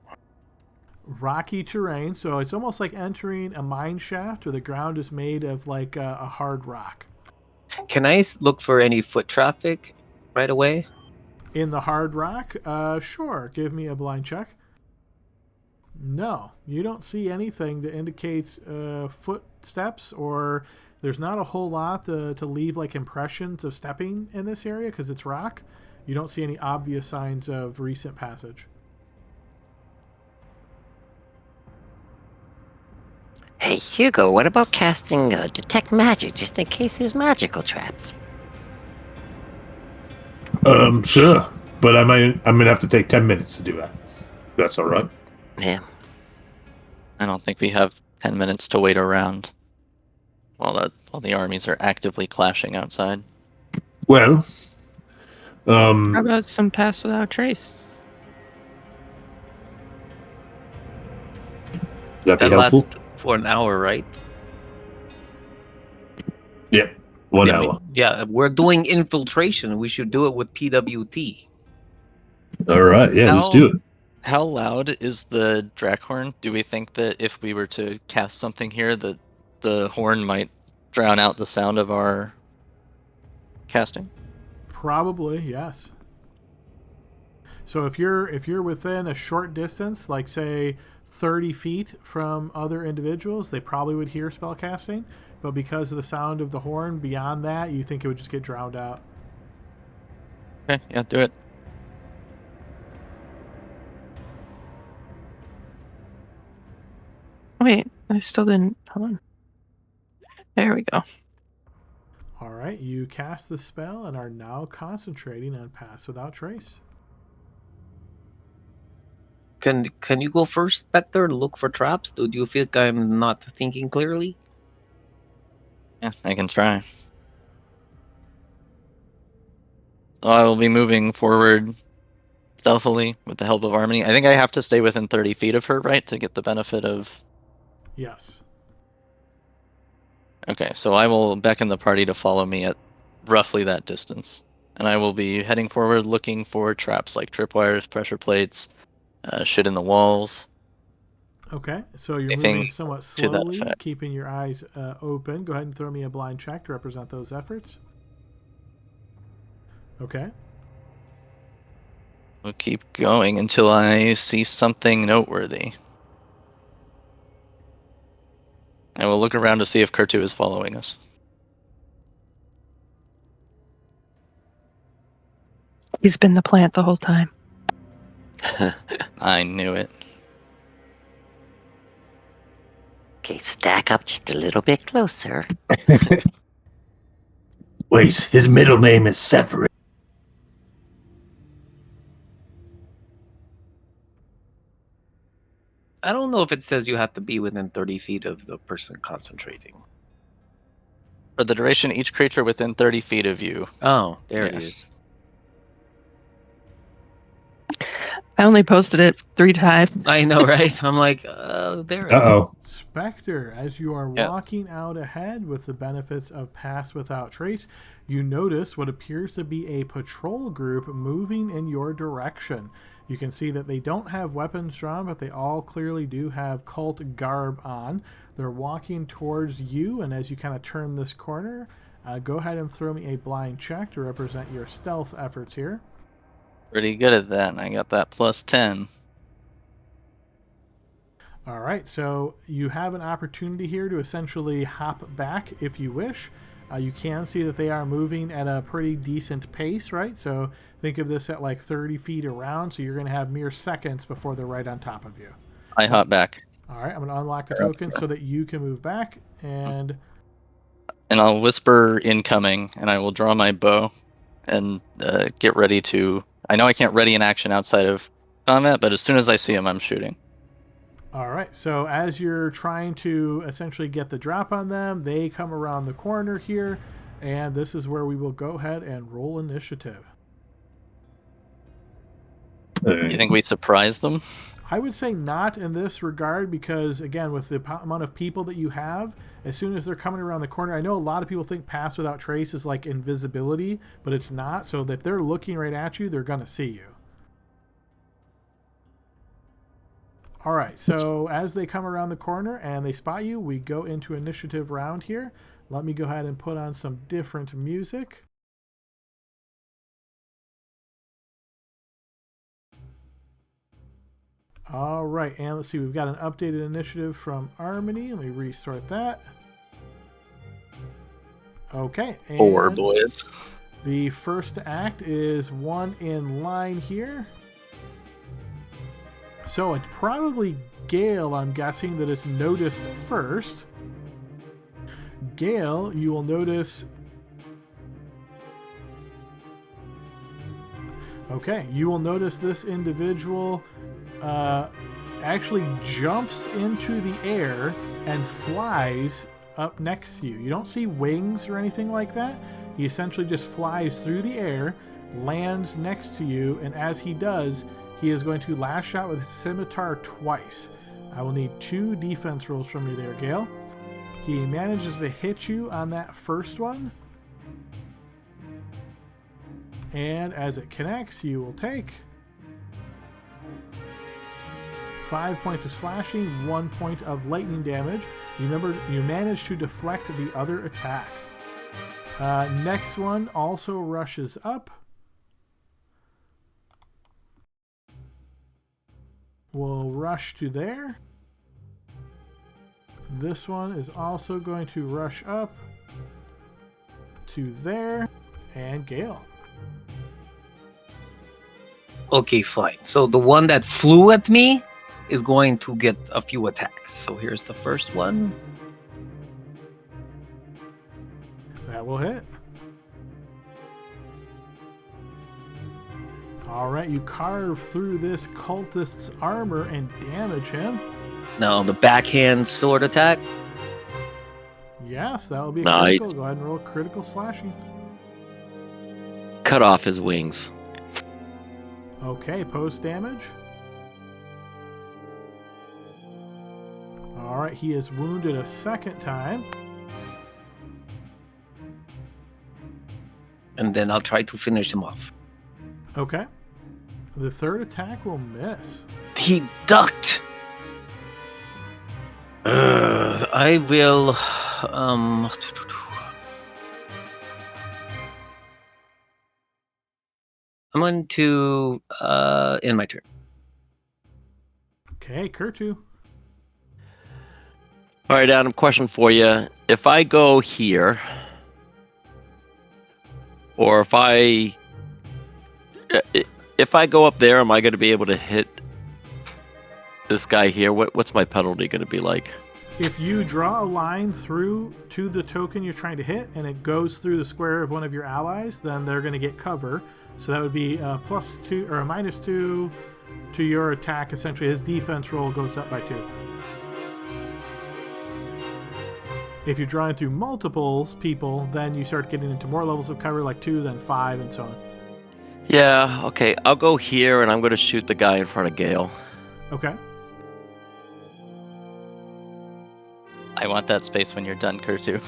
A: Rocky terrain, so it's almost like entering a mine shaft where the ground is made of like a hard rock.
B: Can I look for any foot traffic right away?
A: In the hard rock? Sure. Give me a blind check. No, you don't see anything that indicates footsteps, or there's not a whole lot to leave like impressions of stepping in this area because it's rock. You don't see any obvious signs of recent passage.
E: Hey, Hugo, what about casting Detect Magic, just in case there's magical traps?
C: Sure. But I'm gonna have to take 10 minutes to do that. That's all right.
E: Yeah.
F: I don't think we have 10 minutes to wait around while the armies are actively clashing outside.
C: Well,
D: How about some pass without trace?
C: that'd be
B: That
C: helpful.
B: lasts for an hour, right?
C: Yep. 1 hour.
B: Yeah, we're doing infiltration. We should do it with PWT.
C: All right. Yeah, let's do it.
F: How loud is the Drackhorn? Do we think that if we were to cast something here, that the horn might drown out the sound of our casting?
A: Probably, yes. So if you're within a short distance, like say 30 feet from other individuals, they probably would hear spellcasting. But because of the sound of the horn, beyond that, you think it would just get drowned out.
F: Okay, yeah, do it.
D: Wait, I still didn't. Hold on. There we go.
A: All right, you cast the spell and are now concentrating on Pass Without Trace.
B: Can you go first, Spectre? Look for traps. Do you feel like I'm not thinking clearly?
F: Yes, I can try. I will be moving forward stealthily with the help of Harmony. I think I have to stay within 30 feet of her, right, to get the benefit of...
A: Yes.
F: Okay, so I will beckon the party to follow me at roughly that distance. And I will be heading forward looking for traps like tripwires, pressure plates, shit in the walls.
A: Okay, so you're
F: Anything
A: moving somewhat
F: to that
A: slowly,
F: effect.
A: keeping your eyes open. Go ahead and throw me a blind check to represent those efforts. Okay.
F: We'll keep going until I see something noteworthy. I will look around to see if Kurtu is following us.
D: He's been the plant the whole time.
F: I knew it.
E: Okay, stack up just a little bit closer.
C: Wait, his middle name is Severin.
B: I don't know if it says you have to be within 30 feet of the person concentrating.
F: For the duration, each creature within 30 feet of you.
B: Oh, there it
F: Yeah.
B: is.
D: I only posted it 3 times.
B: I know, right? I'm like, there it is.
C: Uh-oh.
A: Spectre, as you are
B: Yes.
A: walking out ahead with the benefits of Pass Without Trace, you notice what appears to be a patrol group moving in your direction. You can see that they don't have weapons drawn, but they all clearly do have cult garb on. They're walking towards you, and as you kind of turn this corner, go ahead and throw me a blind check to represent your stealth efforts here.
F: Pretty good at that, and I got that plus 10.
A: All right, so you have an opportunity here to essentially hop back if you wish. You can see that they are moving at a pretty decent pace, right? So think of this at like 30 feet around, so you're going to have mere seconds before they're right on top of you.
F: I hop back.
A: All right, I'm going to unlock the token so that you can move back, and
F: I'll whisper incoming, and I will draw my bow and get ready to... I know I can't ready an action outside of combat, but as soon as I see him, I'm shooting.
A: all right, so as you're trying to essentially get the drop on them, they come around the corner here, and this is where we will go ahead and roll initiative.
F: You think we surprise them?
A: I would say not in this regard because, again, with the amount of people that you have, as soon as they're coming around the corner, I know a lot of people think Pass Without Trace is like invisibility, but it's not. So if they're looking right at you, they're going to see you. All right, so as they come around the corner and they spot you, we go into initiative round here. Let me go ahead and put on some different music. All right, and let's see, we've got an updated initiative from Harmony. Let me restart that. Okay. And
F: 4 boys.
A: the first act is one in line here. So it's probably Gale, I'm guessing, that is noticed first. Gale, you will notice... Okay, you will notice this individual actually jumps into the air and flies up next to you. You don't see wings or anything like that. He essentially just flies through the air, lands next to you, and as he does, he is going to lash out with his scimitar twice. I will need 2 defense rolls from you there, Gale. He manages to hit you on that first one. And as it connects, you will take 5 points of slashing, 1 point of lightning damage. Remember, you managed to deflect the other attack. Next one also rushes up. will rush to there. This one is also going to rush up to there. And Gale.
B: Okay, fine. So the one that flew at me is going to get a few attacks. So here's the first one.
A: That will hit. All right, you carve through this cultist's armor and damage him.
B: Now the backhand sword attack.
A: Yes, that will be a
G: Nice.
A: critical. Go ahead and roll critical slashing.
G: Cut off his wings.
A: Okay, post damage. All right, he is wounded a second time.
B: And then I'll try to finish him off.
A: Okay. The third attack will miss.
B: He ducked. I will. I'm going to end my turn.
A: Okay, Kurtu.
G: All right, Adam, question for you. If I go here, or if I go up there, am I going to be able to hit this guy here? What's my penalty going to be like?
A: If you draw a line through to the token you're trying to hit and it goes through the square of one of your allies, then they're going to get cover. So that would be a +2 or a -2 to your attack. Essentially, his defense roll goes up by 2. If you're drawing through multiples people, then you start getting into more levels of cover, like 2, then 5, and so on.
G: Yeah, okay. I'll go here, and I'm going to shoot the guy in front of Gale.
A: Okay.
F: I want that space when you're done, Kurtu.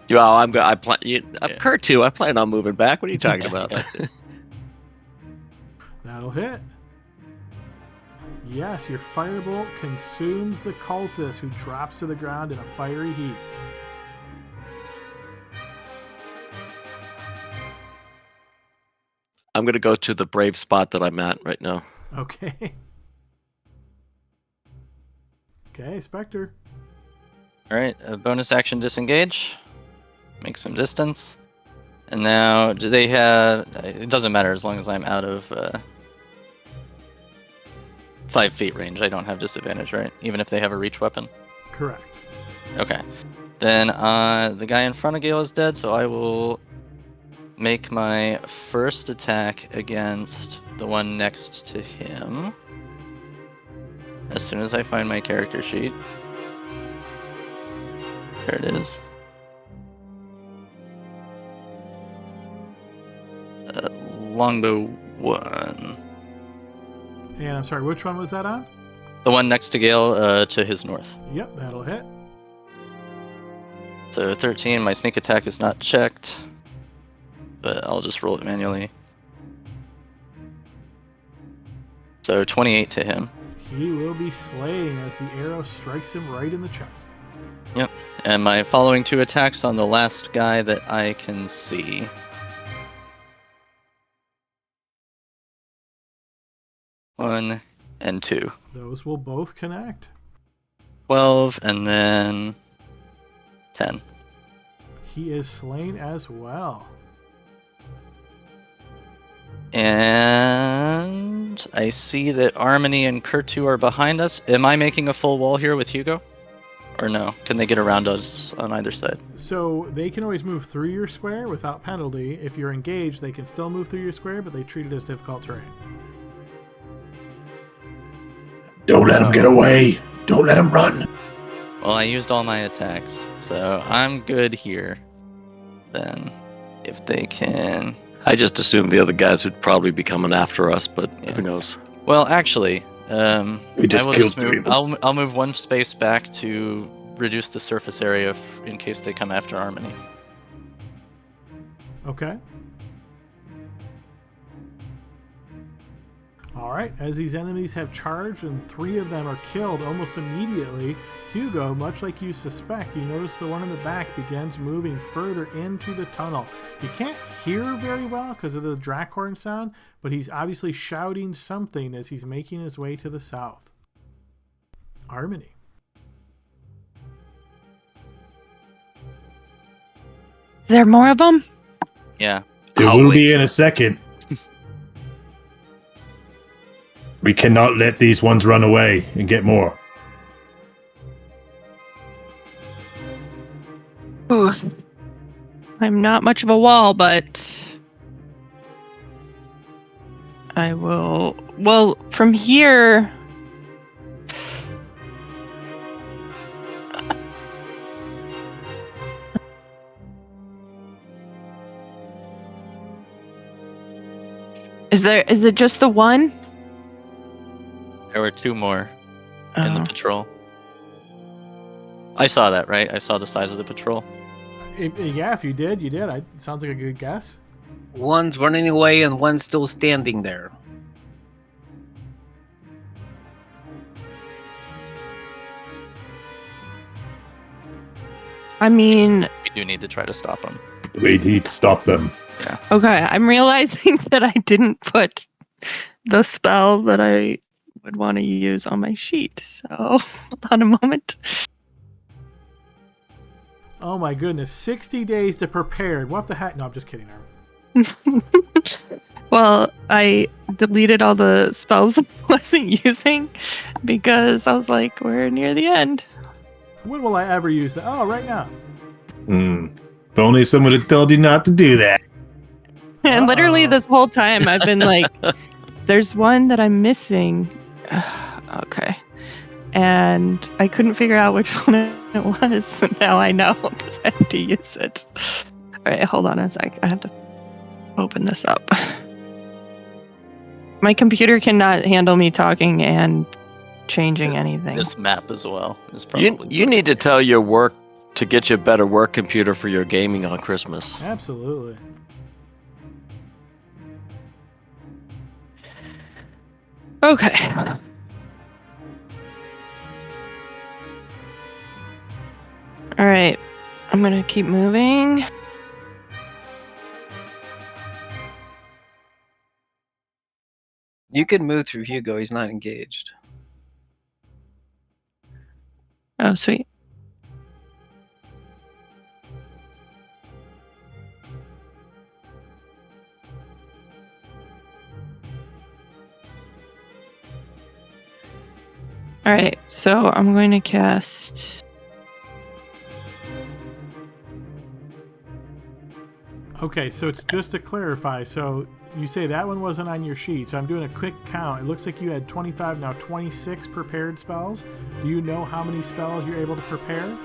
G: Well, I'm
F: Yeah.
G: Kurtu. I plan on moving back. What are you talking
F: Yeah,
G: about?
F: gotcha.
A: That'll hit. Yes, your firebolt consumes the cultist, who drops to the ground in a fiery heap.
G: I'm going to go to the brave spot that I'm at right now.
A: Okay. Okay, Spectre.
F: All right, a bonus action disengage. Make some distance. And now, do they have... It doesn't matter as long as I'm out of 5 feet range. I don't have disadvantage, right? Even if they have a reach weapon?
A: Correct.
F: Okay. Then the guy in front of Gale is dead, so I will make my first attack against the one next to him. As soon as I find my character sheet. There it is. Longbow 1.
A: And I'm sorry, which one was that on?
F: The one next to Gale to his north.
A: Yep, that'll hit.
F: So 13, my sneak attack is not checked. But I'll just roll it manually. So 28 to him.
A: He will be slain as the arrow strikes him right in the chest.
F: Yep. And my following 2 attacks on the last guy that I can see. One and 2.
A: Those will both connect.
F: 12 and then 10.
A: He is slain as well.
F: And I see that Armony and Kurtu are behind us. Am I making a full wall here with Hugo? Or no? Can they get around us on either side?
A: So they can always move through your square without penalty. If you're engaged, they can still move through your square, but they treat it as difficult terrain.
C: Don't let him get away. Don't let him run.
F: Well, I used all my attacks, so I'm good here. Then, if they can...
G: I just assumed the other guys would probably be coming after us, but
F: Yeah.
G: who knows?
F: Well, actually,
C: We just
F: I will
C: killed
F: just
C: 3
F: move.
C: of them.
F: I'll move 1 space back to reduce the surface area in case they come after Harmony.
A: Okay. Alright, as these enemies have charged and 3 of them are killed almost immediately, Hugo, much like you suspect, you notice the one in the back begins moving further into the tunnel. You can't hear very well because of the Drakhorn sound, but he's obviously shouting something as he's making his way to the south. Harmony.
D: Is there more of them?
F: Yeah.
C: There will be
G: Always.
C: in a second. We cannot let these ones run away and get more.
D: Ooh. I'm not much of a wall, but I will. Well, from here. Is it just the one?
F: There were 2 more in the
D: Oh.
F: patrol. I saw that, right? I saw the size of the patrol.
A: Yeah, if you did, you did. Sounds like a good guess.
B: One's running away and one's still standing there.
D: I mean,
F: We do need to try to stop them.
C: We need to stop them.
D: okay, I'm realizing that I didn't put the spell that I would want to use on my sheet. So, hold on a moment.
A: Oh my goodness, 60 days to prepare. What the heck? No, I'm just kidding.
D: Well, I deleted all the spells I wasn't using because I was like, we're near the end.
A: When will I ever use that? Oh, right now.
C: If only someone had told you not to do that.
D: And literally
A: Uh-oh.
D: this whole time I've been like, there's one that I'm missing. Okay. And I couldn't figure out which one it was. And now I know because I have to use it. All right, hold on a sec. I have to open this up. My computer cannot handle me talking and changing anything.
F: This map as well is probably.
G: You need to tell your work to get you a better work computer for your gaming on Christmas.
A: Absolutely.
D: Okay. All right. I'm going to keep moving.
B: You can move through Hugo. He's not engaged.
D: Oh, sweet. All right, so I'm going to cast.
A: Okay, so it's just to clarify. So you say that one wasn't on your sheet. So I'm doing a quick count. It looks like you had 25, now 26 prepared spells. Do you know how many spells you're able to prepare?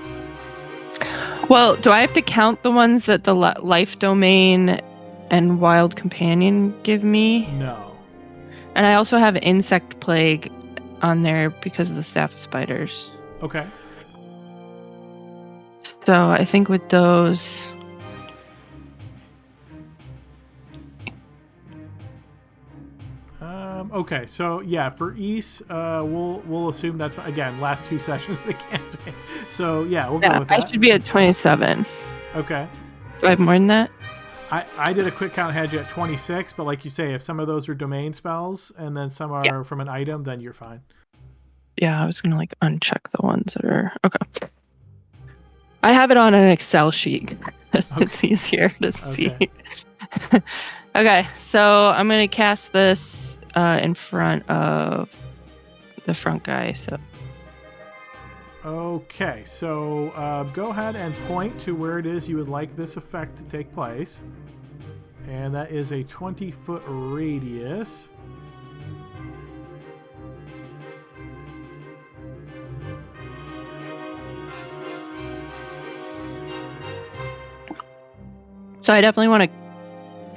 D: Well, do I have to count the ones that the life domain and wild companion give me?
A: No.
D: And I also have insect plague on there because of the staff of spiders.
A: Okay.
D: So I think with those.
A: Okay, so yeah, for East, we'll assume that's again last 2 sessions of the campaign. So yeah, we'll go with that.
D: I should be at 27.
A: Okay.
D: Do I have more than that?
A: I did a quick count, had you at 26, but like you say, if some of those are domain spells and then some are from an item, then you're fine.
D: Yeah, I was gonna like uncheck the ones that are okay. I have it on an Excel sheet. It's easier to see. Okay, so I'm gonna cast this in front of the front guy. So.
A: Okay, so go ahead and point to where it is you would like this effect to take place. And that is a 20-foot radius.
D: So I definitely want to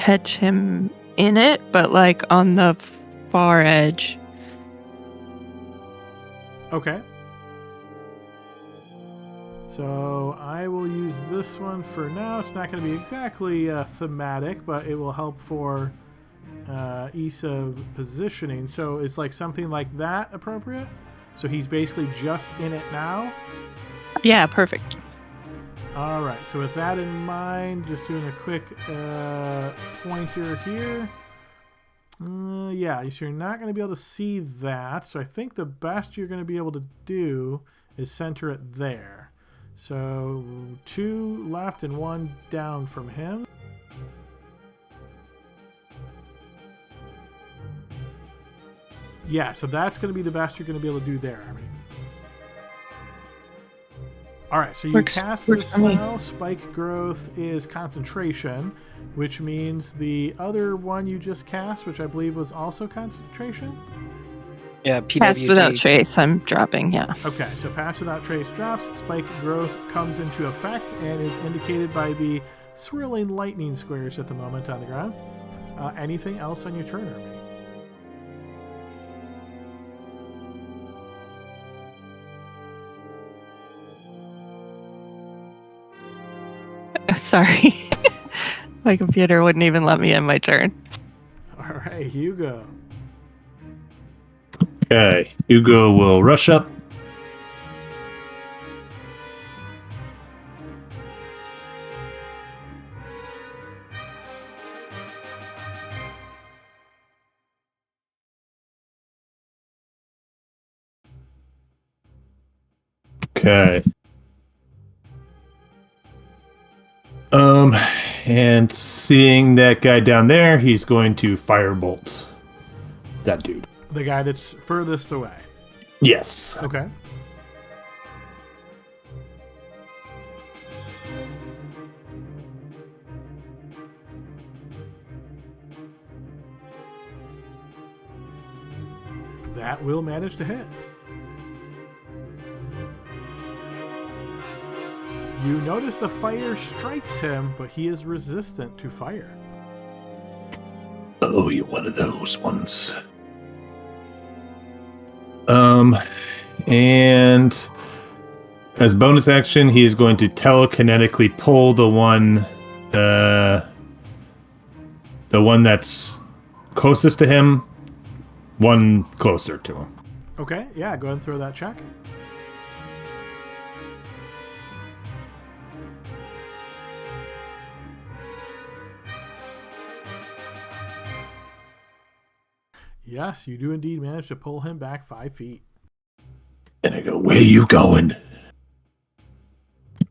D: catch him in it, but like on the far edge.
A: Okay. So I will use this one for now. It's not going to be exactly thematic, but it will help for ease of positioning. So it's like something like that appropriate? So he's basically just in it now?
D: Yeah, perfect.
A: All right, so with that in mind, just doing a quick pointer here. Yeah, so you're not going to be able to see that. So I think the best you're going to be able to do is center it there. So 2 left and 1 down from him. Yeah, so that's going to be the best you're going to be able to do there, Army. All right, so you cast this spell. Spike growth is concentration, which means the other one you just cast, which I believe was also concentration.
B: Yeah, PWG.
D: Pass without trace. I'm dropping. Yeah.
A: Okay, so pass without trace drops. Spike growth comes into effect and is indicated by the swirling lightning squares at the moment on the ground. Anything else on your turn, Army?
D: Sorry. My computer wouldn't even let me end my turn.
A: All right, Hugo.
C: Okay, Hugo will rush up. Okay. And seeing that guy down there, he's going to firebolt that dude.
A: The guy that's furthest away.
C: Yes.
A: Okay. That will manage to hit. You notice the fire strikes him, but he is resistant to fire.
C: Oh, you're one of those ones. And as bonus action, he is going to telekinetically pull the one that's closest to him, one closer to him.
A: Okay, yeah, go ahead and throw that check. Yes, you do indeed manage to pull him back 5 feet.
C: And I go, where are you going?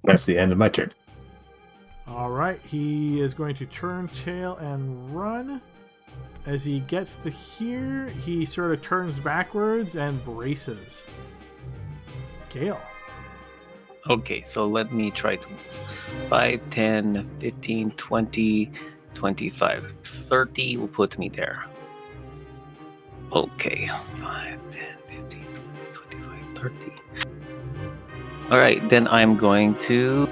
C: That's the end of my turn.
A: All right, he is going to turn tail and run. As he gets to here, he sort of turns backwards and braces. Gale.
B: Okay, so let me try to 5, 10, 15, 20, 25, 30 will put me there. Okay, 5, 10, 15, 20, 25, 30. All right, then I'm going to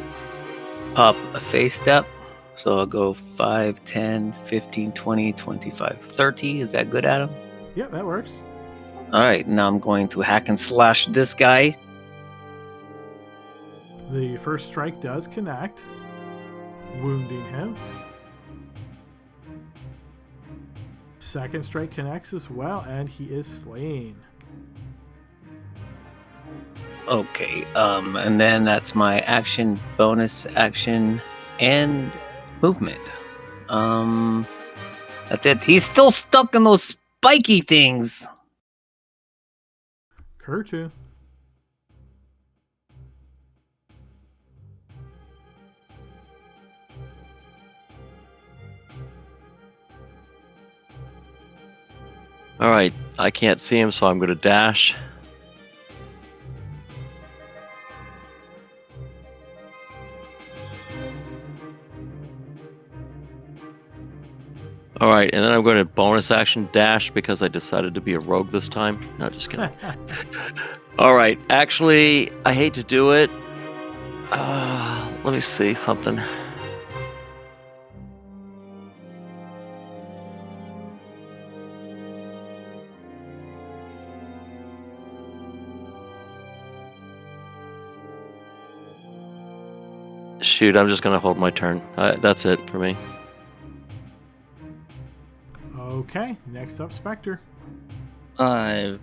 B: pop a face step. So I'll go 5, 10, 15, 20, 25, 30. Is that good, Adam?
A: Yeah, that works.
B: All right, now I'm going to hack and slash this guy.
A: The first strike does connect, wounding him. Second strike connects as well, and he is slain.
B: Okay, and then that's my action, bonus action, and movement. That's it. He's still stuck in those spiky things.
A: Kurtu.
G: All right, I can't see him, so I'm going to dash. All right, and then I'm going to bonus action dash because I decided to be a rogue this time. No, just kidding. All right, actually, I hate to do it. Let me see something. Shoot, I'm just going to hold my turn. That's it for me.
A: Okay, next up, Spectre.
F: 5,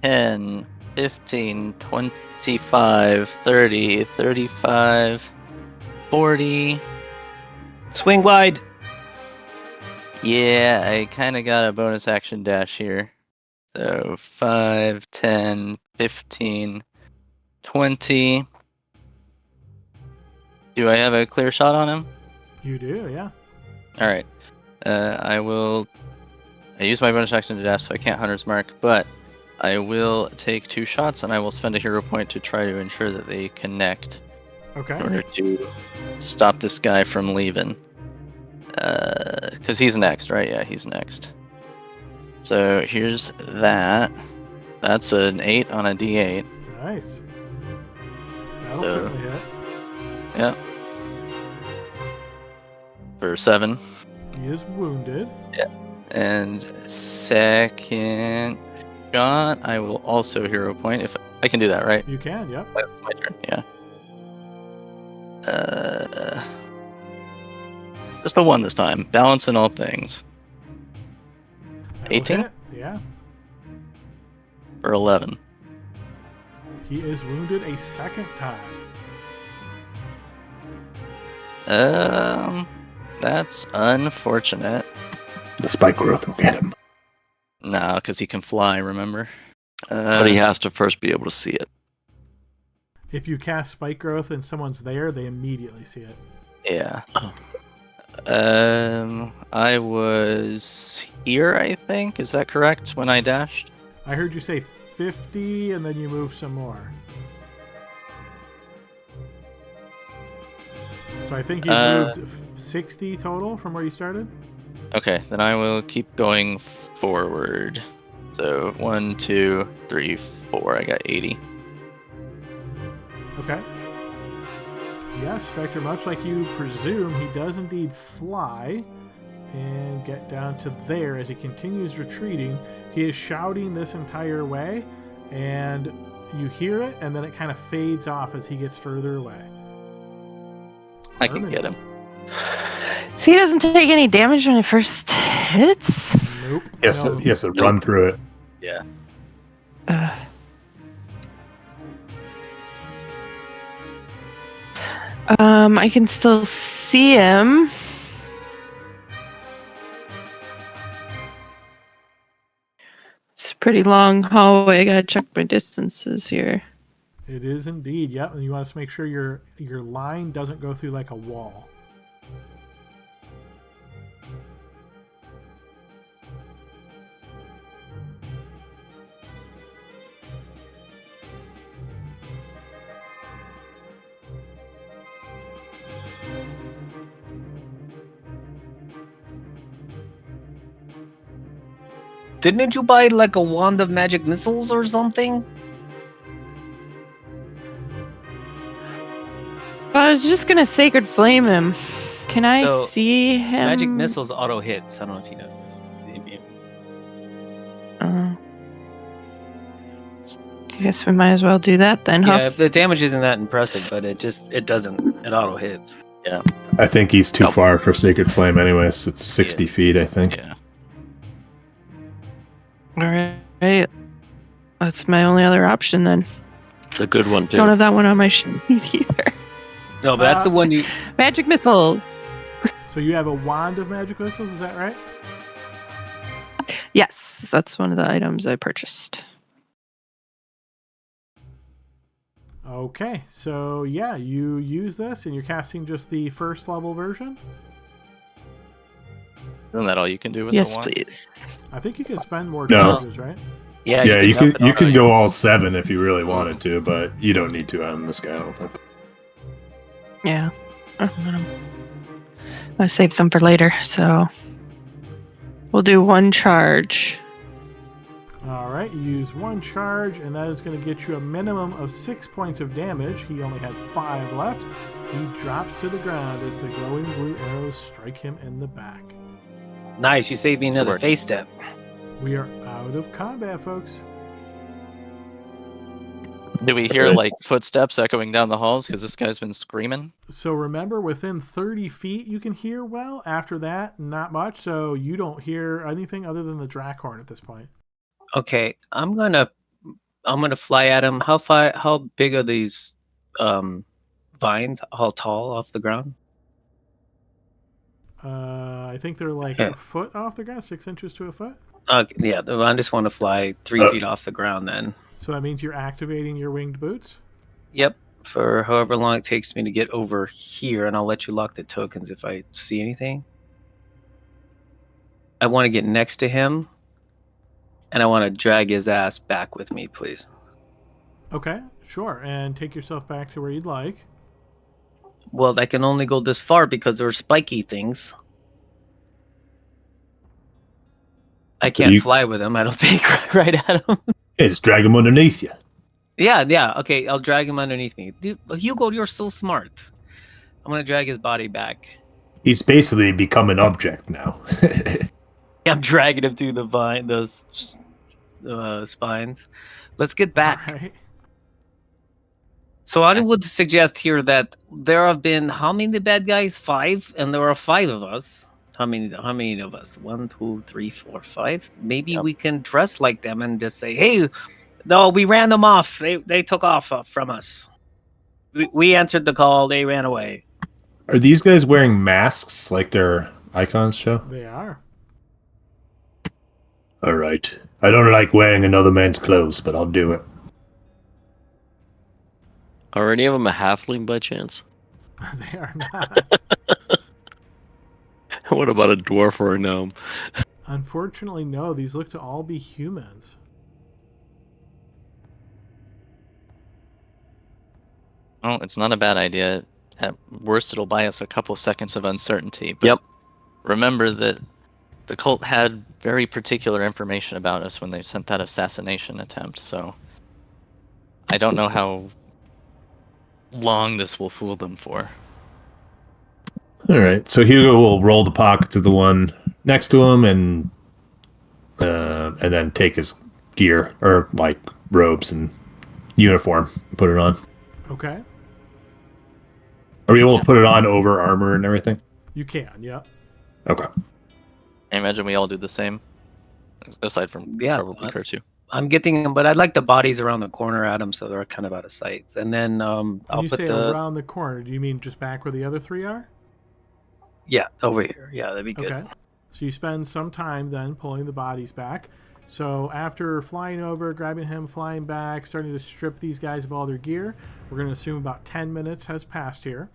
F: 10, 15, 25, 30, 35, 40.
B: Swing wide.
F: Yeah, I kind of got a bonus action dash here. So 5, 10, 15, 20. Do I have a clear shot on him?
A: You do, yeah.
F: All right. I use my bonus action to dash, so I can't Hunter's Mark, but I will take 2 shots, and I will spend a hero point to try to ensure that they connect
A: Okay.
F: in order to stop this guy from leaving. Because he's next, right? Yeah, he's next. So here's that. That's an 8 on a d8.
A: Nice. That'll
F: So-
A: certainly hit.
F: Yeah. For 7.
A: He is wounded.
F: And second shot, I will also hero point. If I can do that, right?
A: You can, yep.
F: That's my turn, yeah. Just a 1 this time. Balance in all things.
A: That'll
F: 18?
A: hit, yeah.
F: For 11.
A: He is wounded a second time.
F: That's unfortunate.
C: The spike growth will get him.
F: No, because he can fly, remember?
G: But he has to first be able to see it.
A: If you cast Spike Growth and someone's there, they immediately see it.
F: Yeah.
G: Oh.
F: I was here, I think. Is that correct when I dashed?
A: I heard you say 50 and then you moved some more. So I think you moved 60 total from where you started?
F: Okay, then I will keep going forward. So 1, 2, 3, 4. I got 80.
A: Okay. Yes, Spectre, much like you presume, he does indeed fly and get down to there as he continues retreating. He is shouting this entire way, and you hear it, and then it kind of fades off as he gets further away.
F: I can get him.
D: So he doesn't take any damage when it first hits?
A: Nope.
C: Yes,
A: No.
C: yes, run through it.
F: Yeah.
D: I can still see him. It's a pretty long hallway. I gotta check my distances here.
A: It is indeed, yep. And you want to make sure your line doesn't go through like a wall.
B: Didn't you buy like a wand of magic missiles or something?
D: Well, I was just gonna Sacred Flame him. Can I
B: So,
D: see him?
B: Magic missiles auto hits. I don't know if you know.
D: I guess we might as well do that then, huh?
B: Yeah, the damage isn't that impressive, but it doesn't. It auto hits.
C: I think he's too
G: Nope.
C: far for Sacred Flame anyways. It's 60 feet, I think.
F: Yeah.
D: All right. That's my only other option then.
G: It's a good one, too.
D: Don't have that one on my sheet either.
B: No, but that's the one you.
D: Magic missiles.
A: So you have a wand of magic missiles, is that right?
D: Yes, that's one of the items I purchased.
A: Okay, so yeah, you use this and you're casting just the first level version.
F: Isn't that all you can do with
D: Yes,
F: the wand?
D: please.
A: I think you can spend more
C: No.
A: charges, right?
B: Yeah,
C: Yeah, you
B: up
C: can
B: it
C: you
B: auto.
C: can go all 7 if you really wanted to, but you don't need to on this guy, I don't think.
D: Yeah. I'll save some for later, so we'll do one charge.
A: All right, you use one charge, and that is going to get you a minimum of 6 points of damage. He only had 5 left. He drops to the ground as the glowing blue arrows strike him in the back.
B: Nice, you saved me another
F: Work.
B: face step.
A: We are out of combat, folks.
F: Do we hear like footsteps echoing down the halls because this guy's been screaming?
A: So remember, within 30 feet you can hear well. After that, not much. So you don't hear anything other than the Drakhorn at this point.
B: Okay, I'm gonna fly at him. How big are these vines? How tall off the ground?
A: I think they're like
B: Yeah.
A: a foot off the ground, 6 inches to a foot.
B: Yeah, I just want to fly 3 feet off the ground then.
A: So that means you're activating your winged boots.
B: Yep, for however long it takes me to get over here, and I'll let you lock the tokens if I see anything. I want to get next to him, and I want to drag his ass back with me, please.
A: Okay, sure. And take yourself back to where you'd like.
B: Well, I can only go this far because there are spiky things. I can't fly with him, I don't think, right at him.
C: Yeah, just drag him underneath you.
B: Yeah, okay, I'll drag him underneath me. Dude, Hugo, you're so smart. I'm going to drag his body back.
C: He's basically become an object now.
B: I'm dragging him through those spines. Let's get back.
A: All right.
B: So I would suggest here that there have been how many bad guys? 5, and there are 5 of us. How many of us? 1, 2, 3, 4, 5. Maybe we can dress like them and just say, "Hey, no, we ran them off. They took off from us. We answered the call. They ran away."
C: Are these guys wearing masks like their icons show?
A: They are.
C: All right. I don't like wearing another man's clothes, but I'll do it.
G: Are any of them a halfling by chance?
A: They are not.
G: What about a dwarf or a gnome?
A: Unfortunately, no. These look to all be humans.
F: Well, it's not a bad idea. At worst, it'll buy us a couple seconds of uncertainty. But
G: Yep.
F: remember that the cult had very particular information about us when they sent that assassination attempt, so I don't know how long this will fool them for.
C: All right. So Hugo will roll the pocket to the one next to him and then take his gear or like robes and uniform and put it on.
A: Okay.
C: Are we able to put it on over armor and everything?
A: You can, yeah.
C: Okay.
F: I imagine we all do the same, aside from probably Kurtu.
B: I'm getting them, but I'd like the bodies around the corner, Adam, so they're kind of out of sight. And then I'll
A: When you
B: put
A: say around the corner, do you mean just back where the other 3 are?
B: Yeah, over here. Yeah, that'd be good.
A: Okay. So you spend some time then pulling the bodies back. So after flying over, grabbing him, flying back, starting to strip these guys of all their gear, we're going to assume about 10 minutes has passed here.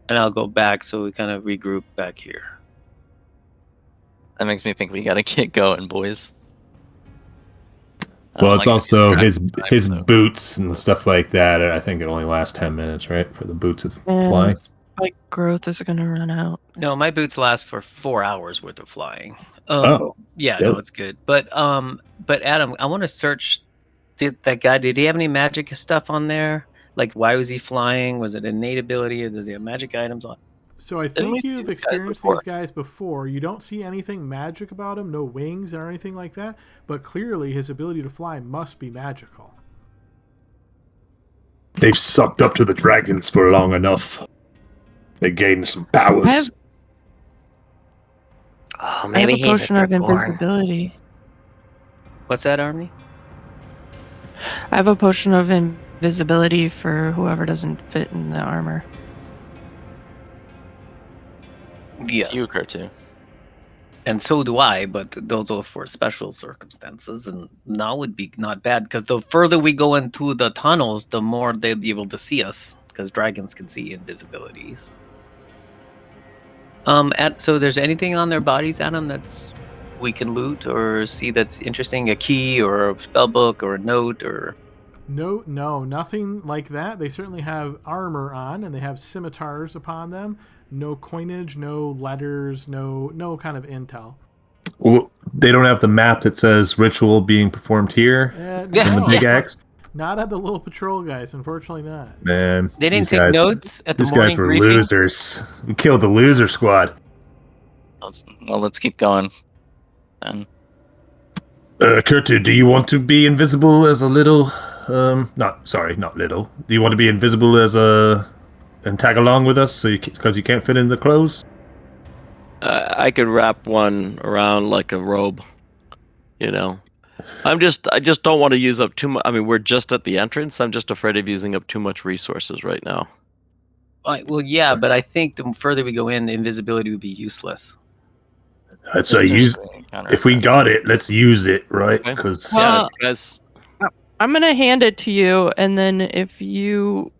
B: And I'll go back so we kind of regroup back here.
F: That makes me think we gotta get going, boys.
C: Well, it's also his boots and stuff like that. I think it only lasts 10 minutes, right? For the boots of flying.
D: Like growth is gonna run out.
B: No, my boots last for 4 hours worth of flying. Yeah,
C: dope.
B: no, it's good. But Adam, I want to search that guy. Did he have any magic stuff on there? Like, why was he flying? Was it innate ability, or does he have magic items on?
A: So I think you've experienced these guys before. You don't see anything magic about him, no wings or anything like that, but clearly his ability to fly must be magical.
C: They've sucked up to the dragons for long enough. They gained some powers.
E: Oh,
D: I have
E: maybe
D: a
E: he's
D: potion
E: a
D: of
E: Dragonborn.
D: invisibility.
B: What's that, Army?
D: I have a potion of invisibility for whoever doesn't fit in the armor.
B: Yes.
F: It's you, Kurtu.
B: And so do I, but those are for special circumstances. And now would be not bad, because the further we go into the tunnels, the more they'll be able to see us, because dragons can see invisibilities. So there's anything on their bodies, Adam, that's we can loot or see that's interesting? A key or a spell book or a note or...
A: No, nothing like that. They certainly have armor on, and they have scimitars upon them. No coinage, no letters, no kind of intel.
C: Well, they don't have the map that says ritual being performed here. And the big X.
A: Not at the little patrol guys, unfortunately not.
C: Man,
B: they didn't take notes at the
C: morning
B: briefing.
C: These guys were losers. We killed the loser squad.
F: Well, let's keep going. Then.
C: Kurtu, do you want to be invisible as a little? Not little. Do you want to be invisible as a and tag along with us, so because you can't fit in the clothes?
G: I could wrap one around like a robe. You know, I just don't want to use up too much. I mean, we're just at the entrance. I'm just afraid of using up too much resources right now.
B: Well, yeah, but I think the further we go in, the invisibility would be useless.
C: I'd say if we got it, let's use it, right?
G: Okay.
C: Because
D: Well,
G: guys.
D: I'm gonna hand it to you, and then if you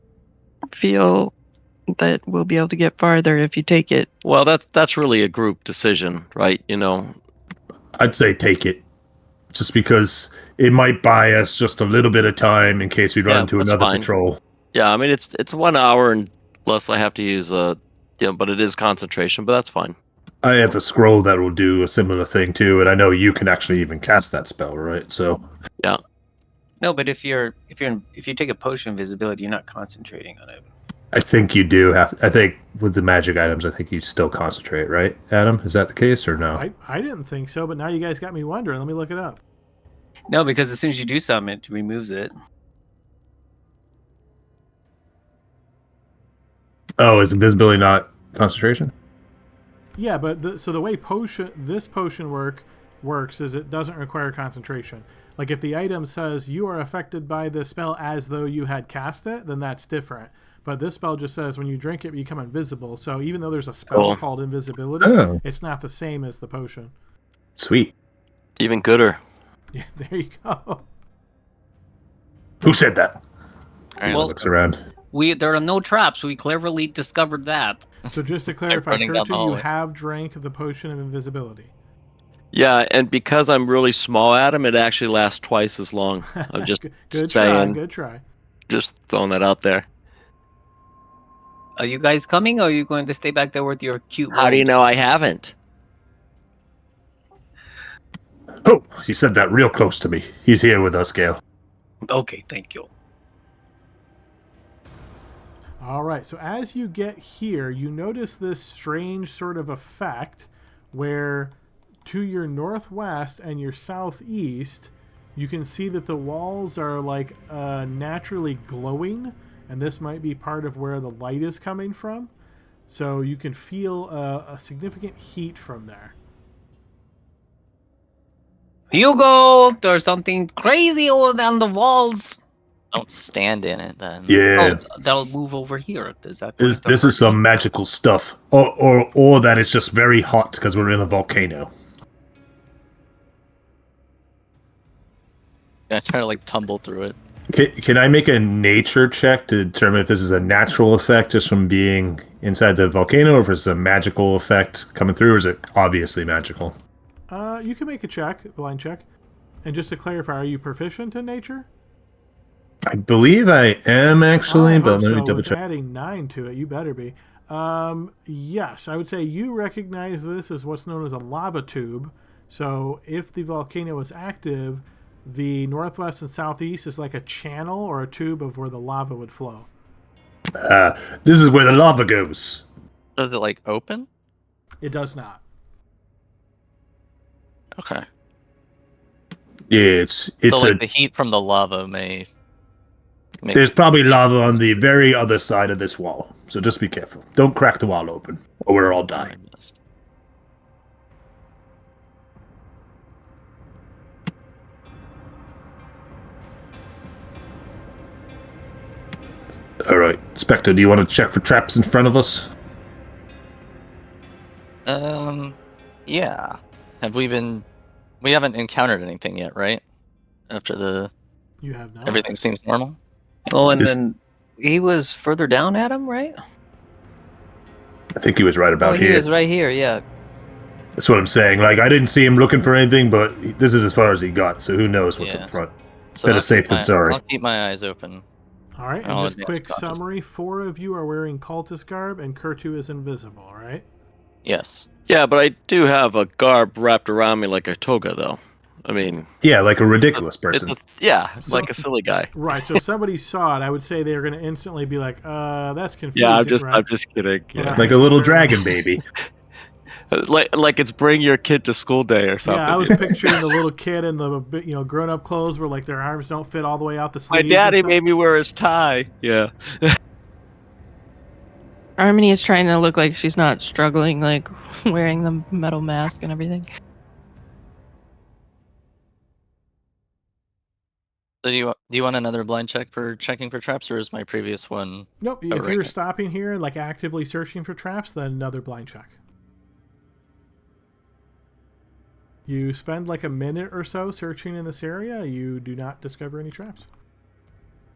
D: feel that we'll be able to get farther if you take it.
G: Well, that's really a group decision, right?
C: I'd say take it, just because it might buy us just a little bit of time in case we run into
G: that's
C: another
G: fine.
C: patrol.
G: Yeah, I mean it's 1 hour unless I have to use but it is concentration, but that's fine.
C: I have a scroll that will do a similar thing too, and I know you can actually even cast that spell, right? So
G: yeah.
B: No, but if you take a potion of invisibility, you're not concentrating on it.
C: I think you do have. I think with the magic items, I think you still concentrate, right, Adam? Is that the case or no?
A: I didn't think so, but now you guys got me wondering. Let me look it up.
B: No, because as soon as you do something, it removes it.
C: Oh, is invisibility not concentration?
A: Yeah, but the way this potion works is it doesn't require concentration. Like if the item says you are affected by this spell as though you had cast it, then that's different. But this spell just says when you drink it, you become invisible. So even though there's a spell called invisibility, it's not the same as the potion.
C: Sweet.
G: Even gooder.
A: Yeah, there you go.
C: Who said that?
B: Well,
C: looks around.
B: There are no traps. We cleverly discovered that.
A: So just to clarify, Kurtu, you have drank the potion of invisibility.
G: Yeah, and because I'm really small, Adam, it actually lasts twice as long. I'm just saying.
A: Good try.
G: Just throwing that out there.
B: Are you guys coming, or are you going to stay back there with your cute
G: How do you know I haven't?
C: Oh, he said that real close to me. He's here with us, Gale.
B: Okay, thank you.
A: All right, so as you get here, you notice this strange sort of effect where to your northwest and your southeast, you can see that the walls are like naturally glowing, and this might be part of where the light is coming from. So you can feel a significant heat from there.
B: Hugo, there's something crazy over on the walls.
F: Don't stand in it then.
C: Yeah.
B: Oh, that'll move over here. Does that?
C: This is some magical stuff, or that it's just very hot because we're in a volcano.
F: I try to tumble through it.
C: Can I make a nature check to determine if this is a natural effect just from being inside the volcano, or if it's a magical effect coming through, or is it obviously magical?
A: You can make a blind check. And just to clarify, are you proficient in nature?
C: I believe I am actually, but let me double check.
A: Adding 9 to it, you better be. Yes, I would say you recognize this as what's known as a lava tube. So if the volcano is active, the northwest and southeast is like a channel or a tube of where the lava would flow.
C: This is where the lava goes.
F: Does it open?
A: It does not.
F: Okay.
C: Yeah, it's
F: so the heat from the lava may.
C: There's probably lava on the very other side of this wall, so just be careful. Don't crack the wall open, or we'll all die. All right, Spectre, do you want to check for traps in front of us?
F: Yeah. We haven't encountered anything yet, right? After
A: You have not.
F: Everything seems normal?
B: Oh, and then he was further down, Adam, right?
C: I think he was right about here.
B: He was right here, yeah.
C: That's what I'm saying. I didn't see him looking for anything, but this is as far as he got, so who knows what's up front.
F: So
C: better safe than sorry.
F: I'll keep my eyes open.
A: All right, and just quick summary. 4 of you are wearing cultist garb, and Kurtu is invisible, right?
F: Yes.
G: Yeah, but I do have a garb wrapped around me like a toga, though. I mean...
C: Yeah, like a ridiculous person.
G: Like a silly guy.
A: Right, so if somebody saw it, I would say they're going to instantly be like, that's confusing.
G: Yeah,
A: right?
G: I'm just kidding. Yeah.
C: Like a little dragon baby.
G: like it's bring your kid to school day or something.
A: Yeah, I was picturing the little kid in the grown-up clothes where their arms don't fit all the way out the sleeves.
G: My daddy made me wear his tie. Yeah.
D: Harmony is trying to look like she's not struggling, wearing the metal mask and everything.
F: So do you want another blind check for checking for traps, or is my previous one?
A: Nope. If
F: covering
A: you're
F: it?
A: stopping here and like actively searching for traps, then another blind check. You spend like a minute or so searching in this area. You do not discover any traps.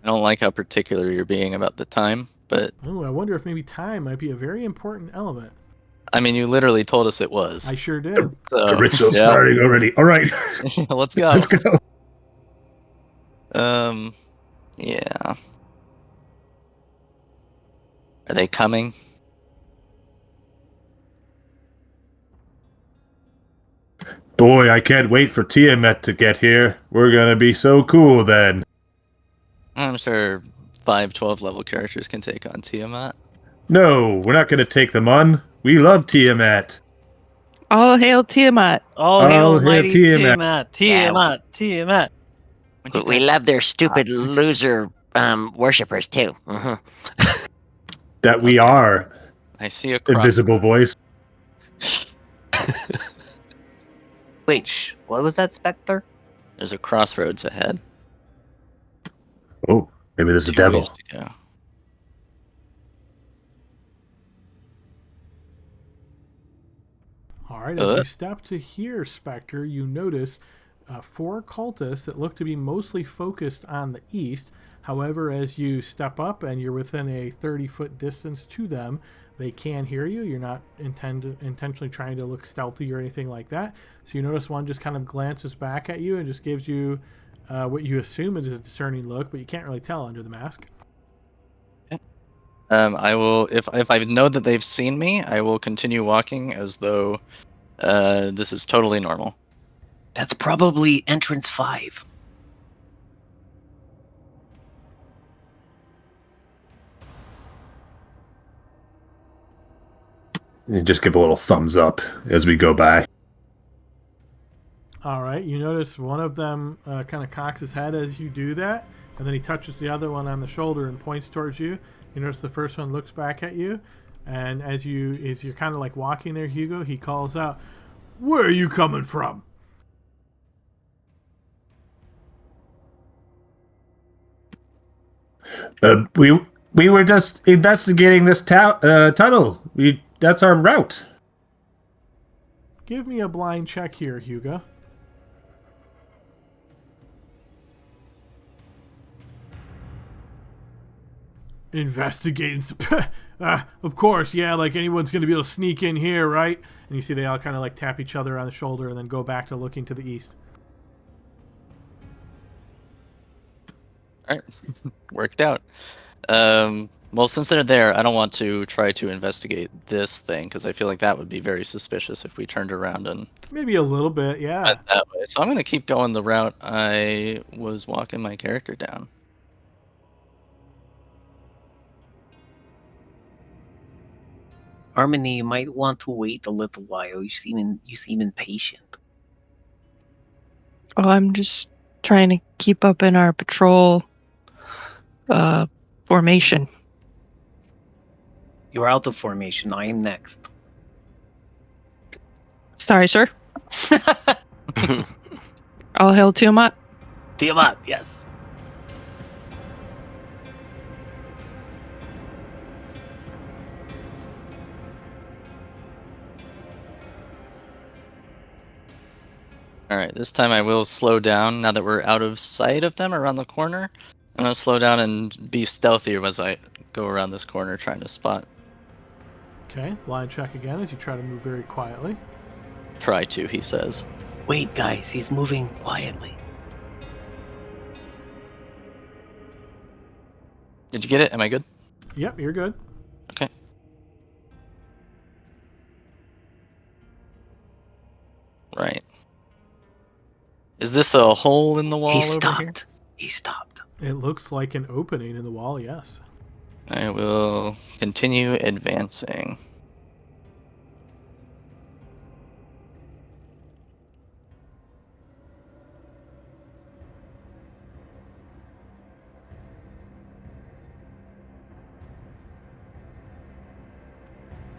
F: I don't like how particular you're being about the time, but
A: Oh, I wonder if maybe time might be a very important element.
F: I mean, you literally told us it was.
A: I sure did.
C: The
F: So
C: ritual's
G: yeah.
C: starting already. All right,
F: let's go.
C: let's go.
F: Yeah. Are they coming?
C: Boy, I can't wait for Tiamat to get here. We're gonna be so cool then.
F: I'm sure 5 level characters can take on Tiamat.
C: No, we're not gonna take them on. We love Tiamat.
D: All hail Tiamat.
B: Oh, hail
C: Oh, hail
B: almighty
C: Tiamat.
B: Tiamat, Tiamat.
F: When you
E: We
F: guys
E: love their stupid
F: stop.
E: loser worshippers too. Mhm.
C: That we
F: Okay.
C: are.
F: I see a
C: Invisible
F: crossroads.
C: voice.
B: Wait, shh. What was that, Spectre?
F: There's a crossroads ahead.
C: Oh, maybe there's a
F: 2
C: devil.
F: ways to go.
A: All right, as you step to here, Spectre, you notice 4 cultists that look to be mostly focused on the east. However, as you step up and you're within a 30-foot distance to them, they can hear you. You're not intentionally trying to look stealthy or anything like that. So you notice one just kind of glances back at you and just gives you what you assume is a discerning look, but you can't really tell under the mask.
F: I will, if I know that they've seen me, I will continue walking as though this is totally normal.
B: That's probably entrance 5.
C: You just give a little thumbs up as we go by.
A: All right, you notice one of them kind of cocks his head as you do that, and then he touches the other one on the shoulder and points towards you. You notice the first one looks back at you, and as you're kind of like walking there, Hugo, he calls out, "Where are you coming from?"
C: We were just investigating this tunnel. That's our route.
A: Give me a blind check here, Hugo. Investigating. Of course, yeah, like anyone's going to be able to sneak in here, right? And you see they all kind of like tap each other on the shoulder and then go back to looking to the east.
F: All right, worked out. Well, since they're there, I don't want to try to investigate this thing because I feel like that would be very suspicious if we turned around and
A: Maybe a little bit, yeah.
F: went that way. So I'm going to keep going the route I was walking my character down.
B: Harmony, you might want to wait a little while. You seem impatient.
D: Oh, I'm just trying to keep up in our patrol formation.
B: You're out of formation. I am next.
D: Sorry, sir. All hail Tiamat.
B: Tiamat, yes.
F: All right, this time I will slow down now that we're out of sight of them around the corner. I'm going to slow down and be stealthier as I go around this corner trying to spot.
A: Okay, blind check again as you try to move very quietly.
F: Try to, he says.
B: Wait, guys, he's moving quietly.
F: Did you get it? Am I good?
A: Yep, you're good.
F: Okay. Right. Is this a hole in the wall
B: He
F: over here?
B: stopped. He stopped.
A: It looks like an opening in the wall, yes.
F: I will continue advancing.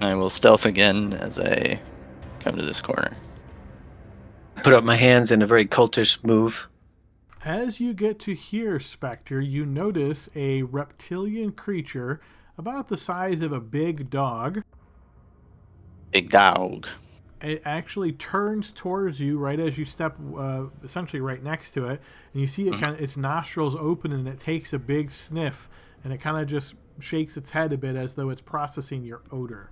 F: I will stealth again as I come to this corner.
B: Put up my hands in a very cultish move.
A: As you get to here, Spectre, you notice a reptilian creature about the size of a big dog.
F: Big dog.
A: It actually turns towards you right as you step essentially right next to it, and you see it kind of its nostrils open and it takes a big sniff, and it kind of just shakes its head a bit as though it's processing your odor.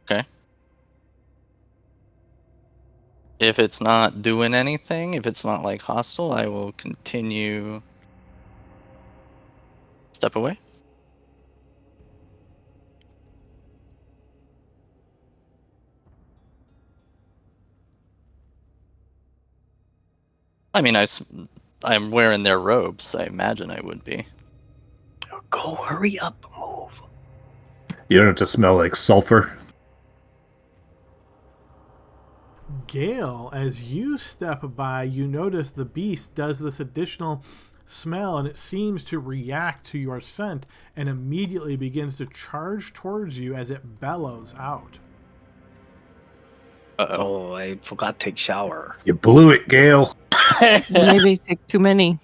F: Okay. If it's not doing anything, if it's not like hostile, I will continue. Step away. I mean, I'm wearing their robes. I imagine I would be.
B: Go, hurry up, move.
C: You don't have to smell like sulfur.
A: Gale, as you step by, you notice the beast does this additional smell, and it seems to react to your scent and immediately begins to charge towards you as it bellows out.
B: Oh, I forgot to take shower.
C: You blew it, Gale.
D: Maybe take too many.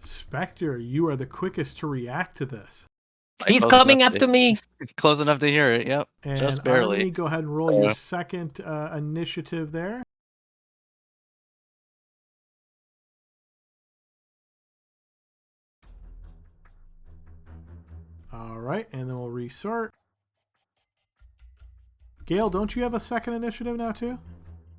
A: Spectre, you are the quickest to react to this.
B: He's
F: Close
B: coming
F: enough
B: after
F: to-
B: me.
F: Close enough to hear it. Yep.
A: And
F: Just barely.
A: Army, go ahead and roll your second initiative there. All right, and then we'll resort. Gale, don't you have a second initiative now too?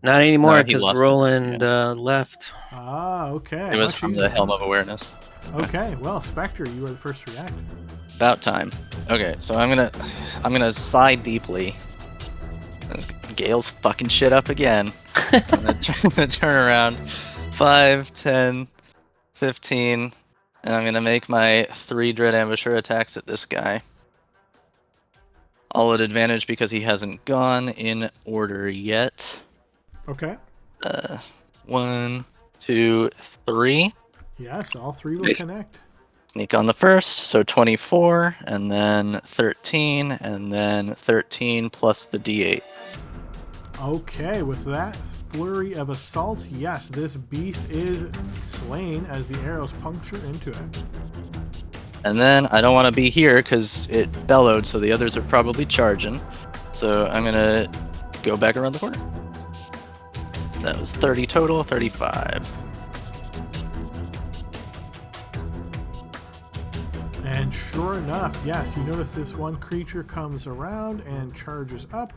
B: Not anymore,
F: No, he
B: because
F: lost it,
B: Roland left.
A: Ah, okay.
F: It was
A: Much
F: from the
A: easier.
F: Helm of Awareness.
A: Okay, well, Spectre, you are the first to react.
F: About time. Okay, so I'm gonna sigh deeply. As Gale's fucking shit up again. I'm gonna turn around. 5, 10, 15, and I'm gonna make my 3 Dread Ambusher attacks at this guy. All at advantage because he hasn't gone in order yet.
A: Okay.
F: 1, 2, 3.
A: Yes, all three will
B: Nice.
A: connect.
F: Sneak on the first, so 24, and then 13, and then 13 plus the D8.
A: Okay, with that flurry of assaults, yes, this beast is slain as the arrows puncture into it.
F: And then I don't want to be here because it bellowed, so the others are probably charging. So I'm gonna go back around the corner. That was 30 total, 35.
A: And sure enough, yes, you notice this one creature comes around and charges up.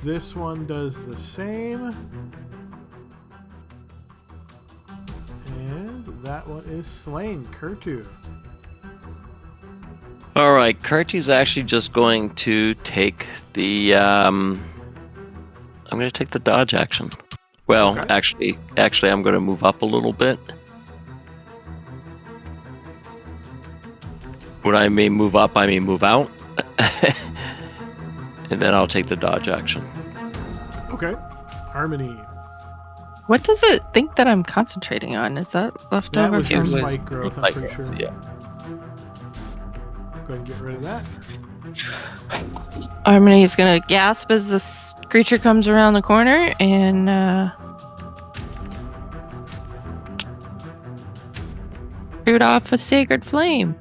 A: This one does the same. And that one is slain. Kurtu.
G: All right, Kurti's actually just going to take the. I'm going to take the dodge action. Well,
A: Okay.
G: actually, I'm going to move up a little bit. When I mean move up, I mean move out. And then I'll take the dodge action.
A: Okay. Harmony.
D: What does it think that I'm concentrating on? Is that
A: That
D: leftover
A: was your
D: from?
A: spike growth, I'm
F: Spike
A: pretty
F: growth,
A: sure.
F: yeah.
A: Go ahead and get rid of that.
D: Harmony is gonna gasp as this creature comes around the corner and shoot off a sacred flame.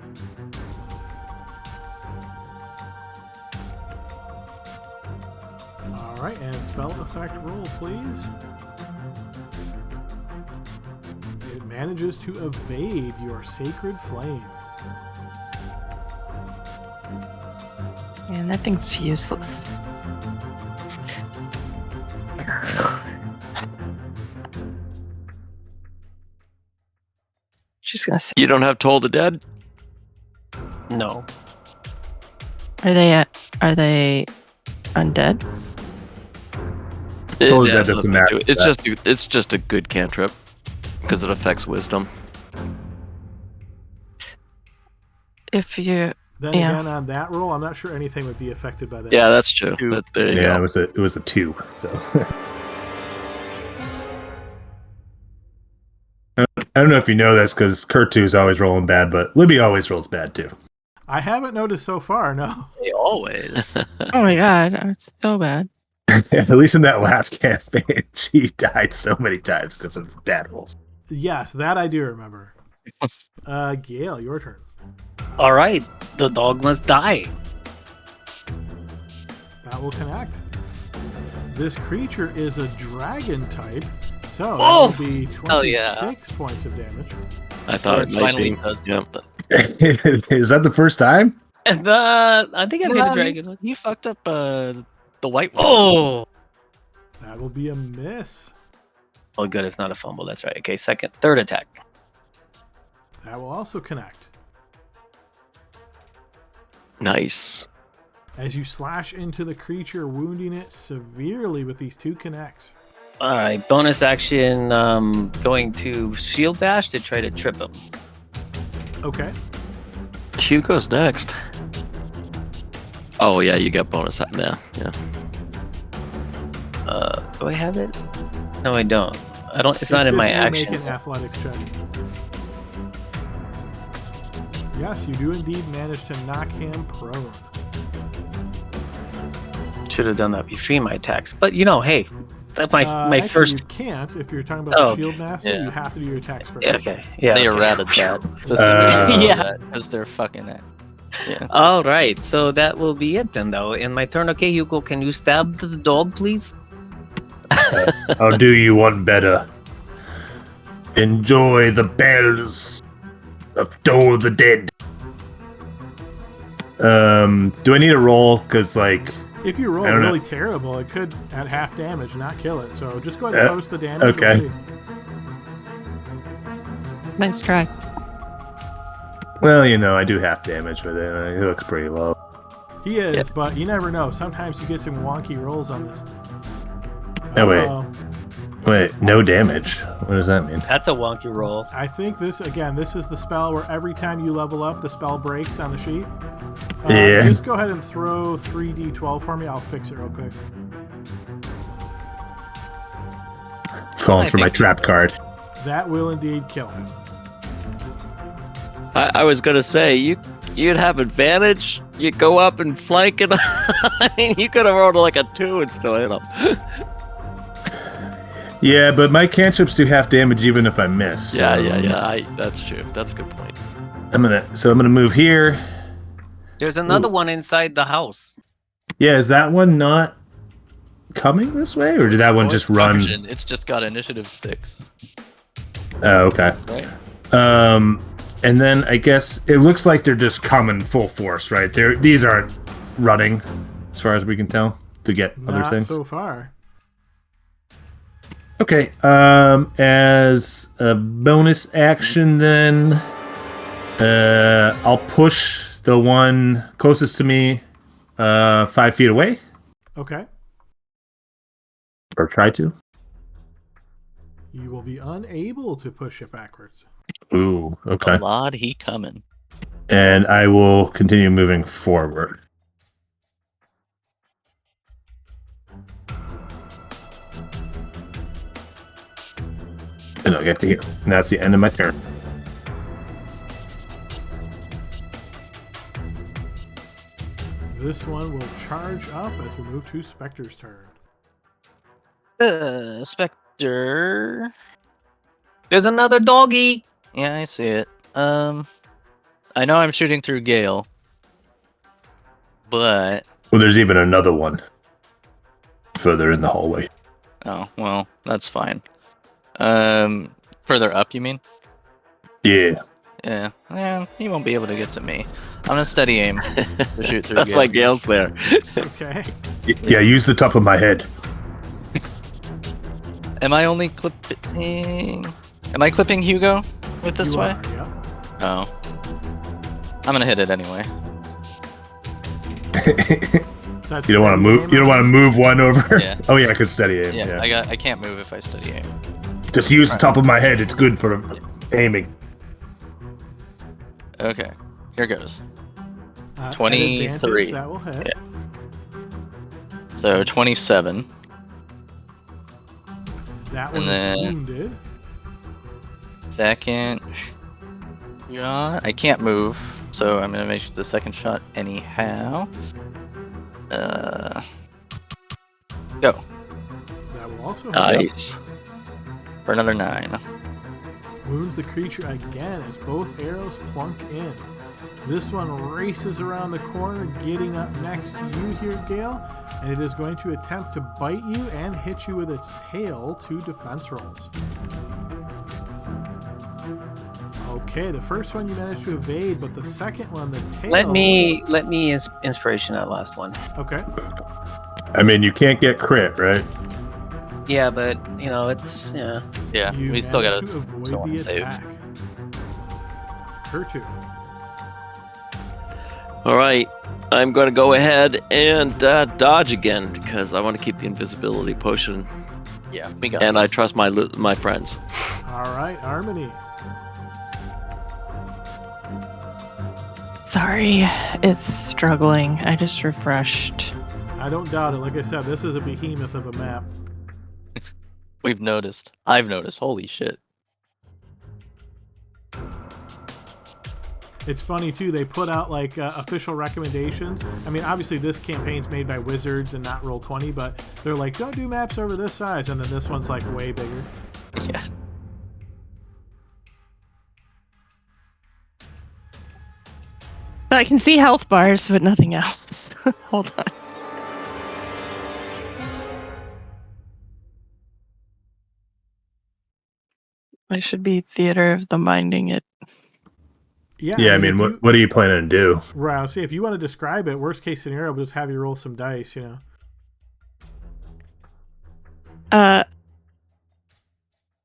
A: All right, and spell effect roll, please. It manages to evade your sacred flame.
D: Man, that thing's useless. She's gonna say,
G: You don't have Toll the Dead?
B: No.
D: are they undead?
C: Toll the
G: It
C: Dead
G: has
C: doesn't
G: nothing to
C: matter.
G: do- It's just a good cantrip because it affects wisdom.
D: If you
A: Then
D: Yeah.
A: again, on that roll, I'm not sure anything would be affected by that.
G: Yeah, that's true.
F: Two.
G: There you
C: Yeah,
G: go.
C: it was a 2. So I don't know if you know this because Kurtu's always rolling bad, but Libby always rolls bad too.
A: I haven't noticed so far, no.
F: Hey, always.
D: oh my god, it's so bad.
C: At least in that last campaign, she died so many times because of bad rolls.
A: Yes, that I do remember. Gale, your turn.
B: All right, the dog must die.
A: That will connect. This creature is a dragon type, so
B: Oh!
A: that will be
F: Hell yeah.
A: 26 points of damage.
G: I
F: So
G: thought
F: it
G: it might
F: finally
G: be.
F: does
G: Yeah.
F: something.
C: Is that the first time?
B: And I think I've hit a
F: Nah,
B: dragon.
F: He fucked up the white one.
B: Oh!
A: That will be a miss.
B: Oh, good, it's not a fumble. That's right. Okay, third attack.
A: That will also connect.
G: Nice.
A: As you slash into the creature, wounding it severely with these 2 connects.
B: All right, bonus action. Going to shield bash to try to trip him.
A: Okay.
G: Hugo's next. Oh yeah, you got bonus on there. Yeah.
B: Do I have it? No, I don't. I don't. It's not in my
A: you
B: action.
A: Make an athletics check. Yes, you do indeed manage to knock him prone.
B: Should have done that between my attacks, but hey, that's my
A: Actually,
B: first.
A: You can't if you're talking about
B: Oh,
A: the shield master.
F: yeah.
A: You have to do your attacks first.
B: Okay, yeah.
F: They
B: okay.
F: errated that. Specifically
B: Yeah.
F: because they're fucking it. Yeah.
B: All right, so that will be it then, though. In my turn, okay, Hugo, can you stab the dog, please?
C: I'll do you one better. Enjoy the bells of Door of the Dead. Do I need a roll? Because, like...
A: If you roll
C: I don't
A: really
C: know.
A: terrible, it could, at half damage, not kill it. So just go ahead and post the damage.
C: okay.
A: We'll see.
D: Nice try.
C: Well, I do half damage with it. He looks pretty low.
A: He is, but you never know. Sometimes you get some wonky rolls on this.
C: No, wait.
A: Uh-oh.
C: Wait, no damage? What does that mean?
B: That's a wonky roll.
A: I think this is the spell where every time you level up, the spell breaks on the sheet.
C: Yeah.
A: Just go ahead and throw 3d12 for me. I'll fix it real quick.
C: Falling
F: I
C: for my
F: think-
C: trap card.
A: That will indeed kill him.
G: I was gonna say you'd have advantage. You go up and flank it. I mean, you could have rolled like a 2 and still hit him.
C: Yeah, but my cantrips do half damage even if I miss. so-
G: Yeah. That's true. That's a good point.
C: I'm gonna move here.
B: There's another one inside the house.
C: Yeah, is that one not coming this way, or did that one just run?
F: Charging. It's just got initiative 6,
C: Oh, okay.
F: right?
C: And then I guess it looks like they're just coming full force, right? These aren't running, as far as we can tell, to get other
A: Not
C: things.
A: so far.
C: Okay. As a bonus action, then I'll push the one closest to me 5 feet away,
A: Okay.
C: or try to.
A: You will be unable to push it backwards.
C: Ooh, okay.
F: A lot he coming.
C: And I will continue moving forward. And I'll get to here. And that's the end of my turn.
A: This one will charge up as we move to Spectre's turn.
F: Spectre.
B: There's another doggy.
F: Yeah, I see it. I know I'm shooting through Gale, but
C: Well, there's even another one further in the hallway.
F: oh well, that's fine. Further up, you mean?
C: Yeah.
F: Yeah, he won't be able to get to me. I'm gonna steady aim to shoot through
G: That's
F: Gale.
G: why Gale's there.
A: Okay.
C: Yeah, use the top of my head.
F: Am I only clipping? Am I clipping Hugo with this
A: You
F: way?
A: are, yep.
F: Oh, I'm gonna hit it anyway.
A: So that's
C: You don't want to
A: steady
C: move.
A: aim
C: You don't
A: on
C: want to move one over.
F: Yeah.
C: Oh yeah, cause steady aim.
F: Yeah,
C: Yeah.
F: I can't move if I steady aim.
C: Just use the top of my head. It's good for aiming.
F: Okay, here goes.
A: at
F: 23.
A: advantage, That will hit.
F: Yeah. So 27.
A: That
F: And
A: one is
F: then-
A: wounded.
F: Second shot. I can't move, so I'm gonna make the second shot anyhow. Go.
A: also hits.
G: Nice.
F: For another 9.
A: Wounds the creature again as both arrows plunk in. This one races around the corner, getting up next to you here, Gale, and it is going to attempt to bite you and hit you with its tail. 2 defense rolls. Okay, the first one you managed to evade, but the second one, the tail...
B: Let me inspiration that last one.
A: Okay.
C: I mean, you can't get crit, right?
B: Yeah, but it's
F: Yeah,
A: You
F: we still
A: managed
F: got
A: to
F: to
A: avoid the
F: save.
A: attack. Turtu.
G: All right. I'm going to go ahead and dodge again because I want to keep the invisibility potion,
F: Yeah, we got
G: and I
F: this.
G: trust my friends.
A: All right, Harmony.
D: Sorry, it's struggling. I just refreshed.
A: I don't doubt it. Like I said, this is a behemoth of a map.
F: We've noticed. I've noticed. Holy shit.
A: It's funny too. They put out like official recommendations. I mean, obviously this campaign's made by Wizards and not Roll20, but they're like, don't do maps over this size, and then this one's like way bigger.
F: Yeah.
D: I can see health bars, but nothing else. Hold on. I should be theater of the minding it.
A: Yeah.
C: Yeah, I mean,
A: if you,
C: what are you planning to do?
A: right, I'll see if you want to describe it. Worst case scenario, we'll just have you roll some dice.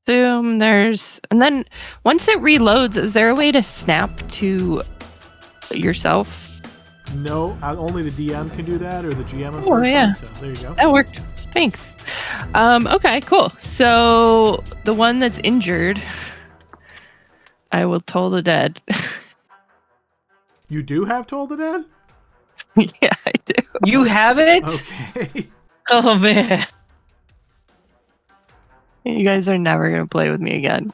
D: Zoom, and then once it reloads, is there a way to snap to yourself?
A: No, only the DM can do that, or the GM.
D: Oh, yeah.
A: So there you go.
D: That worked. Thanks. Okay, cool. So the one that's injured, I will toll the dead.
A: You do have Toll the Dead?
D: Yeah, I do.
B: You have it?
A: Okay.
B: Oh man.
D: You guys are never gonna play with me again.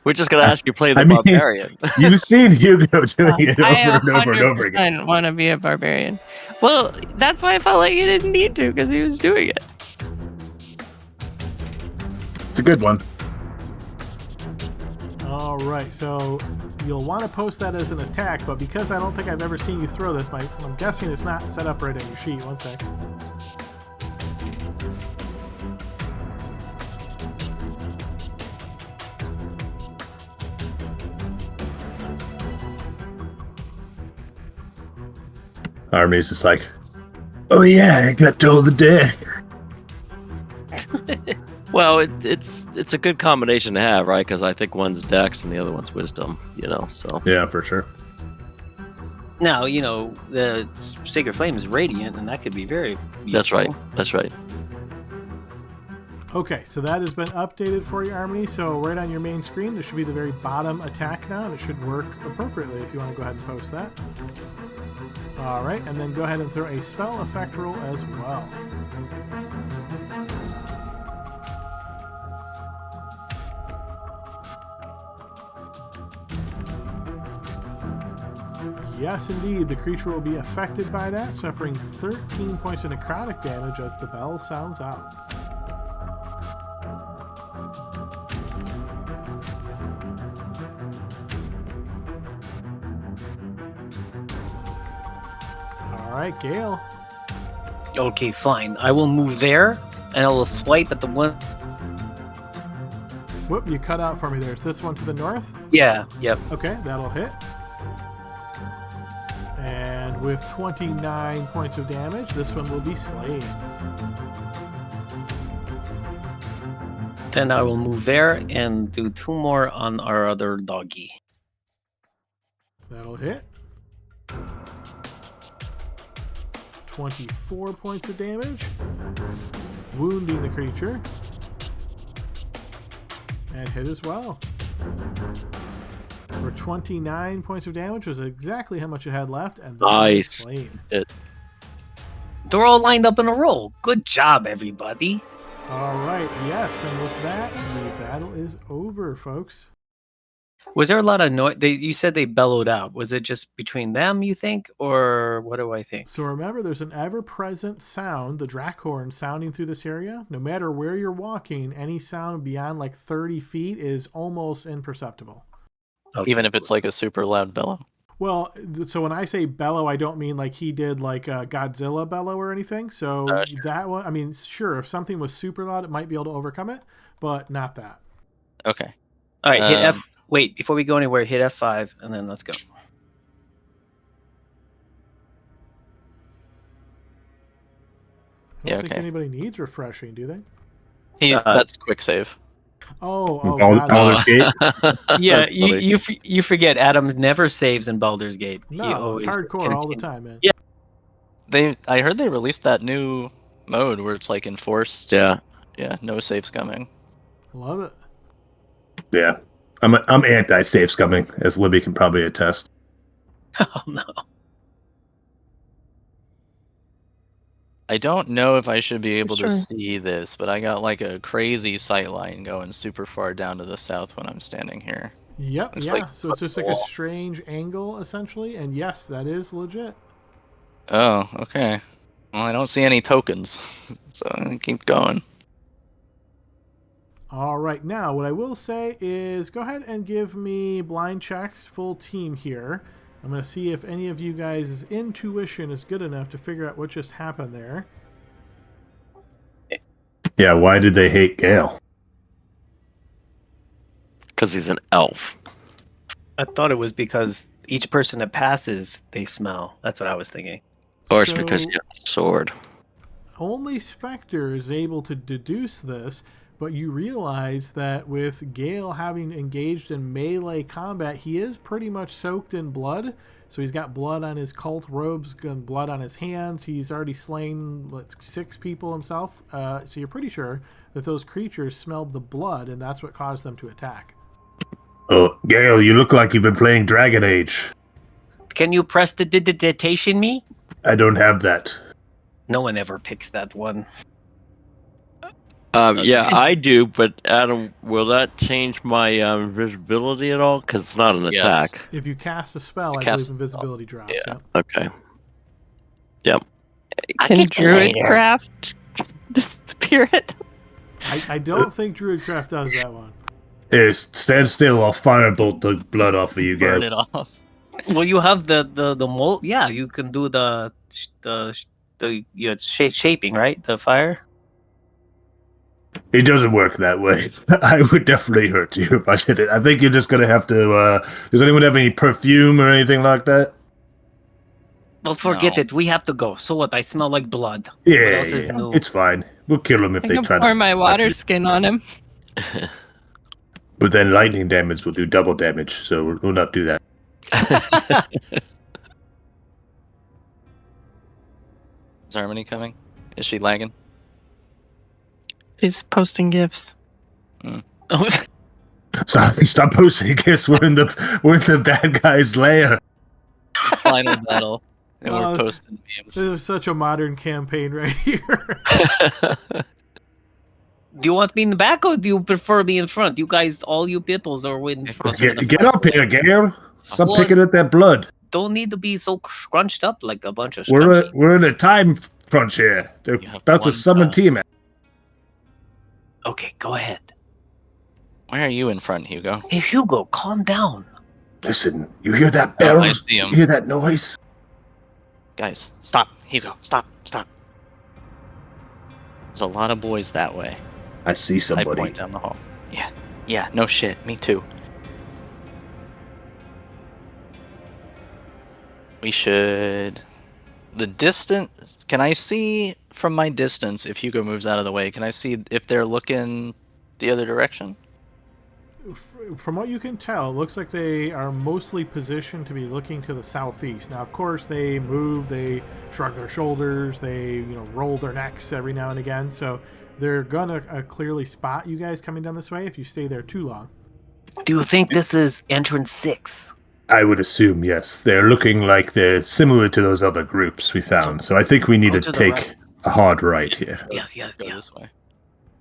G: We're just going to ask you to play the
C: I mean-
G: barbarian.
C: You've seen Hugo doing it
D: I
C: over and over and over again.
D: 100% want to be a barbarian. Well, that's why I felt like you didn't need to, because he was doing it.
C: It's a good one.
A: All right, so you'll want to post that as an attack, but because I don't think I've ever seen you throw this, I'm guessing it's not set up right on your sheet. One sec.
C: Army's just like, oh yeah, I got Toll the Dead.
G: Well, it's a good combination to have, right? Because I think one's Dex and the other one's Wisdom. So.
C: Yeah, for sure.
B: Now, the Sacred Flame is radiant, and that could be very useful.
G: That's right. That's right.
A: Okay, so that has been updated for you, Harmony. So right on your main screen, there should be the very bottom attack now, and it should work appropriately if you want to go ahead and post that. All right, and then go ahead and throw a spell effect roll as well. Yes, indeed, the creature will be affected by that, suffering 13 points of necrotic damage as the bell sounds out. All right, Gale.
B: Okay, fine. I will move there, and I will swipe at the one.
A: Whoop, you cut out for me there. Is this one to the north?
B: Yeah, yep.
A: Okay, that'll hit. And with 29 points of damage, this one will be slain.
B: Then I will move there and do 2 more on our other doggy.
A: That'll hit. 24 points of damage, wounding the creature. And hit as well. For 29 points of damage was exactly how much it had left, and then
G: Nice.
A: slain.
B: They're all lined up in a row. Good job, everybody.
A: All right, yes, and with that, the battle is over, folks.
B: Was there a lot of noise? You said they bellowed out. Was it just between them, you think? Or what do I think?
A: So remember, there's an ever-present sound, the Drakhorn, sounding through this area. No matter where you're walking, any sound beyond like 30 feet is almost imperceptible.
B: Okay.
F: Even if it's like a super loud bellow.
A: Well, so when I say bellow, I don't mean like he did like a Godzilla bellow or anything. So
F: Sure.
A: that one, I mean, sure, if something was super loud, it might be able to overcome it, but not that.
F: Okay.
B: All right, hit F. Wait, before we go anywhere, hit F5, and then let's go.
A: I don't think anybody needs refreshing, do they?
F: That's quick save.
A: Oh,
C: Baldur's Gate.
B: Yeah,
G: That's funny.
B: you forget Adam never saves in Baldur's Gate. He
A: No,
B: always
A: it's
B: just
A: hardcore all the
B: continues.
A: time, man.
B: Yeah.
F: I heard they released that new mode where it's like enforced.
G: Yeah.
F: Yeah, no saves coming.
A: Love it.
C: Yeah. I'm anti-safe scumming, as Libby can probably attest.
B: Oh no.
F: I don't know if I should be able
D: Sure.
F: to see this, but I got like a crazy sight line going super far down to the south when I'm standing here.
A: Yep,
F: It's
A: yeah.
F: like
A: So it's just like a
F: wall.
A: strange angle, essentially. And yes, that is legit.
F: Oh, okay. Well, I don't see any tokens, so I'm gonna keep going.
A: All right, now what I will say is go ahead and give me blind checks, full team here. I'm going to see if any of you guys' intuition is good enough to figure out what just happened there.
C: Yeah, why did they hate Gale?
G: Because he's an elf.
B: I thought it was because each person that passes, they smell. That's what I was thinking.
G: Or it's
A: So
G: because you have a sword.
A: only Spectre is able to deduce this, but you realize that with Gale having engaged in melee combat, he is pretty much soaked in blood. So he's got blood on his cult robes, and blood on his hands. He's already slain 6 people himself. So you're pretty sure that those creatures smelled the blood, and that's what caused them to attack.
C: Oh, Gale, you look like you've been playing Dragon Age.
B: Can you press the digitation me?
C: I don't have that.
B: No one ever picks that one.
G: Yeah, I do, but Adam, will that change my invisibility at all? Because it's not an
F: Yes.
G: attack.
A: If you cast a spell, I
F: Cast
A: believe
F: a spell.
A: invisibility drops.
F: Yeah.
A: Yep.
G: Okay. Yep.
E: I'll
D: Can
E: get you later.
D: Druidcraft disappear it?
A: I don't think Druidcraft does that one.
C: Hey, stand still, I'll firebolt the blood off of you,
F: Burn
C: Gale.
F: it off.
B: Well, you have the mold. Yeah, you can do the it's shaping, right? The fire.
C: It doesn't work that way. I would definitely hurt you if I did it. I think you're just gonna have to, does anyone have any perfume or anything like that?
B: Well, forget
F: No.
B: it. We have to go. So what? I smell like blood.
C: Yeah,
B: What else is new?
C: it's fine. We'll kill them if
D: I
C: they
D: can
C: try
D: pour
C: to.
D: my water skin on him.
C: But then lightning damage will do double damage, so we'll not do that.
F: Is Harmony coming? Is she lagging?
D: She's posting gifs.
C: Stop posting. Guess we're in the bad guy's lair.
F: Final battle. And
A: Oh,
F: we're posting memes.
A: This is such a modern campaign right here.
B: Do you want me in the back or do you prefer me in front? You guys, all you peoples are in front.
C: Get up here, Gale. Stop
B: Well,
C: picking at that blood.
B: Don't need to be so scrunched up like a bunch of
C: We're
B: scrunchies.
C: in a time crunch here. They're
F: You have
C: about to
F: one
C: summon
F: time.
C: Tiamat.
B: Okay, go ahead.
F: Why are you in front, Hugo?
B: Hey, Hugo, calm down.
C: Listen, you hear that
F: Oh,
C: bell?
F: I see him.
C: You hear that noise?
F: Guys, stop. Hugo, stop. There's a lot of boys that way.
C: I see
F: I
C: somebody.
F: point down the hall. Yeah, no shit. Me too. We should... The distance... Can I see from my distance, if Hugo moves out of the way, can I see if they're looking the other direction?
A: From what you can tell, it looks like they are mostly positioned to be looking to the southeast. Now, of course, they move, they shrug their shoulders, they roll their necks every now and again. So they're gonna clearly spot you guys coming down this way if you stay there too long.
B: Do you think this is entrance 6?
C: I would assume, yes. They're looking like they're similar to those other groups we found. So I think we need
B: Go
C: to
B: to the
C: take
B: right.
C: a hard right here.
B: Yes.
F: Go this way.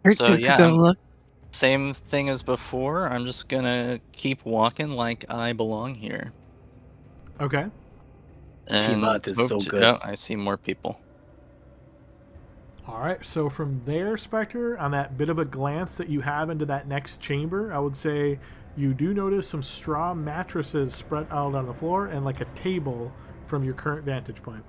D: Or
F: So,
D: you
F: yeah,
D: could go look.
F: same thing as before. I'm just gonna keep walking like I belong here.
A: Okay.
F: And
B: Tiamat is
F: move
B: so
F: to-
B: good.
F: Oh, I see more people.
A: All right. So from there, Spectre, on that bit of a glance that you have into that next chamber, I would say you do notice some straw mattresses spread out on the floor and like a table from your current vantage point.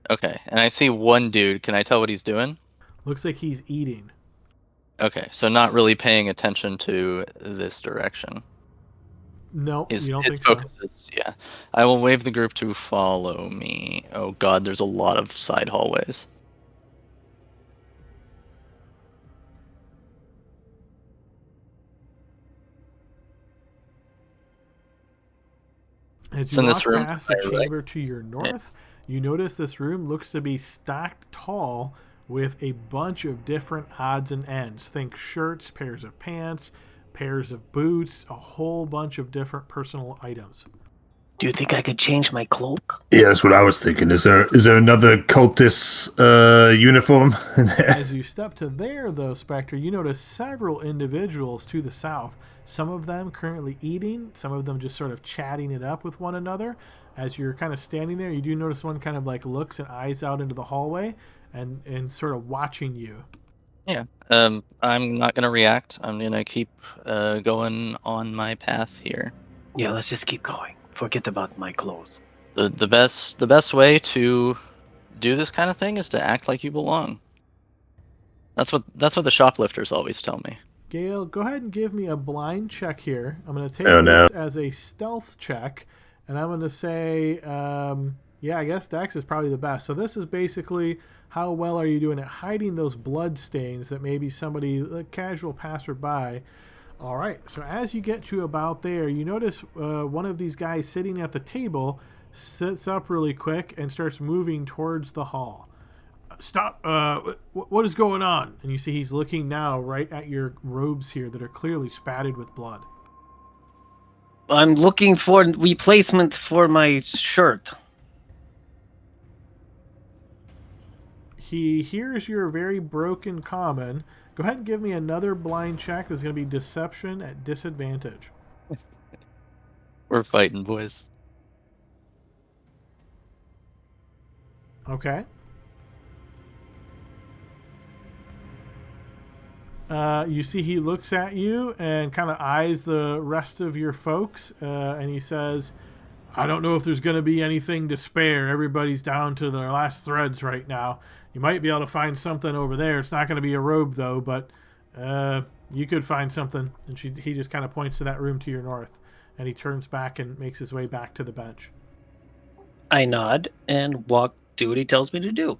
F: Okay, and I see one dude. Can I tell what he's doing?
A: Looks like he's eating.
F: Okay, so not really paying attention to this direction.
A: No,
F: His
A: you don't think
F: focus is, yeah. I will wave the group to follow me. Oh god, there's a lot of side hallways.
A: As
F: It's
A: you
F: in
A: walk
F: this room,
A: past the
F: right?
A: chamber to your north, you notice this room looks to be stacked tall with a bunch of different odds and ends. Think shirts, pairs of pants, pairs of boots, a whole bunch of different personal items.
B: Do you think I could change my cloak?
C: Yeah, that's what I was thinking. Is there another cultist uniform in there?
A: As you step to there, though, Spectre, you notice several individuals to the south. Some of them currently eating, some of them just sort of chatting it up with one another. As you're kind of standing there, you do notice one kind of like looks and eyes out into the hallway and sort of watching you.
F: Yeah. I'm not gonna react. I'm gonna keep going on my path here.
B: Yeah, let's just keep going. Forget about my clothes.
F: The best way to do this kind of thing is to act like you belong. That's what the shoplifters always tell me.
A: Gale, go ahead and give me a blind check here. I'm going to take
C: Oh, no.
A: this as a stealth check, and I'm going to say, yeah, I guess Dex is probably the best. So this is basically how well are you doing at hiding those blood stains that maybe somebody, a casual passerby. All right, so as you get to about there, you notice one of these guys sitting at the table sits up really quick and starts moving towards the hall. Stop, what is going on? And you see he's looking now right at your robes here that are clearly spattered with blood.
B: I'm looking for replacement for my shirt.
A: He hears your very broken common. Go ahead and give me another blind check. There's going to be deception at disadvantage.
F: We're fighting, boys.
A: Okay. You see he looks at you and kind of eyes the rest of your folks, and he says, I don't know if there's going to be anything to spare. Everybody's down to their last threads right now. You might be able to find something over there. It's not going to be a robe, though, but you could find something. And he just kind of points to that room to your north, and he turns back and makes his way back to the bench.
B: I nod and do what he tells me to do.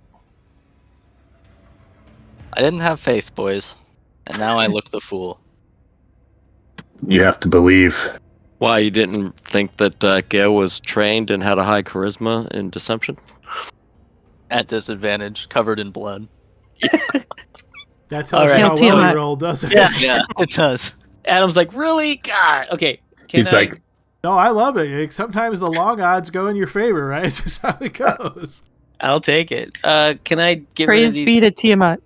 F: I didn't have faith, boys, and now I look the fool.
C: You have to believe.
G: Why, you didn't think that Gale was trained and had a high charisma in deception?
F: At disadvantage, covered in blood.
A: That tells
B: All
A: you
B: right.
A: how well
D: Tiamat.
A: you roll, doesn't it?
B: Yeah.
F: Yeah, it does.
B: Adam's like, really? God. Okay.
C: He's like,
A: No, I love it. Like, sometimes the long odds go in your favor, right? It's just how it goes.
B: I'll take it. Can I get rid of
D: Praise
B: these?
D: be to Tiamat.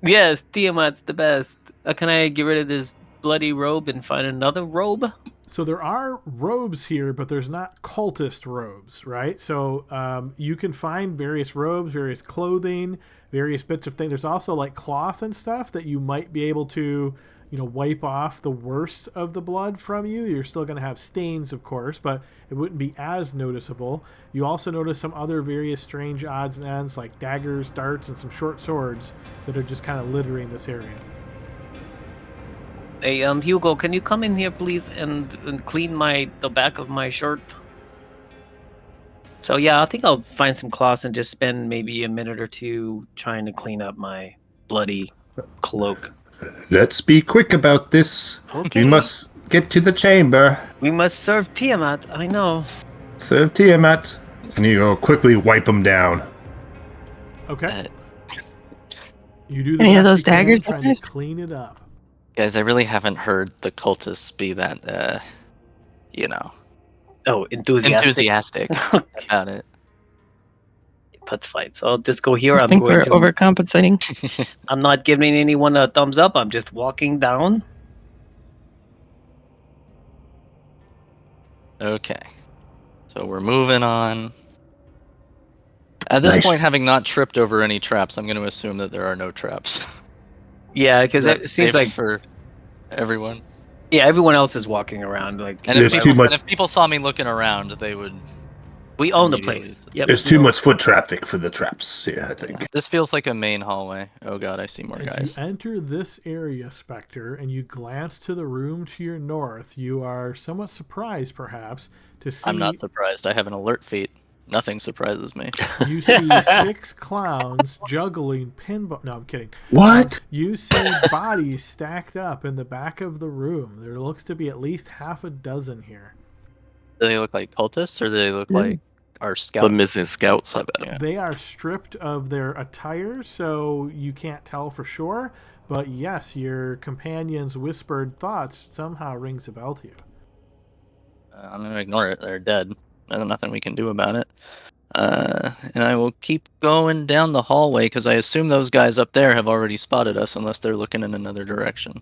B: Yes, Tiamat's the best. Can I get rid of this bloody robe and find another robe?
A: So there are robes here, but there's not cultist robes, right? So you can find various robes, various clothing, various bits of things. There's also like cloth and stuff that you might be able to, wipe off the worst of the blood from you. You're still going to have stains, of course, but it wouldn't be as noticeable. You also notice some other various strange odds and ends like daggers, darts, and some short swords that are just kind of littering this area.
B: Hey, Hugo, can you come in here, please, and clean the back of my shirt? So yeah, I think I'll find some cloths and just spend maybe a minute or two trying to clean up my bloody cloak.
C: let's be quick about this.
B: Okay.
C: We must get to the chamber.
B: We must serve Tiamat. I know.
C: Serve Tiamat. And you go quickly wipe them down.
A: Okay. You do the
D: Any of
A: best
D: those
A: you can,
D: daggers,
A: trying
D: guys?
A: to clean it up.
F: Guys, I really haven't heard the cultists be that,
B: Oh, enthusiastic.
F: enthusiastic about it.
B: Let's fight. So I'll just go here.
D: I think we're overcompensating.
B: I'm not giving anyone a thumbs up. I'm just walking down.
F: Okay. So we're moving on. At this point, having not tripped over any traps, I'm going to assume that there are no traps.
B: Yeah, because it seems like
F: for everyone.
B: Yeah, everyone else is walking around like.
F: And if people saw me looking around, they would.
B: We own the place. Yep.
C: There's too much foot traffic for the traps. Yeah, I think.
F: This feels like a main hallway. Oh god, I see more guys.
A: You enter this area, Spectre, and you glance to the room to your north. You are somewhat surprised, perhaps, to see.
F: I'm not surprised. I have an alert feat. Nothing surprises me.
A: You see 6 clowns juggling pinball. No, I'm kidding.
C: What?
A: You see bodies stacked up in the back of the room. There looks to be at least half a dozen here.
F: Do they look like cultists, or do they look like our scouts?
G: The missing scouts, I bet.
F: Yeah.
A: They are stripped of their attire, so you can't tell for sure. But yes, your companion's whispered thoughts somehow rings a bell to you.
F: I'm going to ignore it. They're dead. There's nothing we can do about it. And I will keep going down the hallway, because I assume those guys up there have already spotted us, unless they're looking in another direction.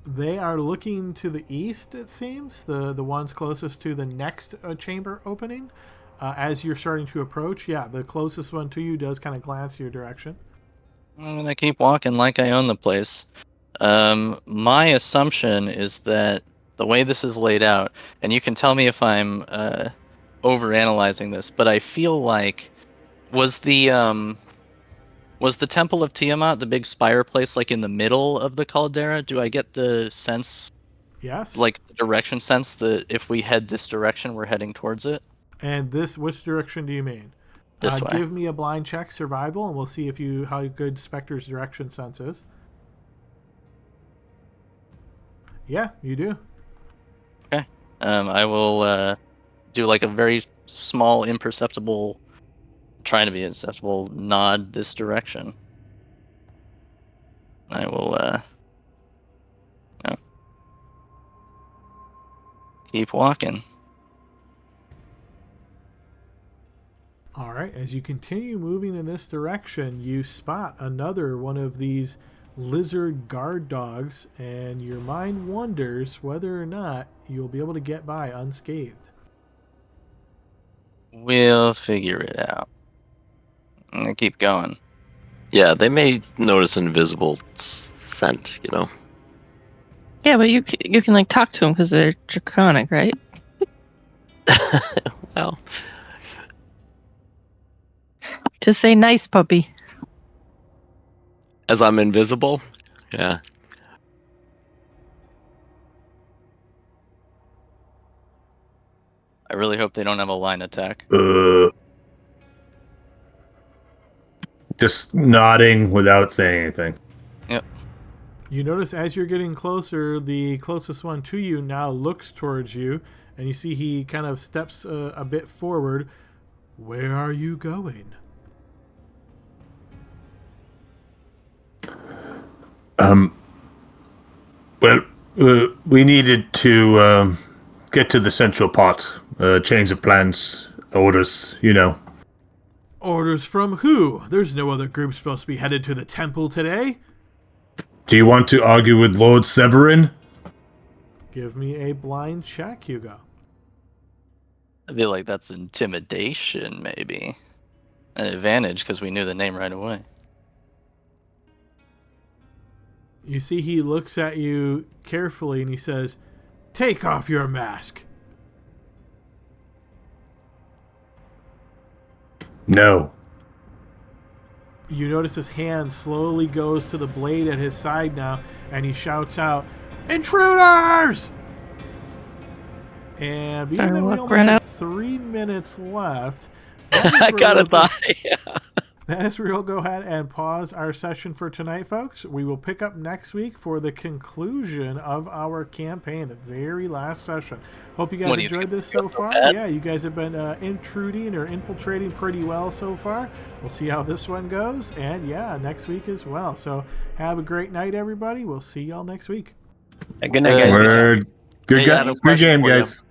A: They are looking to the east, it seems, the ones closest to the next chamber opening. As you're starting to approach, yeah, the closest one to you does kind of glance your direction.
F: I'm going to keep walking like I own the place. My assumption is that the way this is laid out, and you can tell me if I'm overanalyzing this, but I feel like was the Temple of Tiamat, the big spire place, like in the middle of the caldera? Do I get the sense,
A: Yes.
F: like the direction sense, that if we head this direction, we're heading towards it?
A: And which direction do you mean?
F: This way.
A: Give me a blind check survival, and we'll see how good Spectre's direction sense is. Yeah, you do.
F: Okay. I will do like a very small, imperceptible, trying to be imperceptible nod this direction. I will keep walking.
A: All right, as you continue moving in this direction, you spot another one of these lizard guard dogs, and your mind wonders whether or not you'll be able to get by unscathed.
F: We'll figure it out. I'm gonna keep going.
G: Yeah, they may notice invisible scent, you know.
D: Yeah, but you can like talk to them because they're draconic, right?
G: Well,
D: Just say nice puppy.
G: as I'm invisible, yeah.
F: I really hope they don't have a line attack.
C: Just nodding without saying anything.
F: Yep.
A: You notice as you're getting closer, the closest one to you now looks towards you, and you see he kind of steps a bit forward. Where are you going?
C: Well, we needed to get to the central pot. Change of plans, orders, you know.
A: Orders from who? There's no other group supposed to be headed to the temple today.
C: Do you want to argue with Lord Severin?
A: Give me a blind check, Hugo.
F: I feel like that's intimidation, maybe. An advantage, because we knew the name right away.
A: You see he looks at you carefully and he says, "Take off your mask."
C: No.
A: You notice his hand slowly goes to the blade at his side now, and he shouts out, "Intruders!" And being that we only have 3 minutes left,
G: I gotta die.
A: that is where we'll go ahead and pause our session for tonight, folks. We will pick up next week for the conclusion of our campaign, the very last session. Hope you guys enjoyed this so far. Yeah, you guys have been intruding or infiltrating pretty well so far. We'll see how this one goes, and yeah, next week as well. So have a great night, everybody. We'll see y'all next week.
B: Good night, guys.
C: Word. Good,
G: Hey, I had a
C: good
G: question
C: game,
G: for you.
C: guys.